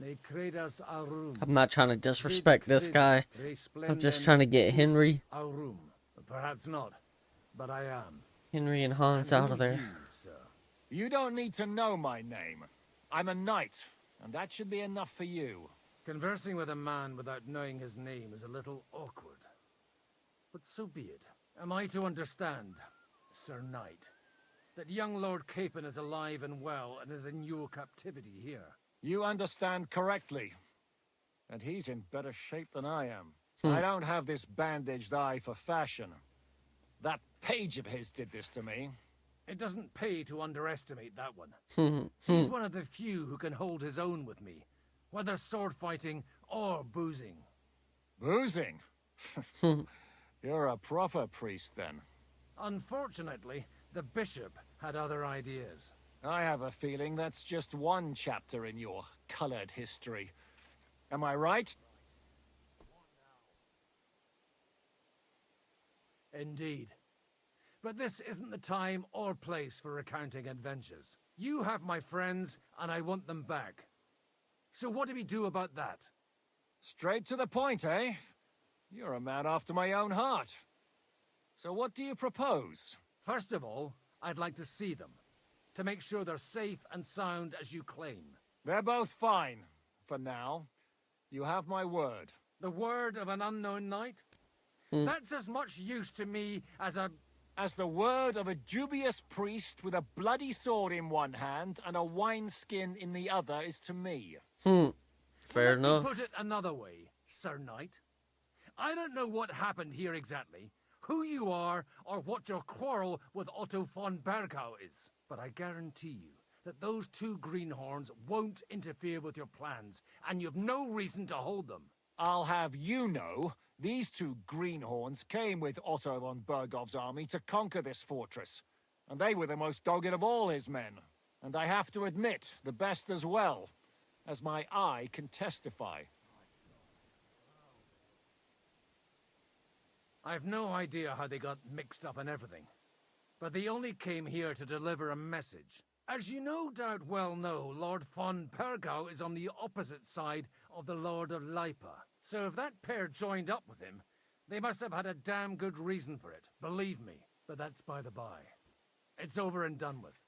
I'm not trying to disrespect this guy. I'm just trying to get Henry. Perhaps not, but I am. Henry and Hans out of there. You don't need to know my name. I'm a knight, and that should be enough for you. Conversing with a man without knowing his name is a little awkward. But so be it. Am I to understand, Sir Knight, that young Lord Capon is alive and well and is in your captivity here? You understand correctly. And he's in better shape than I am. I don't have this bandaged eye for fashion. That page of his did this to me. It doesn't pay to underestimate that one. He's one of the few who can hold his own with me, whether sword fighting or boozing. Boozing? You're a proper priest, then. Unfortunately, the bishop had other ideas. I have a feeling that's just one chapter in your colored history. Am I right? Indeed. But this isn't the time or place for recounting adventures. You have my friends, and I want them back. So what do we do about that? Straight to the point, eh? You're a man after my own heart. So what do you propose? First of all, I'd like to see them, to make sure they're safe and sound as you claim. They're both fine, for now. You have my word. The word of an unknown knight? That's as much use to me as the word of a dubious priest with a bloody sword in one hand and a wineskin in the other is to me. Fair enough. Put it another way, Sir Knight. I don't know what happened here exactly, who you are, or what your quarrel with Otto von Bergau is. But I guarantee you that those two greenhorns won't interfere with your plans, and you've no reason to hold them. I'll have you know, these two greenhorns came with Otto von Bergov's army to conquer this fortress, and they were the most dogged of all his men. And I have to admit, the best as well, as my eye can testify. I've no idea how they got mixed up in everything, but they only came here to deliver a message. As you no doubt well know, Lord von Bergau is on the opposite side of the Lord of Lipa. So if that pair joined up with him, they must have had a damn good reason for it, believe me. But that's by the by. It's over and done with.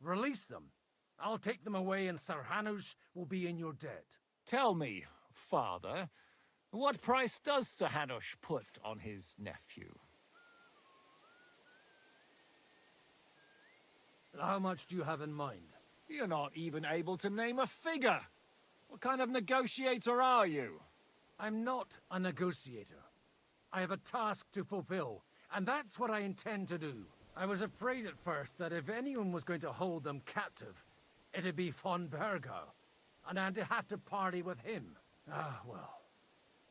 Release them. I'll take them away and Sir Hanush will be in your debt. Tell me, Father, what price does Sir Hanush put on his nephew? How much do you have in mind? You're not even able to name a figure. What kind of negotiator are you? I'm not a negotiator. I have a task to fulfill, and that's what I intend to do. I was afraid at first that if anyone was going to hold them captive, it'd be von Bergau, and I'd have to party with him. Ah, well.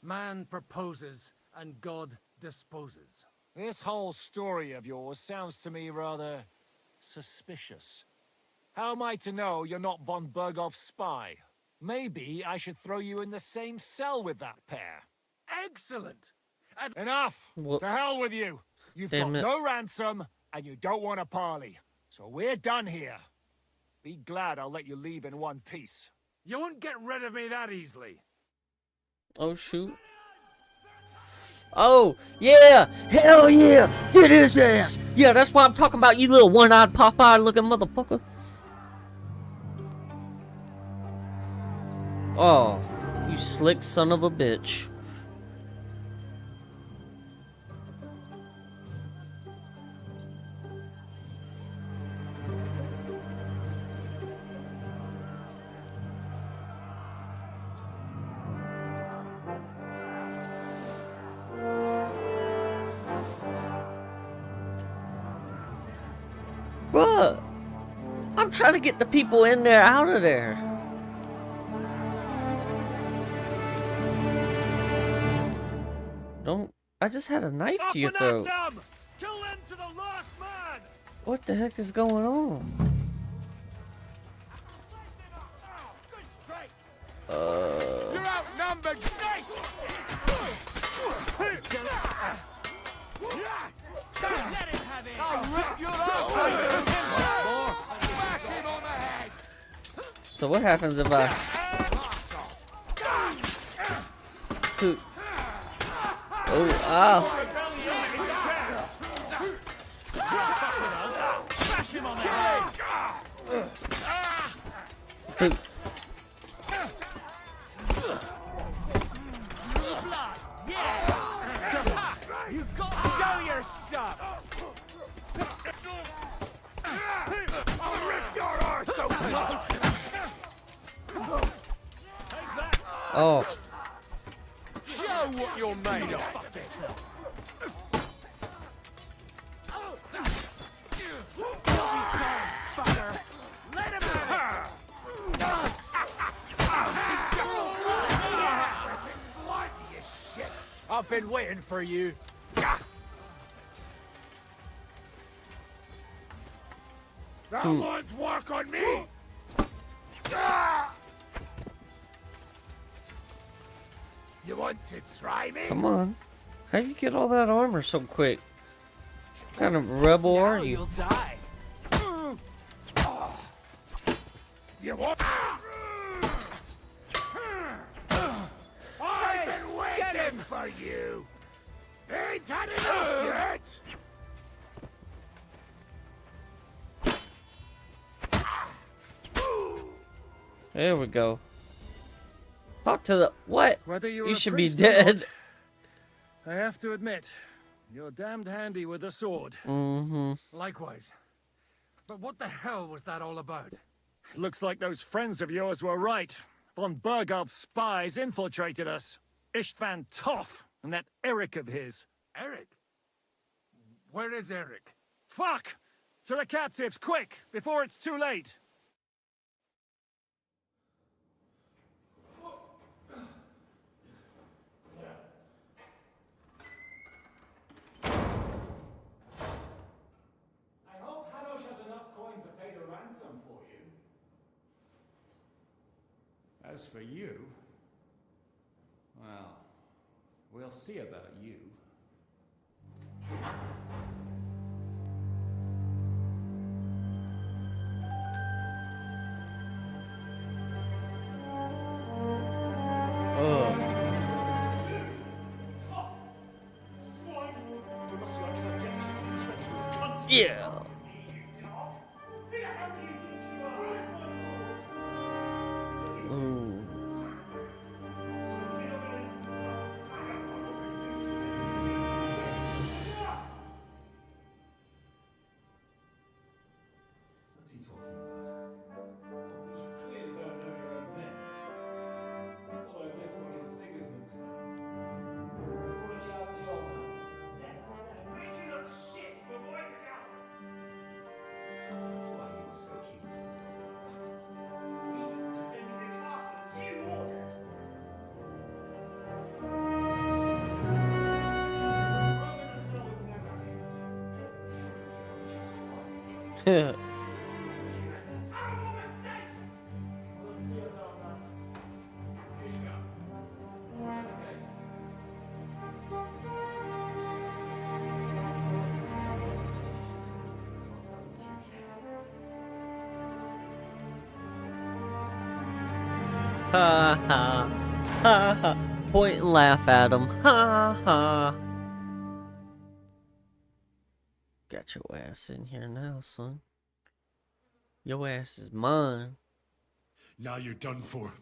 Man proposes, and God disposes. This whole story of yours sounds to me rather suspicious. How am I to know you're not von Bergov's spy? Maybe I should throw you in the same cell with that pair. Excellent! Enough! Whoops. To hell with you! You've Damn got it. no ransom, and you don't want a parley. So we're done here. Be glad I'll let you leave in one piece. You won't get rid of me that easily. Oh, shoot. Oh, yeah! Hell yeah! Get his ass! Yeah, that's what I'm talking about, you little one-eyed Popeye looking motherfucker. Oh, you slick son of a bitch. Bruh! I'm trying to get the people in there out of there. Don't... I just had a knife to your throat. Kill them to the last man! What the heck is going on? You're outnumbered! Let him have it! I'll rip your Smash him on the head! So what happens if I... Oh, ow. Smash him on the head! Blood! Yeah! You got to show your stuff! I'll rip your arse open! Oh. Show what you're made of! Let him have it! I've been waiting for you. That won't work on me! You want to try me? Come on. How you get all that armor so quick? What kind of rebel are you? You'll die. You want? I've been waiting for you! Ain't had enough yet! There we go. Talk to the... What? Whether you're You a should be priest or not, dead. I have to admit, you're damned handy with a sword. Mm-hmm. Likewise. But what the hell was that all about? It looks like those friends of yours were right. Von Bergov's spies infiltrated us. Istvan Toff and that Eric of his. Eric? Where is Eric? Fuck! To the captives, quick, before it's too late. I hope Hanush has enough coin to pay the ransom for you. As for you, well, we'll see about you. Yeah. Ooh. Ha ha ha ha. Point and laugh at him. Ha ha. Got your ass in here now, son. Your ass is mine. Now you're done for.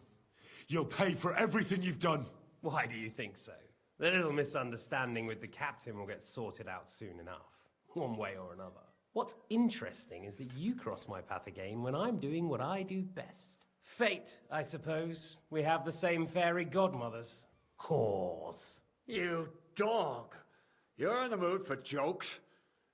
You'll pay for everything you've done. Why do you think so? The little misunderstanding with the captain will get sorted out soon enough, one way or another. What's interesting is that you cross my path again when I'm doing what I do best. Fate, I suppose. We have the same fairy godmothers. Whores. You dog! You're in the mood for jokes?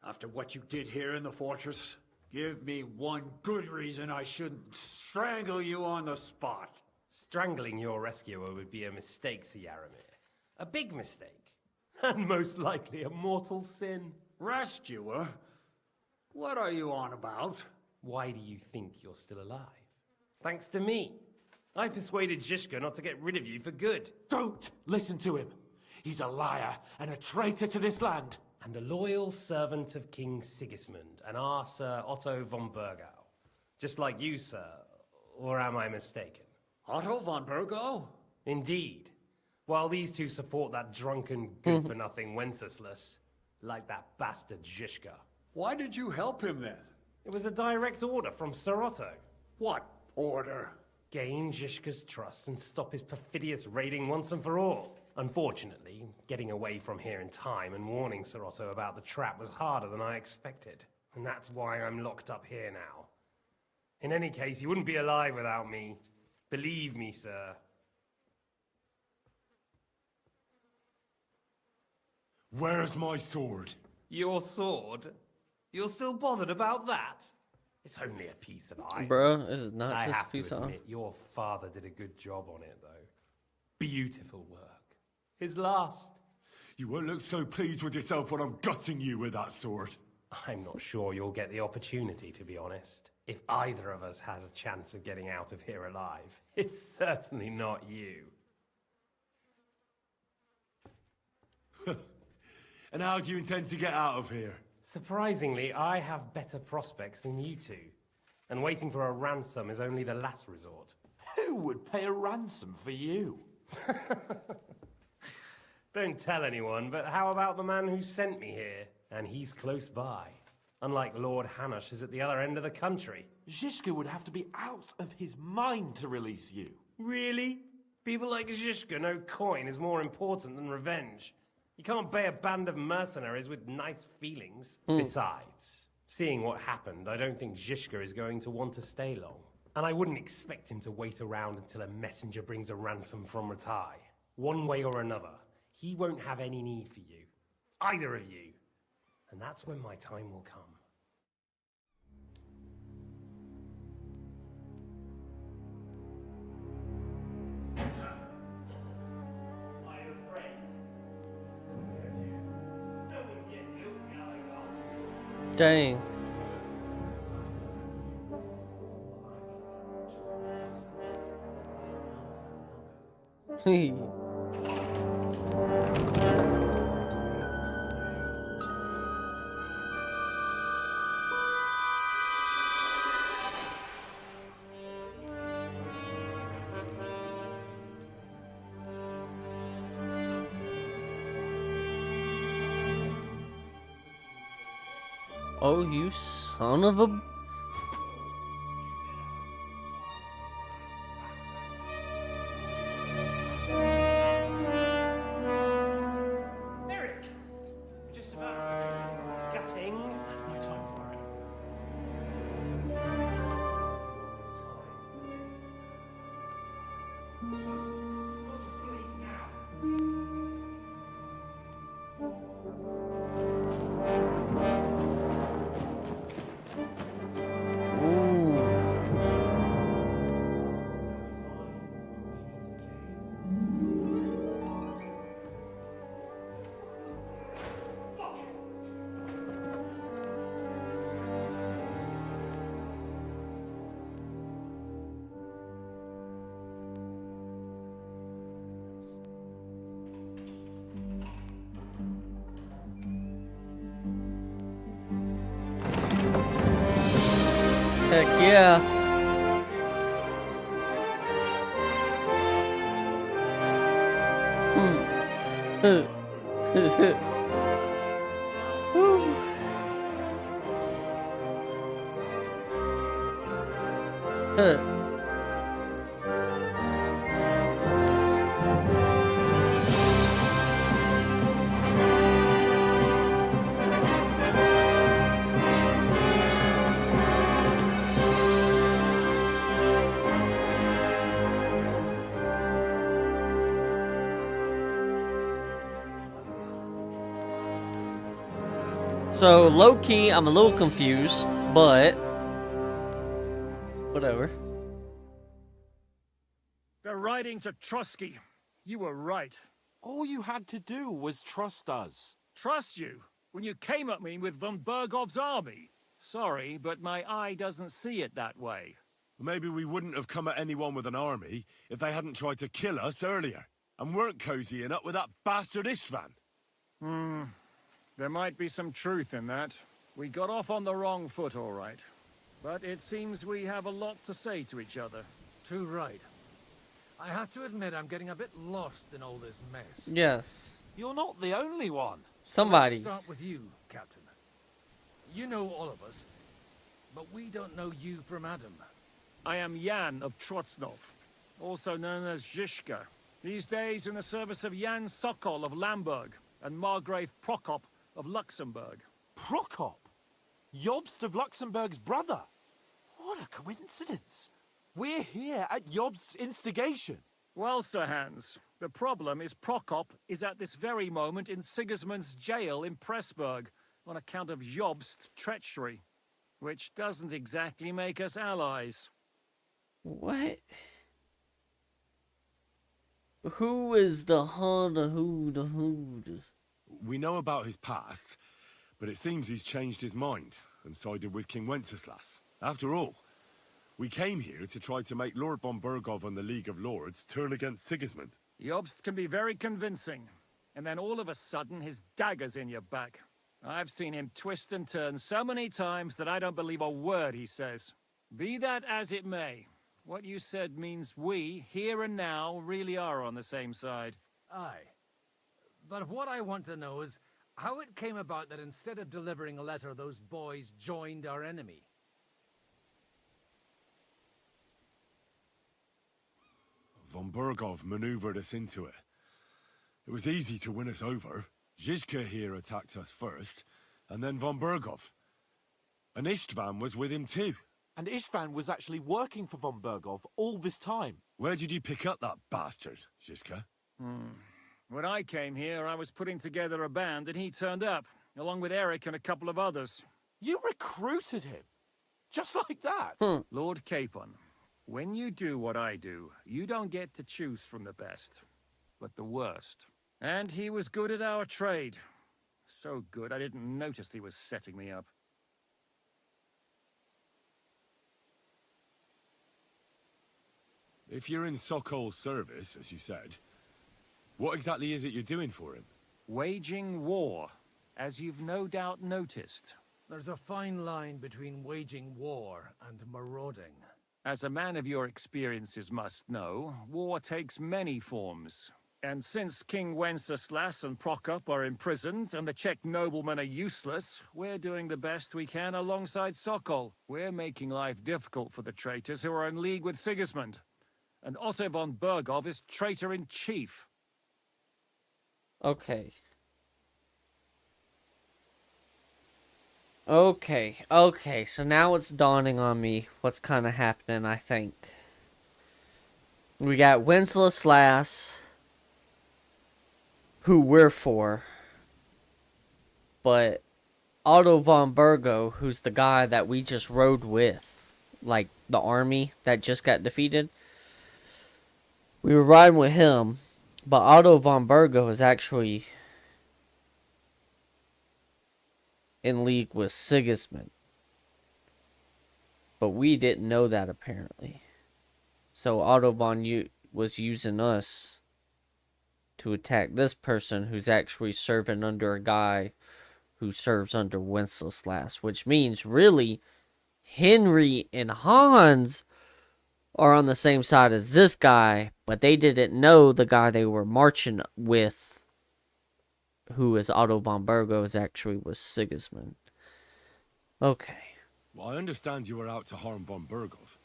After what you did here in the fortress? Give me one good reason I shouldn't strangle you on the spot. Strangling your rescuer would be a mistake, Sir Yaramir. A big mistake. And most likely a mortal sin. Rescuer? What are you on about? Why do you think you're still alive? Thanks to me. I persuaded Zhishka not to get rid of you for good. Don't listen to him. He's a liar and a traitor to this land. And a loyal servant of King Sigismund and our Sir Otto von Burgau. Just like you, sir. Or am I mistaken? Otto von Burgau? Indeed. While these two support that drunken, good-for-nothing Wenceslas, like that bastard Zhishka. Why did you help him then? It was a direct order from Sir Otto. What order? Gain Zhishka's trust and stop his perfidious raiding once and for all. Unfortunately, getting away from here in time and warning Sir Otto about the trap was harder than I expected. And that's why I'm locked up here now. In any case, you wouldn't be alive without me. Believe me, sir. Where's my sword? Your sword? You're still bothered about that? It's only a piece of iron. Bro, this is not I just a have piece to of admit, your father did a good job on it, though. Beautiful work. His last. You won't look so pleased with yourself when I'm gutting you with that sword. I'm not sure you'll get the opportunity, to be honest. If either of us has a chance of getting out of here alive, it's certainly not you. And how do you intend to get out of here? Surprisingly, I have better prospects than you two. And waiting for a ransom is only the last resort. Who would pay a ransom for you? Don't tell anyone, but how about the man who sent me here? And he's close by. Unlike Lord Hanush is at the other end of the country. Zhishka would have to be out of his mind to release you. Really? People like Zhishka know coin is more important than revenge. You can't pay a band of mercenaries with nice feelings. Besides, seeing what happened, I don't think Zhishka is going to want to stay long. And I wouldn't expect him to wait around until a messenger brings a ransom from Ratai. One way or another, he won't have any need for you. Either of you. And that's when my time will come. Dang. Oh, you son of a... Eric! We're just about gutting. There's no time for it. Heck yeah. Woo. So, low-key, I'm a little confused, but whatever. They're riding to Trotsky. You were right. All you had to do was trust us. Trust you? When you came at me with von Bergov's army? Sorry, but my eye doesn't see it that way. Maybe we wouldn't have come at anyone with an army if they hadn't tried to kill us earlier, and weren't cozying up with that bastard Istvan. There might be some truth in that. We got off on the wrong foot, all right. But it seems we have a lot to say to each other. Too right. I have to admit I'm getting a bit lost in all this mess. Yes. You're not the only one. Somebody. Let's start with you, Captain. You know all of us, but we don't know you from Adam. I am Jan of Trotsnov, also known as Zhishka. These days in the service of Jan Sokol of Lamberg and Margrave Prokop of Luxembourg. Prokop? Jobst of Luxembourg's brother? What a coincidence. We're here at Jobst's instigation. Well, Sir Hans, the problem is Prokop is at this very moment in Sigismund's jail in Pressburg on account of Jobst's treachery, which doesn't exactly make us allies. What? Who is the Hood? We know about his past, but it seems he's changed his mind and sided with King Wenceslas. After all, we came here to try to make Lord von Bergov and the League of Lords turn against Sigismund. Jobst can be very convincing, and then all of a sudden his dagger's in your back. I've seen him twist and turn so many times that I don't believe a word he says. Be that as it may, what you said means we, here and now, really are on the same side. Aye. But what I want to know is how it came about that instead of delivering a letter, those boys joined our enemy. Von Bergov maneuvered us into it. It was easy to win us over. Zhizka here attacked us first, and then von Bergov. And Istvan was with him too. And Istvan was actually working for von Bergov all this time. Where did you pick up that bastard, Zhizka? When I came here, I was putting together a band, and he turned up, along with Eric and a couple of others. You recruited him? Just like that? Lord Capon, when you do what I do, you don't get to choose from the best, but the worst. And he was good at our trade. So good, I didn't notice he was setting me up. If you're in Sokol's service, as you said, what exactly is it you're doing for him? Waging war, as you've no doubt noticed. There's a fine line between waging war and marauding. As a man of your experiences must know, war takes many forms. And since King Wenceslas and Prokop are imprisoned and the Czech noblemen are useless, we're doing the best we can alongside Sokol. We're making life difficult for the traitors who are in league with Sigismund. And Otto von Bergov is traitor-in-chief. Okay. Okay, so now it's dawning on me what's kind of happening, I think. We got Wenceslas, who we're for, but Otto von Bergo, who's the guy that we just rode with, like the army that just got defeated. We were riding with him, but Otto von Bergo is actually in league with Sigismund. But we didn't know that, apparently. So Otto von was using us to attack this person who's actually serving under a guy who serves under Wenceslas. Which means, really, Henry and Hans are on the same side as this guy, but they didn't know the guy they were marching with, who is Otto von Bergo, is actually was Sigismund. Okay. Well, I understand you were out to harm von Bergov,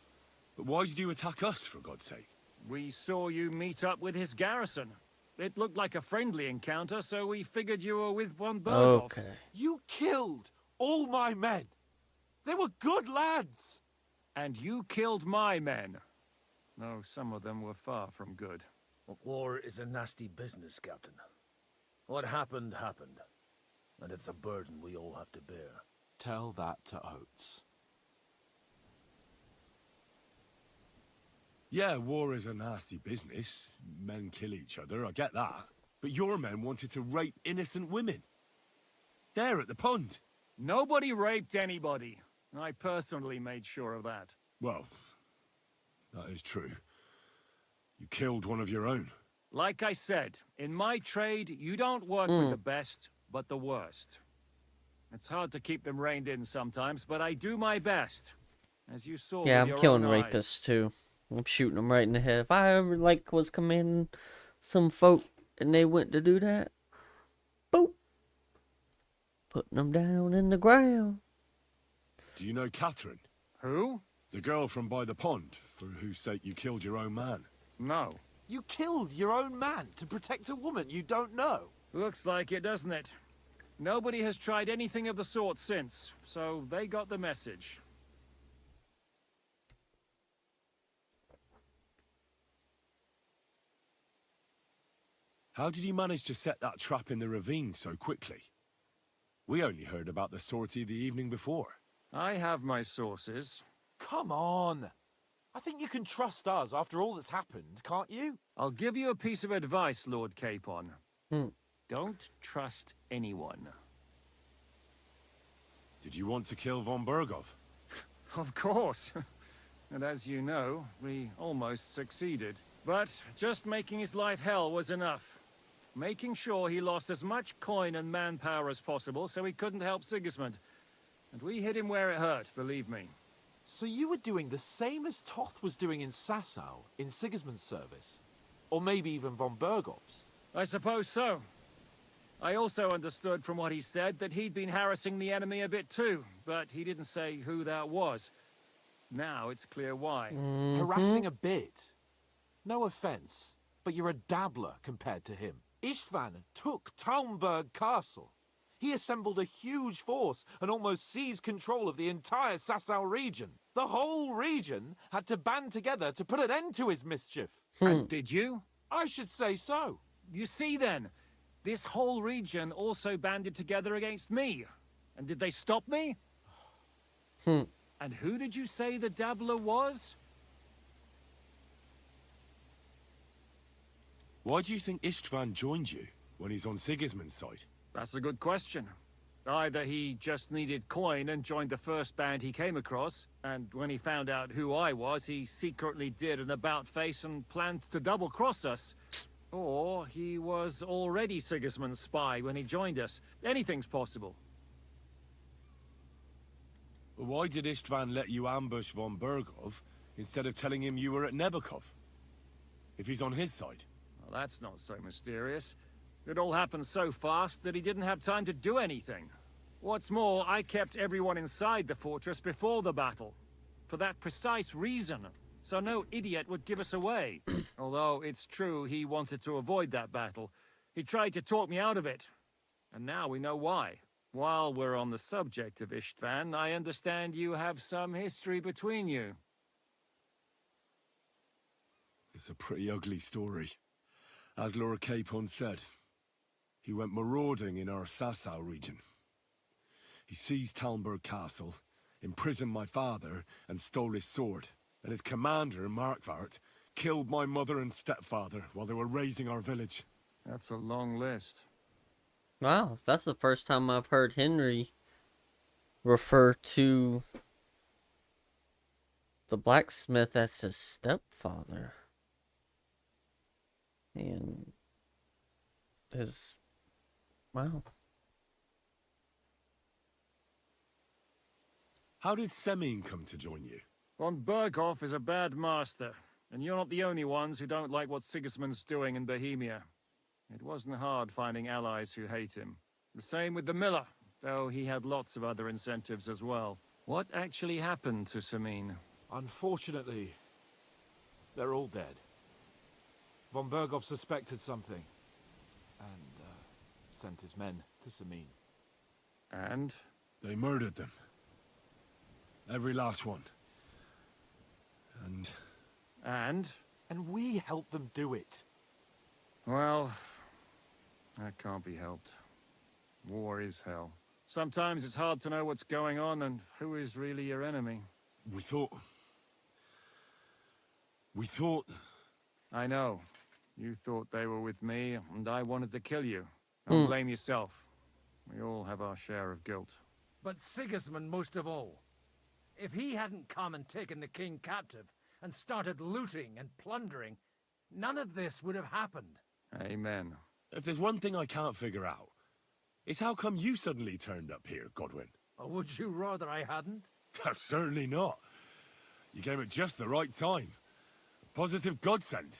but why did you attack us, for God's sake? We saw you meet up with his garrison. It looked like a friendly encounter, so we figured you were with von Bergov. Okay. You killed all my men. They were good lads. And you killed my men. Though some of them were far from good. War is a nasty business, Captain. What happened, happened. And it's a burden we all have to bear. Tell that to Oates. Yeah, war is a nasty business. Men kill each other, I get that. But your men wanted to rape innocent women. There at the pond. Nobody raped anybody. I personally made sure of that. Well, that is true. You killed one of your own. Like I said, in my trade, you don't work with the best, but the worst. It's hard to keep them reined in sometimes, but I do my best. As you saw Yeah, with I'm your killing own rapists too. I'm shooting them right in the head. If I ever was commanding some folk and they went to do that, boop, putting them down in the ground. Do you know Catherine? Who? The girl from by the pond, for whose sake you killed your own man. No. You killed your own man to protect a woman you don't know? Looks like it, doesn't it? Nobody has tried anything of the sort since, so they got the message. How did you manage to set that trap in the ravine so quickly? We only heard about the sortie the evening before. I have my sources. Come on! I think you can trust us after all that's happened, can't you? I'll give you a piece of advice, Lord Capon. Hmm. Don't trust anyone. Did you want to kill von Bergov? Of course. And as you know, we almost succeeded. But just making his life hell was enough. Making sure he lost as much coin and manpower as possible so he couldn't help Sigismund. And we hit him where it hurt, believe me. So you were doing the same as Toth was doing in Sasau, in Sigismund's service? Or maybe even von Bergov's? I suppose so. I also understood from what he said that he'd been harassing the enemy a bit too, but he didn't say who that was. Now it's clear why. Harassing a bit? No offense, but you're a dabbler compared to him. Istvan took Talmberg Castle. He assembled a huge force and almost seized control of the entire Sasau region. The whole region had to band together to put an end to his mischief. And did you? I should say so. You see then, this whole region also banded together against me. And did they stop me? And who did you say the dabbler was? Why do you think Istvan joined you when he's on Sigismund's side? That's a good question. Either he just needed coin and joined the first band he came across, and when he found out who I was, he secretly did an about-face and planned to double-cross us. Or he was already Sigismund's spy when he joined us. Anything's possible. But why did Istvan let you ambush von Bergov instead of telling him you were at Nebukov? If he's on his side. Well, that's not so mysterious. It all happened so fast that he didn't have time to do anything. What's more, I kept everyone inside the fortress before the battle. For that precise reason. So no idiot would give us away. Although it's true he wanted to avoid that battle. He tried to talk me out of it. And now we know why. While we're on the subject of Istvan, I understand you have some history between you. It's a pretty ugly story. As Lord Capon said, he went marauding in our Sasau region. He seized Talmberg Castle, imprisoned my father, and stole his sword. And his commander, Markvart, killed my mother and stepfather while they were raising our village. That's a long list. Wow, that's the first time I've heard Henry refer to the blacksmith as his stepfather. And his... Wow. How did Semyon come to join you? Von Berghoff is a bad master, and you're not the only ones who don't like what Sigismund's doing in Bohemia. It wasn't hard finding allies who hate him. The same with the miller, though he had lots of other incentives as well. What actually happened to Semyon? Unfortunately, they're all dead. Von Berghoff suspected something, and sent his men to Semyon. And? They murdered them. Every last one. And? And we helped them do it. Well, that can't be helped. War is hell. Sometimes it's hard to know what's going on and who is really your enemy. We thought We thought... I know. You thought they were with me, and I wanted to kill you. Don't blame yourself. We all have our share of guilt. But Sigismund most of all. If he hadn't come and taken the king captive, and started looting and plundering, none of this would have happened. Amen. If there's one thing I can't figure out, it's how come you suddenly turned up here, Godwin? Or would you rather I hadn't? Certainly not. You came at just the right time. Positive godsend.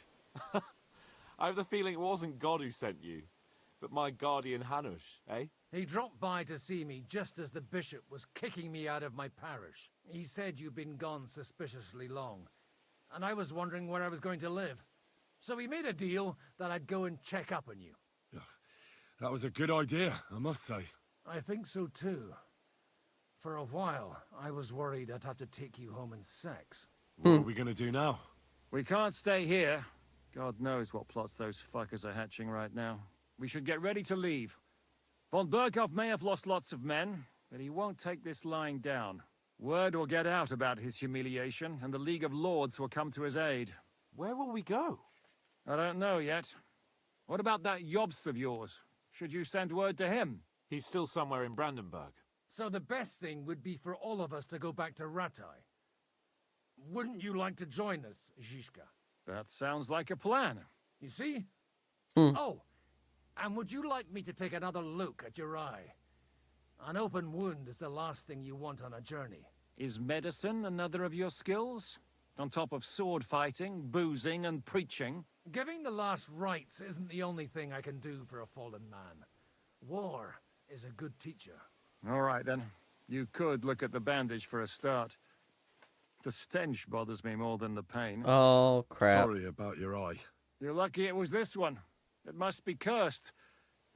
I have the feeling it wasn't God who sent you, but my guardian Hanush, eh? He dropped by to see me just as the bishop was kicking me out of my parish. He said you'd been gone suspiciously long, and I was wondering where I was going to live. So we made a deal that I'd go and check up on you. That was a good idea, I must say. I think so too. For a while, I was worried I'd have to take you home in sex. What are we gonna do now? We can't stay here. God knows what plots those fuckers are hatching right now. We should get ready to leave. Von Berghoff may have lost lots of men, but he won't take this lying down. Word will get out about his humiliation, and the League of Lords will come to his aid. Where will we go? I don't know yet. What about that Jobst of yours? Should you send word to him? He's still somewhere in Brandenburg. So the best thing would be for all of us to go back to Ratai. Wouldn't you like to join us, Zizka? That sounds like a plan. You see? Oh, and would you like me to take another look at your eye? An open wound is the last thing you want on a journey. Is medicine another of your skills? On top of sword fighting, boozing, and preaching? Giving the last rites isn't the only thing I can do for a fallen man. War is a good teacher. All right, then. You could look at the bandage for a start. The stench bothers me more than the pain. Oh, crap. Sorry about your eye. You're lucky it was this one. It must be cursed.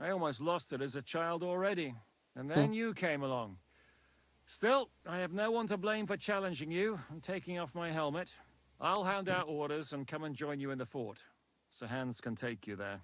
I almost lost it as a child already. And then you came along. Still, I have no one to blame for challenging you and taking off my helmet. I'll hand out orders and come and join you in the fort. Sir Hans can take you there.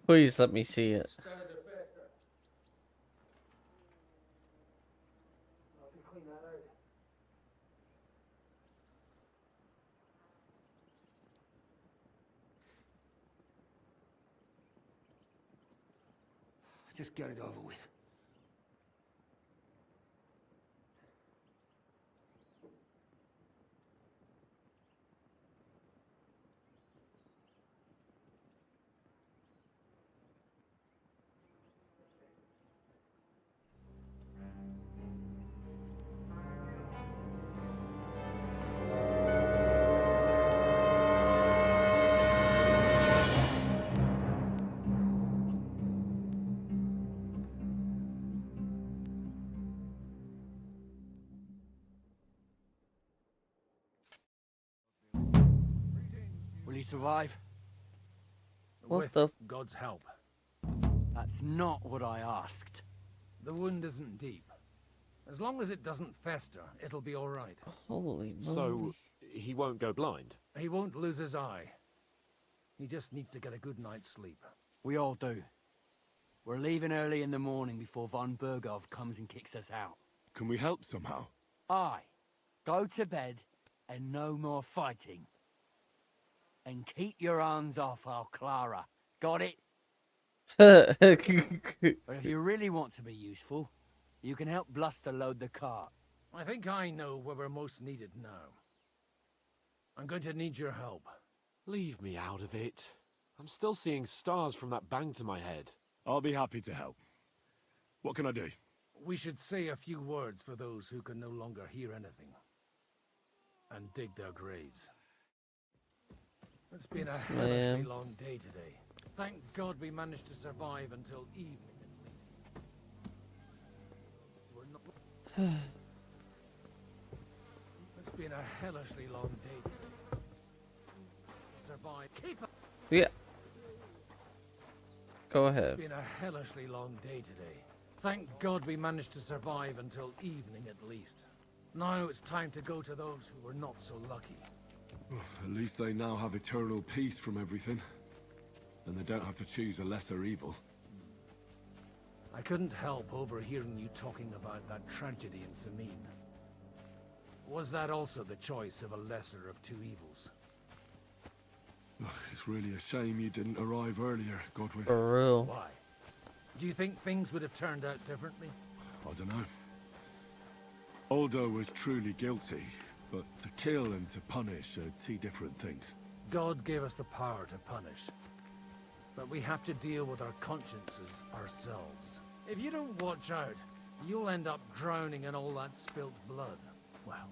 Please let me see it. Just get it over with. Will he survive? What With God's help. That's not what I asked. The wound isn't deep. As long as it doesn't fester, it'll be all right. Holy moly. So, he won't go blind? He won't lose his eye. He just needs to get a good night's sleep. We all do. We're leaving early in the morning before von Berghoff comes and kicks us out. Can we help somehow? Aye. Go to bed and no more fighting. And keep your hands off our Clara. Got it? But if you really want to be useful, you can help Bluster load the cart. I think I know where we're most needed now. I'm going to need your help. Leave me out of it. I'm still seeing stars from that bang to my head. I'll be happy to help. What can I do? We should say a few words for those who can no longer hear anything. And dig their graves. It's been a hellishly long day today. Thank God we managed to survive until evening at least. We're not... It's been a hellishly long day today. Survive. Keep up. Yeah. Go ahead. It's been a hellishly long day today. Thank God we managed to survive until evening at least. Now it's time to go to those who were not so lucky. At least they now have eternal peace from everything. And they don't have to choose a lesser evil. I couldn't help overhearing you talking about that tragedy in Samine. Was that also the choice of a lesser of two evils? It's really a shame you didn't arrive earlier, Godwin. For real. Why? Do you think things would have turned out differently? I don't know. Aldo was truly guilty, but to kill and to punish are two different things. God gave us the power to punish. But we have to deal with our consciences ourselves. If you don't watch out, you'll end up drowning in all that spilt blood. Well,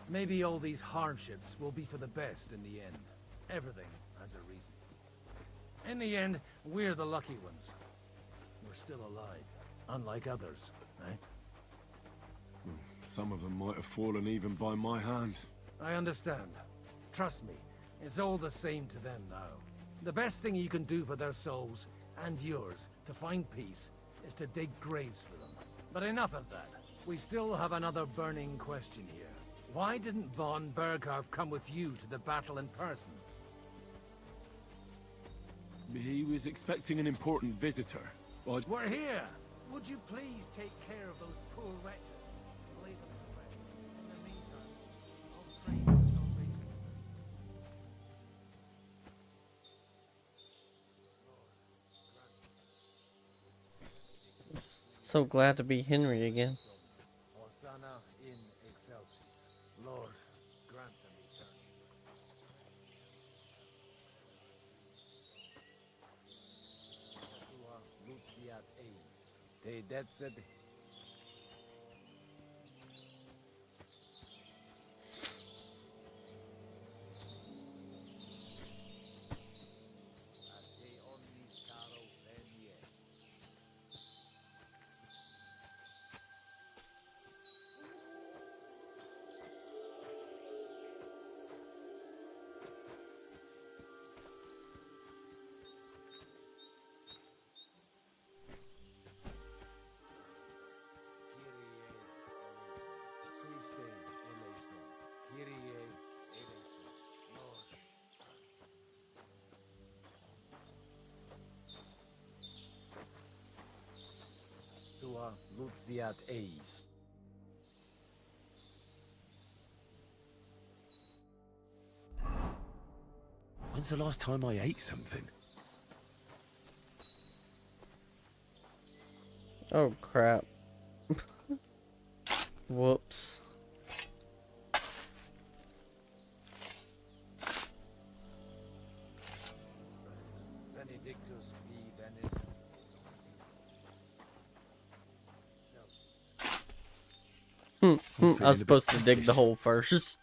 maybe all these hardships will be for the best in the end. Everything has a reason. In the end, we're the lucky ones. We're still alive, unlike others, eh? Some of them might have fallen even by my hand. I understand. Trust me, it's all the same to them now. The best thing you can do for their souls, and yours, to find peace, is to dig graves for them. But enough of that. We still have another burning question here. Why didn't von Berghoff come with you to the battle in person? He was expecting an important visitor. We're here! Would you please take care of those poor wretches? Leave them to rest. In the meantime, I'll pray for salvation. So glad to be Henry again. Hosanna in excelsis. Lord, grant them eternity. Tua luciat eis. Te detset. Tua luciat eis. When's the last time I ate something? Oh crap. Whoops. Benedictus vi venit. I was supposed to dig the hole first.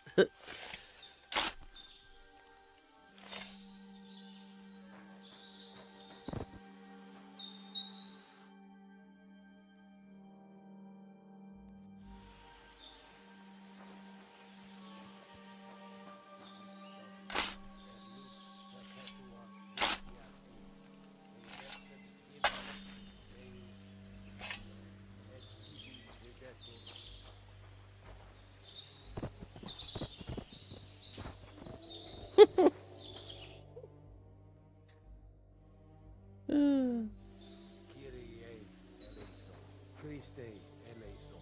Christe eleison.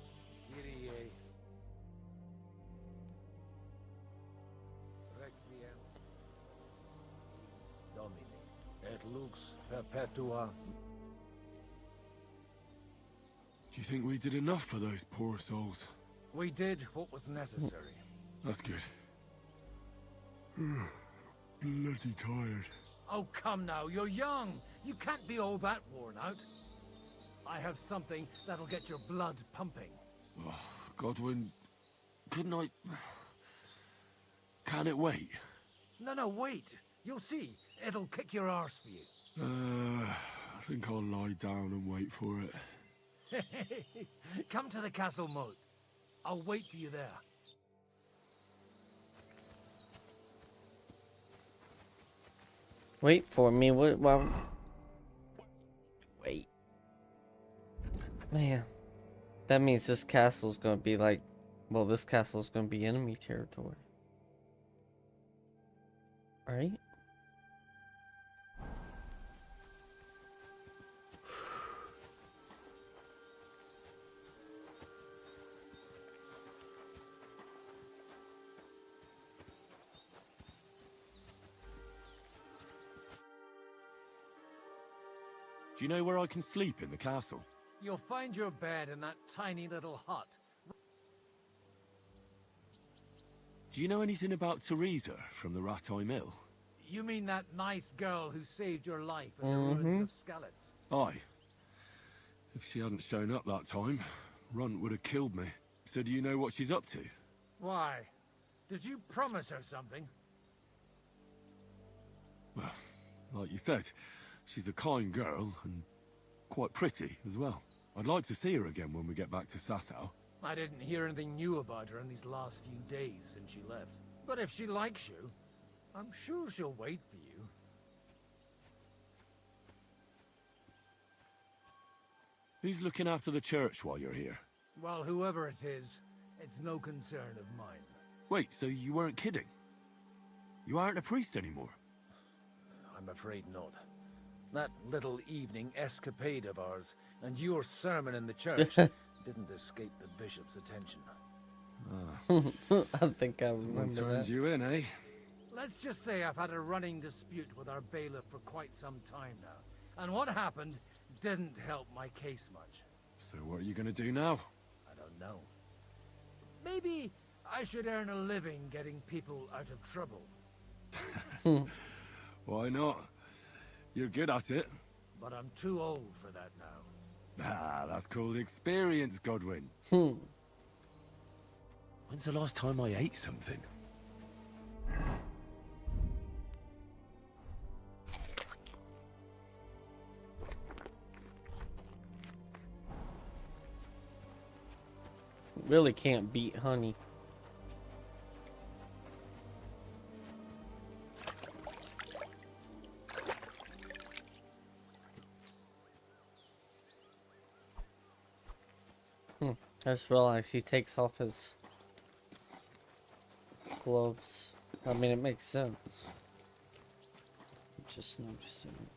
Kyrie. Requiem. Domine. Et lux perpetua. Do you think we did enough for those poor souls? We did what was necessary. That's good. Bloody tired. Oh, come now, you're young. You can't be all that worn out. I have something that'll get your blood pumping. Oh, Godwin, couldn't I... Can it wait? No, wait. You'll see. It'll kick your arse for you. I think I'll lie down and wait for it. Come to the castle moat. I'll wait for you there. Wait for me. What? Well, wait. Man, that means this castle's gonna be like, well, this castle's gonna be enemy territory. Right? Do you know where I can sleep in the castle? You'll find your bed in that tiny little hut. Do you know anything about Teresa from the Rattay Mill? You mean that nice girl who saved your life in the ruins of Skalitz? Aye. If she hadn't shown up that time, Runt would have killed me. So do you know what she's up to? Why? Did you promise her something? Well, like you said, she's a kind girl and quite pretty as well. I'd like to see her again when we get back to Sasau. I didn't hear anything new about her in these last few days since she left. But if she likes you, I'm sure she'll wait for you. Who's looking after the church while you're here? Well, whoever it is, it's no concern of mine. Wait, so you weren't kidding? You aren't a priest anymore? I'm afraid not. That little evening escapade of ours, and your sermon in the church, didn't escape the bishop's attention. I think I Someone remember turned that. you in, eh? Let's just say I've had a running dispute with our bailiff for quite some time now. And what happened didn't help my case much. So what are you gonna do now? I don't know. Maybe I should earn a living getting people out of trouble. Why not? You're good at it. But I'm too old for that now. Ah, that's called experience, Godwin. When's the last time I ate something? Really can't beat honey. I just realized he takes off his gloves. I mean, it makes sense. I'm just noticing it.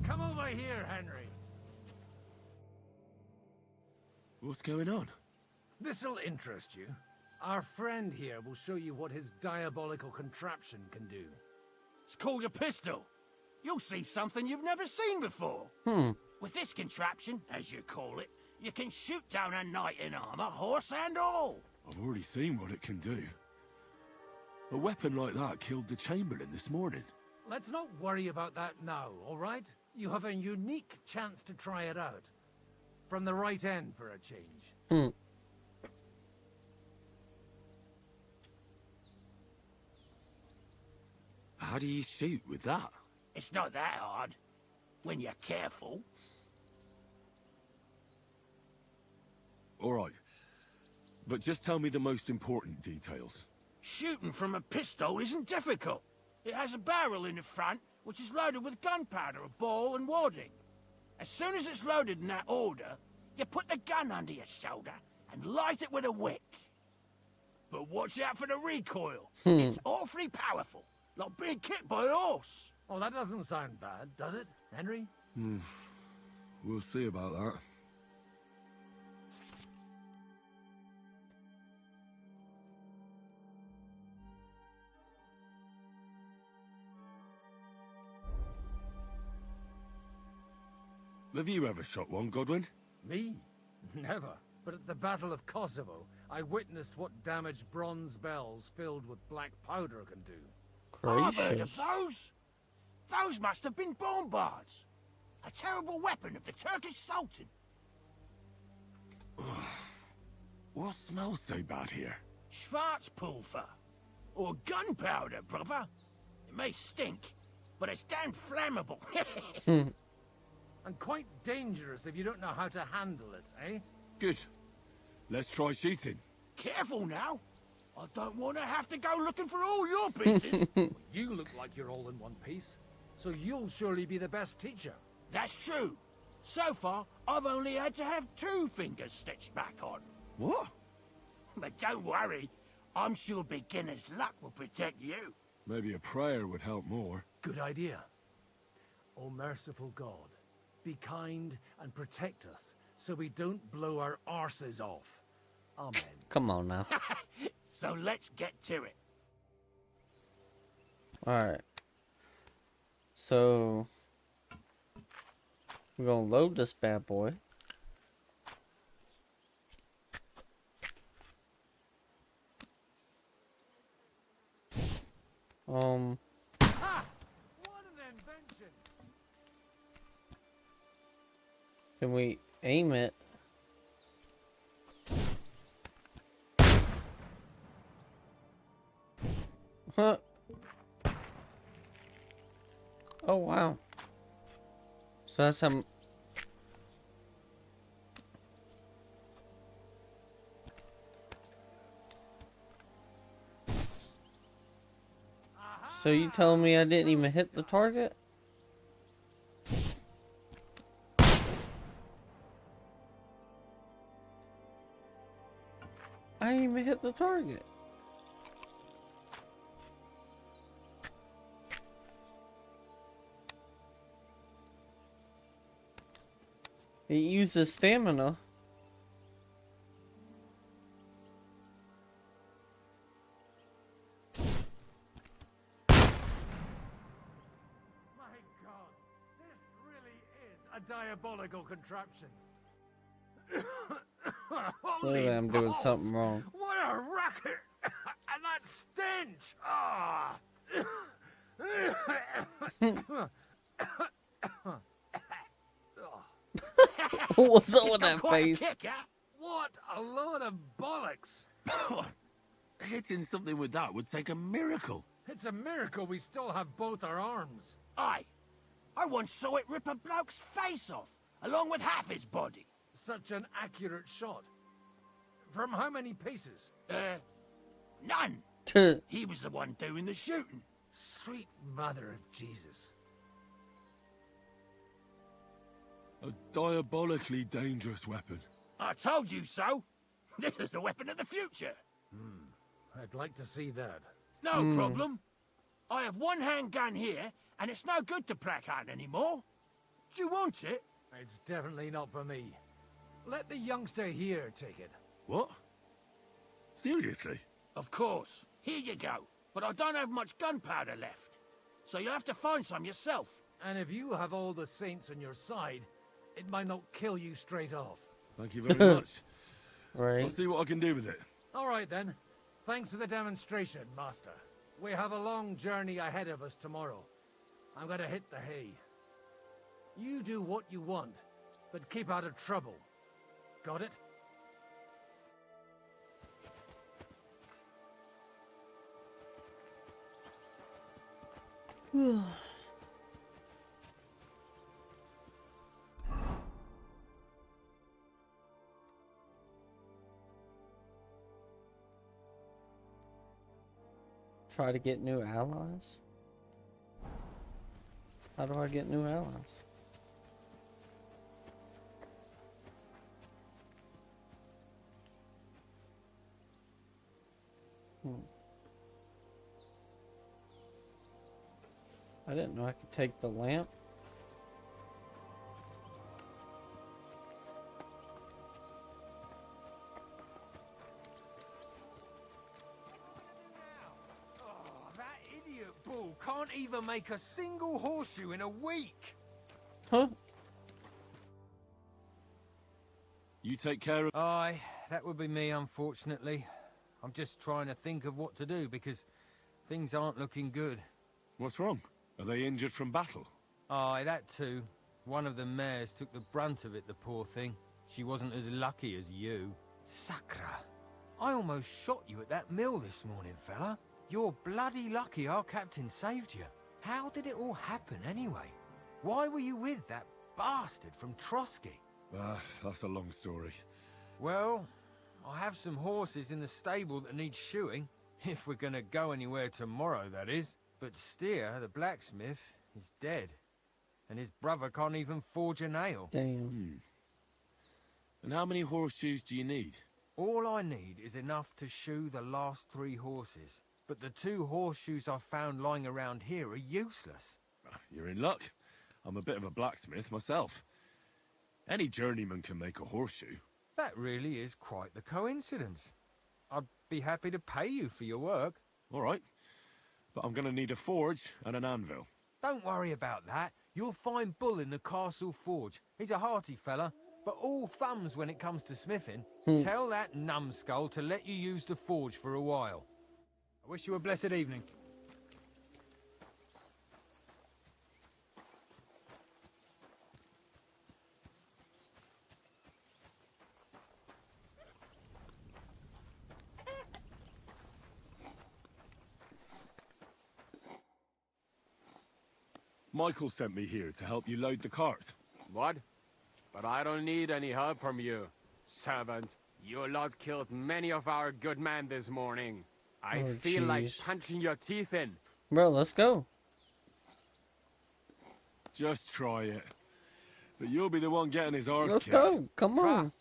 Come over here, Henry. What's going on? This'll interest you. Our friend here will show you what his diabolical contraption can do. It's called a pistol. You'll see something you've never seen before. With this contraption, as you call it, you can shoot down a knight in armor, horse and all. I've already seen what it can do. A weapon like that killed the Chamberlain this morning. Let's not worry about that now, all right? You have a unique chance to try it out. From the right end for a change. How do you shoot with that? It's not that hard, when you're careful. All right. But just tell me the most important details. Shooting from a pistol isn't difficult. It has a barrel in the front, which is loaded with gunpowder, a ball, and wadding. As soon as it's loaded in that order, you put the gun under your shoulder and light it with a wick. But watch out for the recoil. It's awfully powerful, like being kicked by a horse. Oh, that doesn't sound bad, does it, Henry? We'll see about that. Have you ever shot one, Godwin? Me? Never. But at the Battle of Kosovo, I witnessed what damage bronze bells filled with black powder can do. I've heard of those. Those must have been bombards. A terrible weapon of the Turkish Sultan. What smells so bad here? Schwarzpulver. Or gunpowder, brother. It may stink, but it's damn flammable. And quite dangerous if you don't know how to handle it, eh? Good. Let's try shooting. Careful now. I don't want to have to go looking for all your pieces. You look like you're all in one piece, so you'll surely be the best teacher. That's true. So far, I've only had to have 2 fingers stitched back on. What? But don't worry. I'm sure beginner's luck will protect you. Maybe a prayer would help more. Good idea. O merciful God, be kind and protect us so we don't blow our arses off. Amen. Come on now. So let's get to it. Alright. So we're gonna load this bad boy. Ha! What an invention! Can we aim it? Huh. Oh wow. So that's some. So you telling me I didn't even hit the target? I didn't even hit the target. It uses stamina. My God, this really is a diabolical contraption. Clearly I'm doing balls! something wrong. What a racket! And that stench! Ah! What's up with that Quite a face? kick, huh? What a load of bollocks! Hitting something with that would take a miracle. It's a miracle we still have both our arms. Aye. I once saw it rip a bloke's face off, along with half his body. Such an accurate shot. From how many paces? None. He was the one doing the shooting. Sweet mother of Jesus. A diabolically dangerous weapon. I told you so. This is the weapon of the future. I'd like to see that. No problem. I have one handgun here, and it's no good to placard anymore. Do you want it? It's definitely not for me. Let the youngster here take it. What? Seriously? Of course. Here you go. But I don't have much gunpowder left. So you'll have to find some yourself. And if you have all the saints on your side, it might not kill you straight off. Thank you very much. Right. I'll see what I can do with it. All right then. Thanks for the demonstration, Master. We have a long journey ahead of us tomorrow. I'm gonna hit the hay. You do what you want, but keep out of trouble. Got it? Try to get new allies? How do I get new allies? I didn't know I could take the lamp. That idiot bull can't even make a single horseshoe in a week. Huh? You take care of... Aye, that would be me, unfortunately. I'm just trying to think of what to do, because things aren't looking good. What's wrong? Are they injured from battle? Aye, that too. One of the mares took the brunt of it, the poor thing. She wasn't as lucky as you. Sakra, I almost shot you at that mill this morning, fella. You're bloody lucky our captain saved you. How did it all happen, anyway? Why were you with that bastard from Trotsky. That's a long story. Well, I have some horses in the stable that need shoeing. If we're gonna go anywhere tomorrow, that is. But Steer, the blacksmith, is dead. And his brother can't even forge a nail. Damn. And how many horseshoes do you need? All I need is enough to shoe the last 3 horses. But the 2 horseshoes I found lying around here are useless. You're in luck. I'm a bit of a blacksmith myself. Any journeyman can make a horseshoe. That really is quite the coincidence. I'd be happy to pay you for your work. All right. But I'm gonna need a forge and an anvil. Don't worry about that. You'll find Bull in the castle forge. He's a hearty fella, but all thumbs when it comes to smithing. Tell that numbskull to let you use the forge for a while. I wish you a blessed evening. Michael sent me here to help you load the cart. What? But I don't need any help from you, servant. Your lot killed many of our good men this morning. I Oh, feel like jeez. punching your teeth in. Bro, let's go. Just try it. But you'll be the one getting his arse Let's kicked. go. Come on.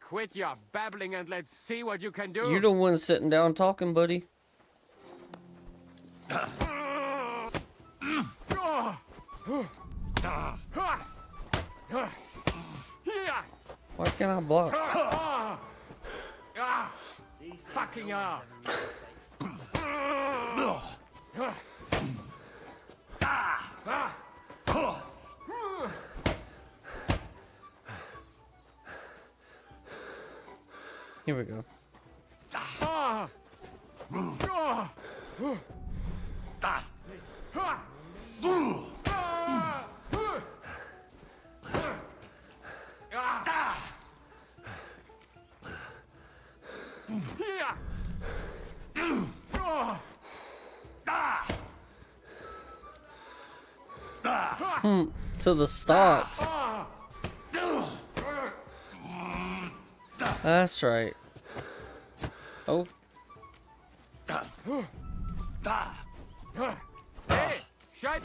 Quit your babbling and let's see what you can do. You're the one sitting down talking, buddy. Why can't I block? Fucking hell. Here we go. To the stocks. That's right. Oh. Hey, shut.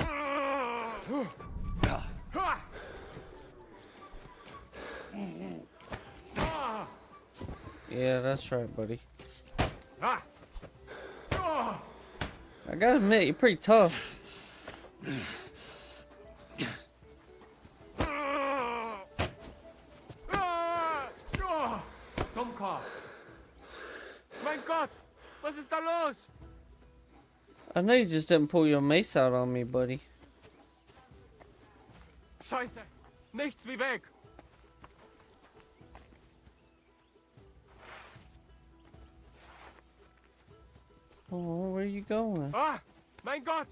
Yeah, that's right, buddy. I gotta admit, you're pretty tough. Tomka! Mein Gott! Was ist da los? I know you just didn't pull your mace out on me, buddy. Scheiße! Nichts wie weg! Oh, where you going? Ah! Mein Gott!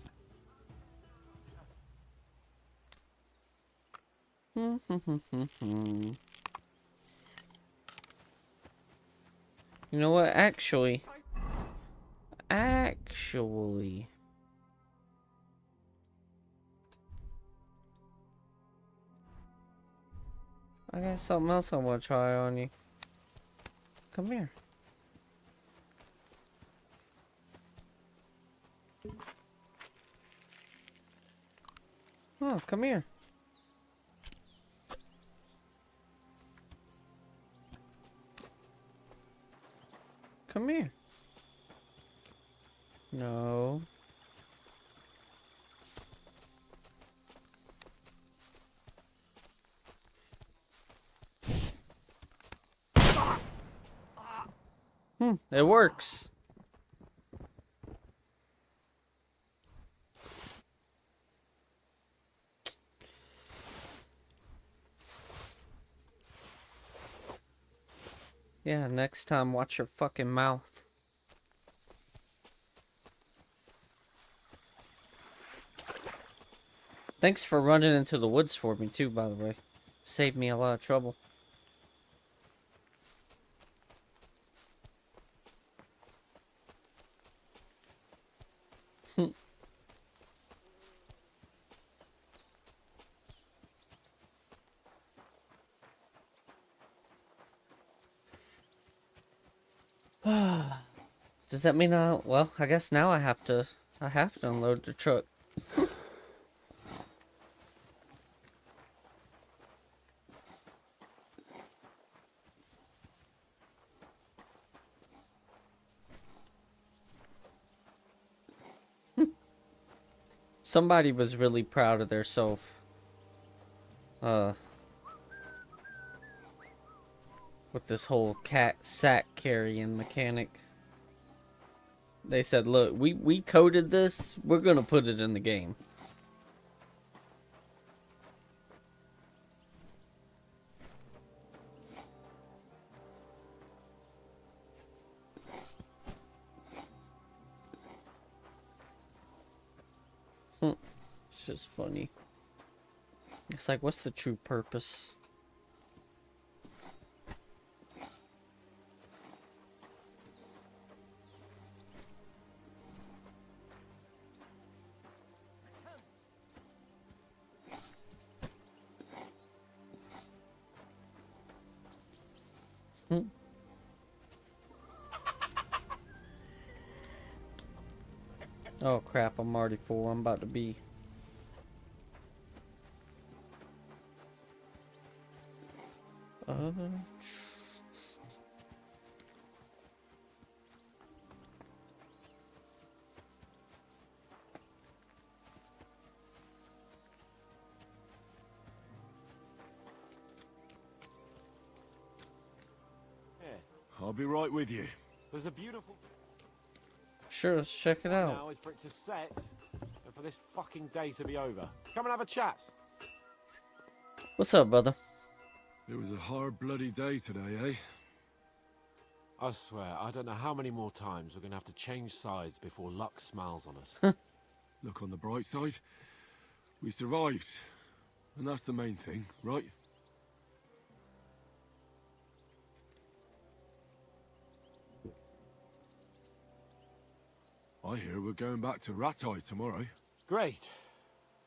You know what? Actually, I got something else I want to try on you. Come here. Oh, come here. Come here. No. It works. Yeah, next time watch your fucking mouth. Thanks for running into the woods for me too, by the way. Saved me a lot of trouble. Does that mean well, I guess now I have to unload the truck. Somebody was really proud of theirself. With this whole sack carrying mechanic. They said, look, we coded this, we're gonna put it in the game. It's just funny. It's like, what's the true purpose? Oh crap, I'm already full. I'm about to be. I'll be right with you. There's a beautiful... Sure, let's check it out. Now is for it to set, and for this fucking day to be over. Come and have a chat. What's up, brother? It was a hard bloody day today, eh? I swear, I don't know how many more times we're going to have to change sides before luck smiles on us. Look on the bright side. We survived. And that's the main thing, right? I hear we're going back to Ratai tomorrow. Great.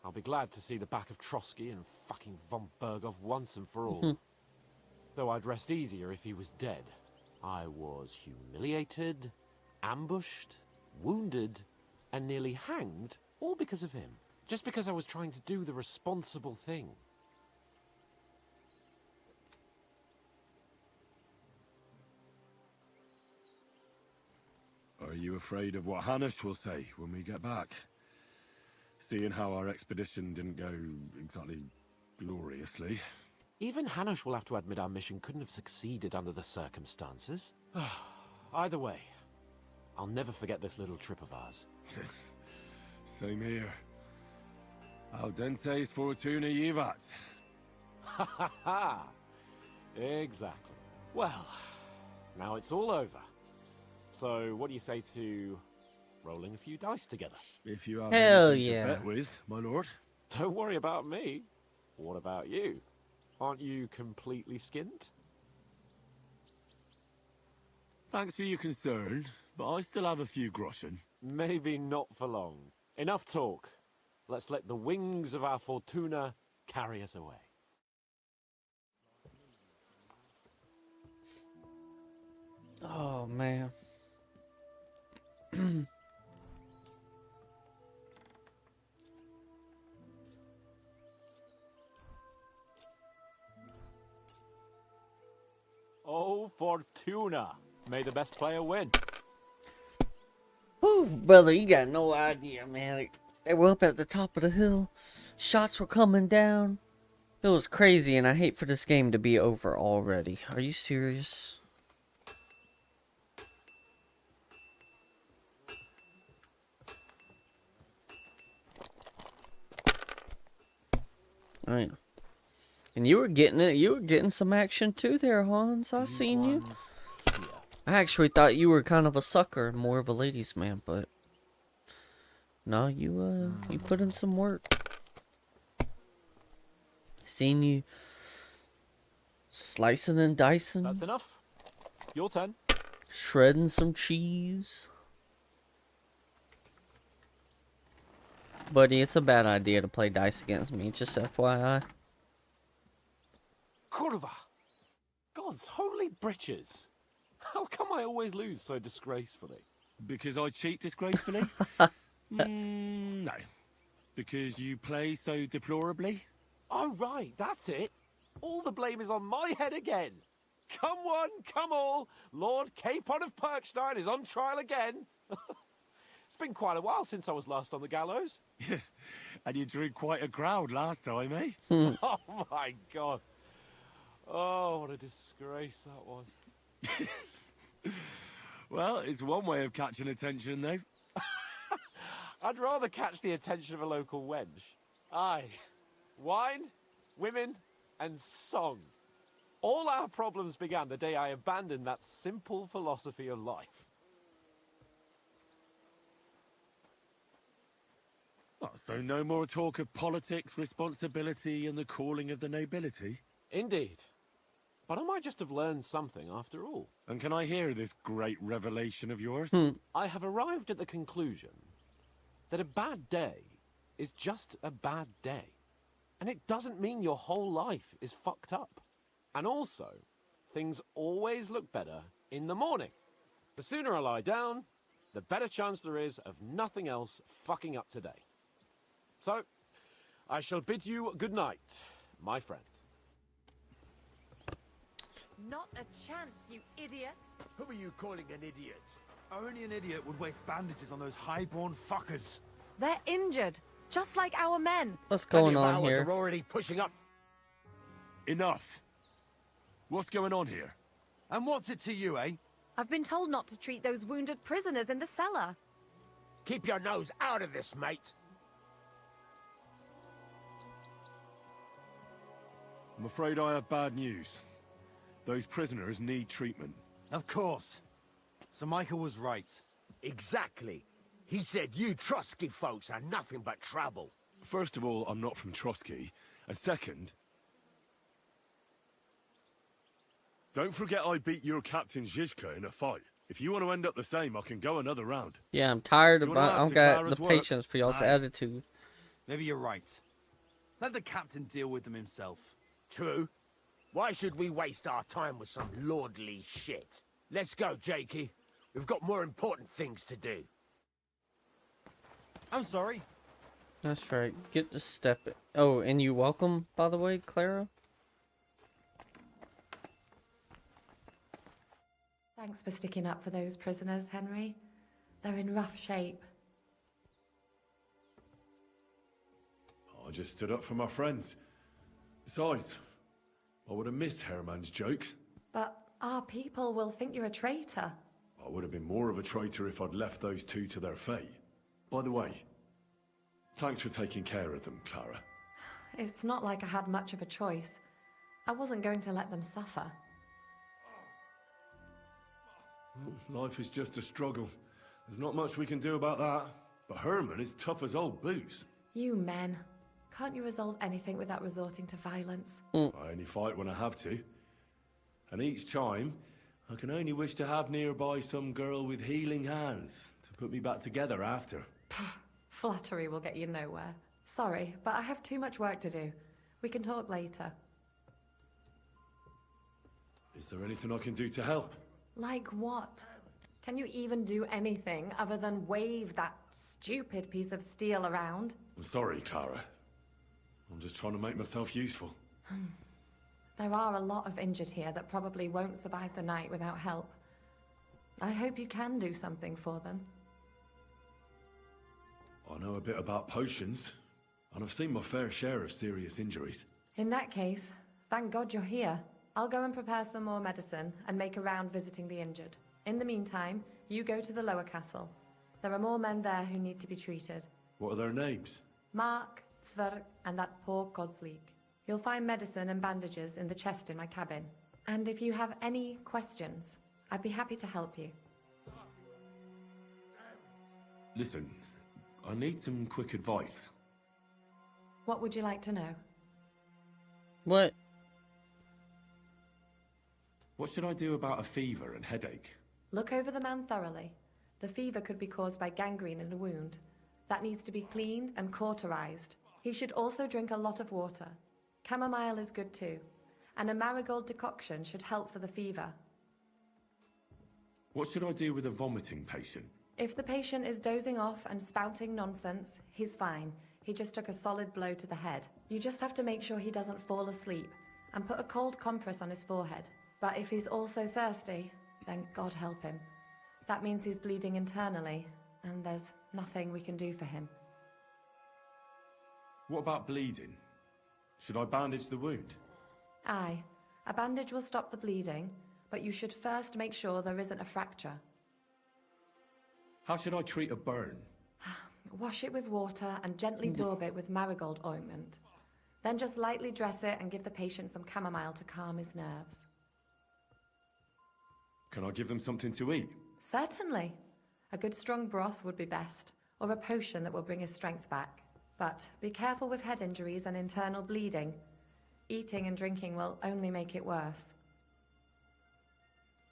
I'll be glad to see the back of Trotsky and fucking von Berghoff once and for all. Though I'd rest easier if he was dead. I was humiliated, ambushed, wounded, and nearly hanged, all because of him. Just because I was trying to do the responsible thing. Are you afraid of what Hanush will say when we get back? Seeing how our expedition didn't go exactly gloriously. Even Hanush will have to admit our mission couldn't have succeeded under the circumstances. Either way, I'll never forget this little trip of ours. Same here. Al dentes fortuna jivat. Ha ha ha! Exactly. Well, now it's all over. So, what do you say to rolling a few dice together? If you have Hell anything yeah. to bet with, my lord. Don't worry about me. What about you? Aren't you completely skinned? Thanks for your concern, but I still have a few groschen. Maybe not for long. Enough talk. Let's let the wings of our Fortuna carry us away. Oh, man. Oh, Fortuna! May the best player win. Whew, brother, you got no idea, man. They were up at the top of the hill. Shots were coming down. It was crazy, and I hate for this game to be over already. Are you serious? Alright. And you were getting it. You were getting some action too there, Hans. I seen you. I actually thought you were kind of a sucker and more of a ladies' man, but no, you put in some work. Seen you slicing and dicing. That's enough. Your turn. Shredding some cheese. Buddy, it's a bad idea to play dice against me, just FYI. Kurva! God's holy britches! How come I always lose so disgracefully? Because I cheat disgracefully? No. Because you play so deplorably? Oh, right, that's it. All the blame is on my head again. Come one, come all. Lord Capon of Perkstein is on trial again. It's been quite a while since I was last on the gallows. And you drew quite a crowd last time, eh? Oh, my God. Oh, what a disgrace that was. Well, it's one way of catching attention, though. I'd rather catch the attention of a local wench. Aye. Wine, women, and song. All our problems began the day I abandoned that simple philosophy of life. Oh, so no more talk of politics, responsibility, and the calling of the nobility? Indeed. But I might just have learned something after all. And can I hear this great revelation of yours? I have arrived at the conclusion that a bad day is just a bad day. And it doesn't mean your whole life is fucked up. And also, things always look better in the morning. The sooner I lie down, the better chance there is of nothing else fucking up today. So, I shall bid you good night, my friend. Not a chance, you idiots. Who are you calling an idiot? Only an idiot would waste bandages on those highborn fuckers. They're injured, just like our men. What's going Plenty of on ours here? are already pushing up. Enough. What's going on here? And what's it to you, eh? I've been told not to treat those wounded prisoners in the cellar. Keep your nose out of this, mate. I'm afraid I have bad news. Those prisoners need treatment. Of course. Sir Michael was right. Exactly. He said you Trotsky folks are nothing but trouble. First of all, I'm not from Trotsky. And second, don't forget I beat your captain Zizka in a fight. If you want to end up the same, I can go another round. Yeah, I'm tired Do you of. wanna I add don't to got Clara's the work? patience for y'all's Aye. attitude. Maybe you're right. Let the captain deal with them himself. True. Why should we waste our time with some lordly shit? Let's go, Jakey. We've got more important things to do. I'm sorry. That's right. Get to step it. Oh, and you welcome, by the way, Clara. Thanks for sticking up for those prisoners, Henry. They're in rough shape. I just stood up for my friends. Besides, I would have missed Herman's jokes. But our people will think you're a traitor. I would have been more of a traitor if I'd left those two to their fate. By the way, thanks for taking care of them, Clara. It's not like I had much of a choice. I wasn't going to let them suffer. Life is just a struggle. There's not much we can do about that. But Herman is tough as old boots. You men. Can't you resolve anything without resorting to violence? I only fight when I have to. And each time, I can only wish to have nearby some girl with healing hands to put me back together after. Flattery will get you nowhere. Sorry, but I have too much work to do. We can talk later. Is there anything I can do to help? Like what? Can you even do anything other than wave that stupid piece of steel around? I'm sorry, Clara. I'm just trying to make myself useful. There are a lot of injured here that probably won't survive the night without help. I hope you can do something for them. I know a bit about potions, and I've seen my fair share of serious injuries. In that case, thank God you're here. I'll go and prepare some more medicine and make a round visiting the injured. In the meantime, you go to the lower castle. There are more men there who need to be treated. What are their names? Mark, Sverk, and that poor Godsleek. You'll find medicine and bandages in the chest in my cabin. And if you have any questions, I'd be happy to help you. Listen, I need some quick advice. What would you like to know? What? What should I do about a fever and headache? Look over the man thoroughly. The fever could be caused by gangrene in a wound. That needs to be cleaned and cauterized. He should also drink a lot of water. Chamomile is good too. And a marigold decoction should help for the fever. What should I do with a vomiting patient? If the patient is dozing off and spouting nonsense, he's fine. He just took a solid blow to the head. You just have to make sure he doesn't fall asleep and put a cold compress on his forehead. But if he's also thirsty, then God help him. That means he's bleeding internally, and there's nothing we can do for him. What about bleeding? Should I bandage the wound? Aye. A bandage will stop the bleeding, but you should first make sure there isn't a fracture. How should I treat a burn? Wash it with water and gently daub it with marigold ointment. Then just lightly dress it and give the patient some chamomile to calm his nerves. Can I give them something to eat? Certainly. A good strong broth would be best, or a potion that will bring his strength back. But be careful with head injuries and internal bleeding. Eating and drinking will only make it worse.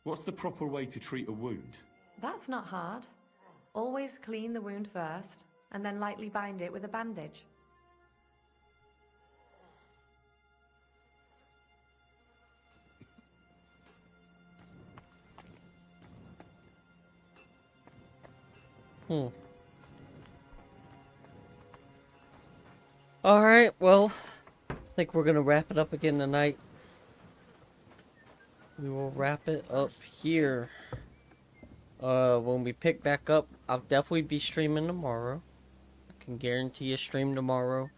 What's the proper way to treat a wound? That's not hard. Always clean the wound first, and then lightly bind it with a bandage. Alright, well, I think we're gonna wrap it up again tonight. We will wrap it up here. When we pick back up, I'll definitely be streaming tomorrow. I can guarantee a stream tomorrow.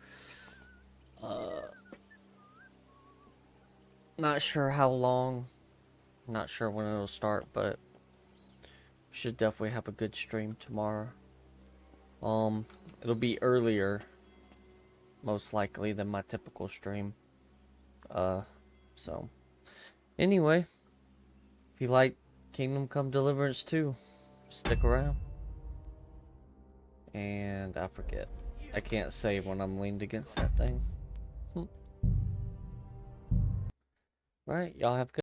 Not sure how long. Not sure when it'll start, but should definitely have a good stream tomorrow. It'll be earlier, most likely, than my typical stream. So anyway, if you like Kingdom Come Deliverance 2, stick around. And I forget. I can't save when I'm leaned against that thing. Right, y'all have a good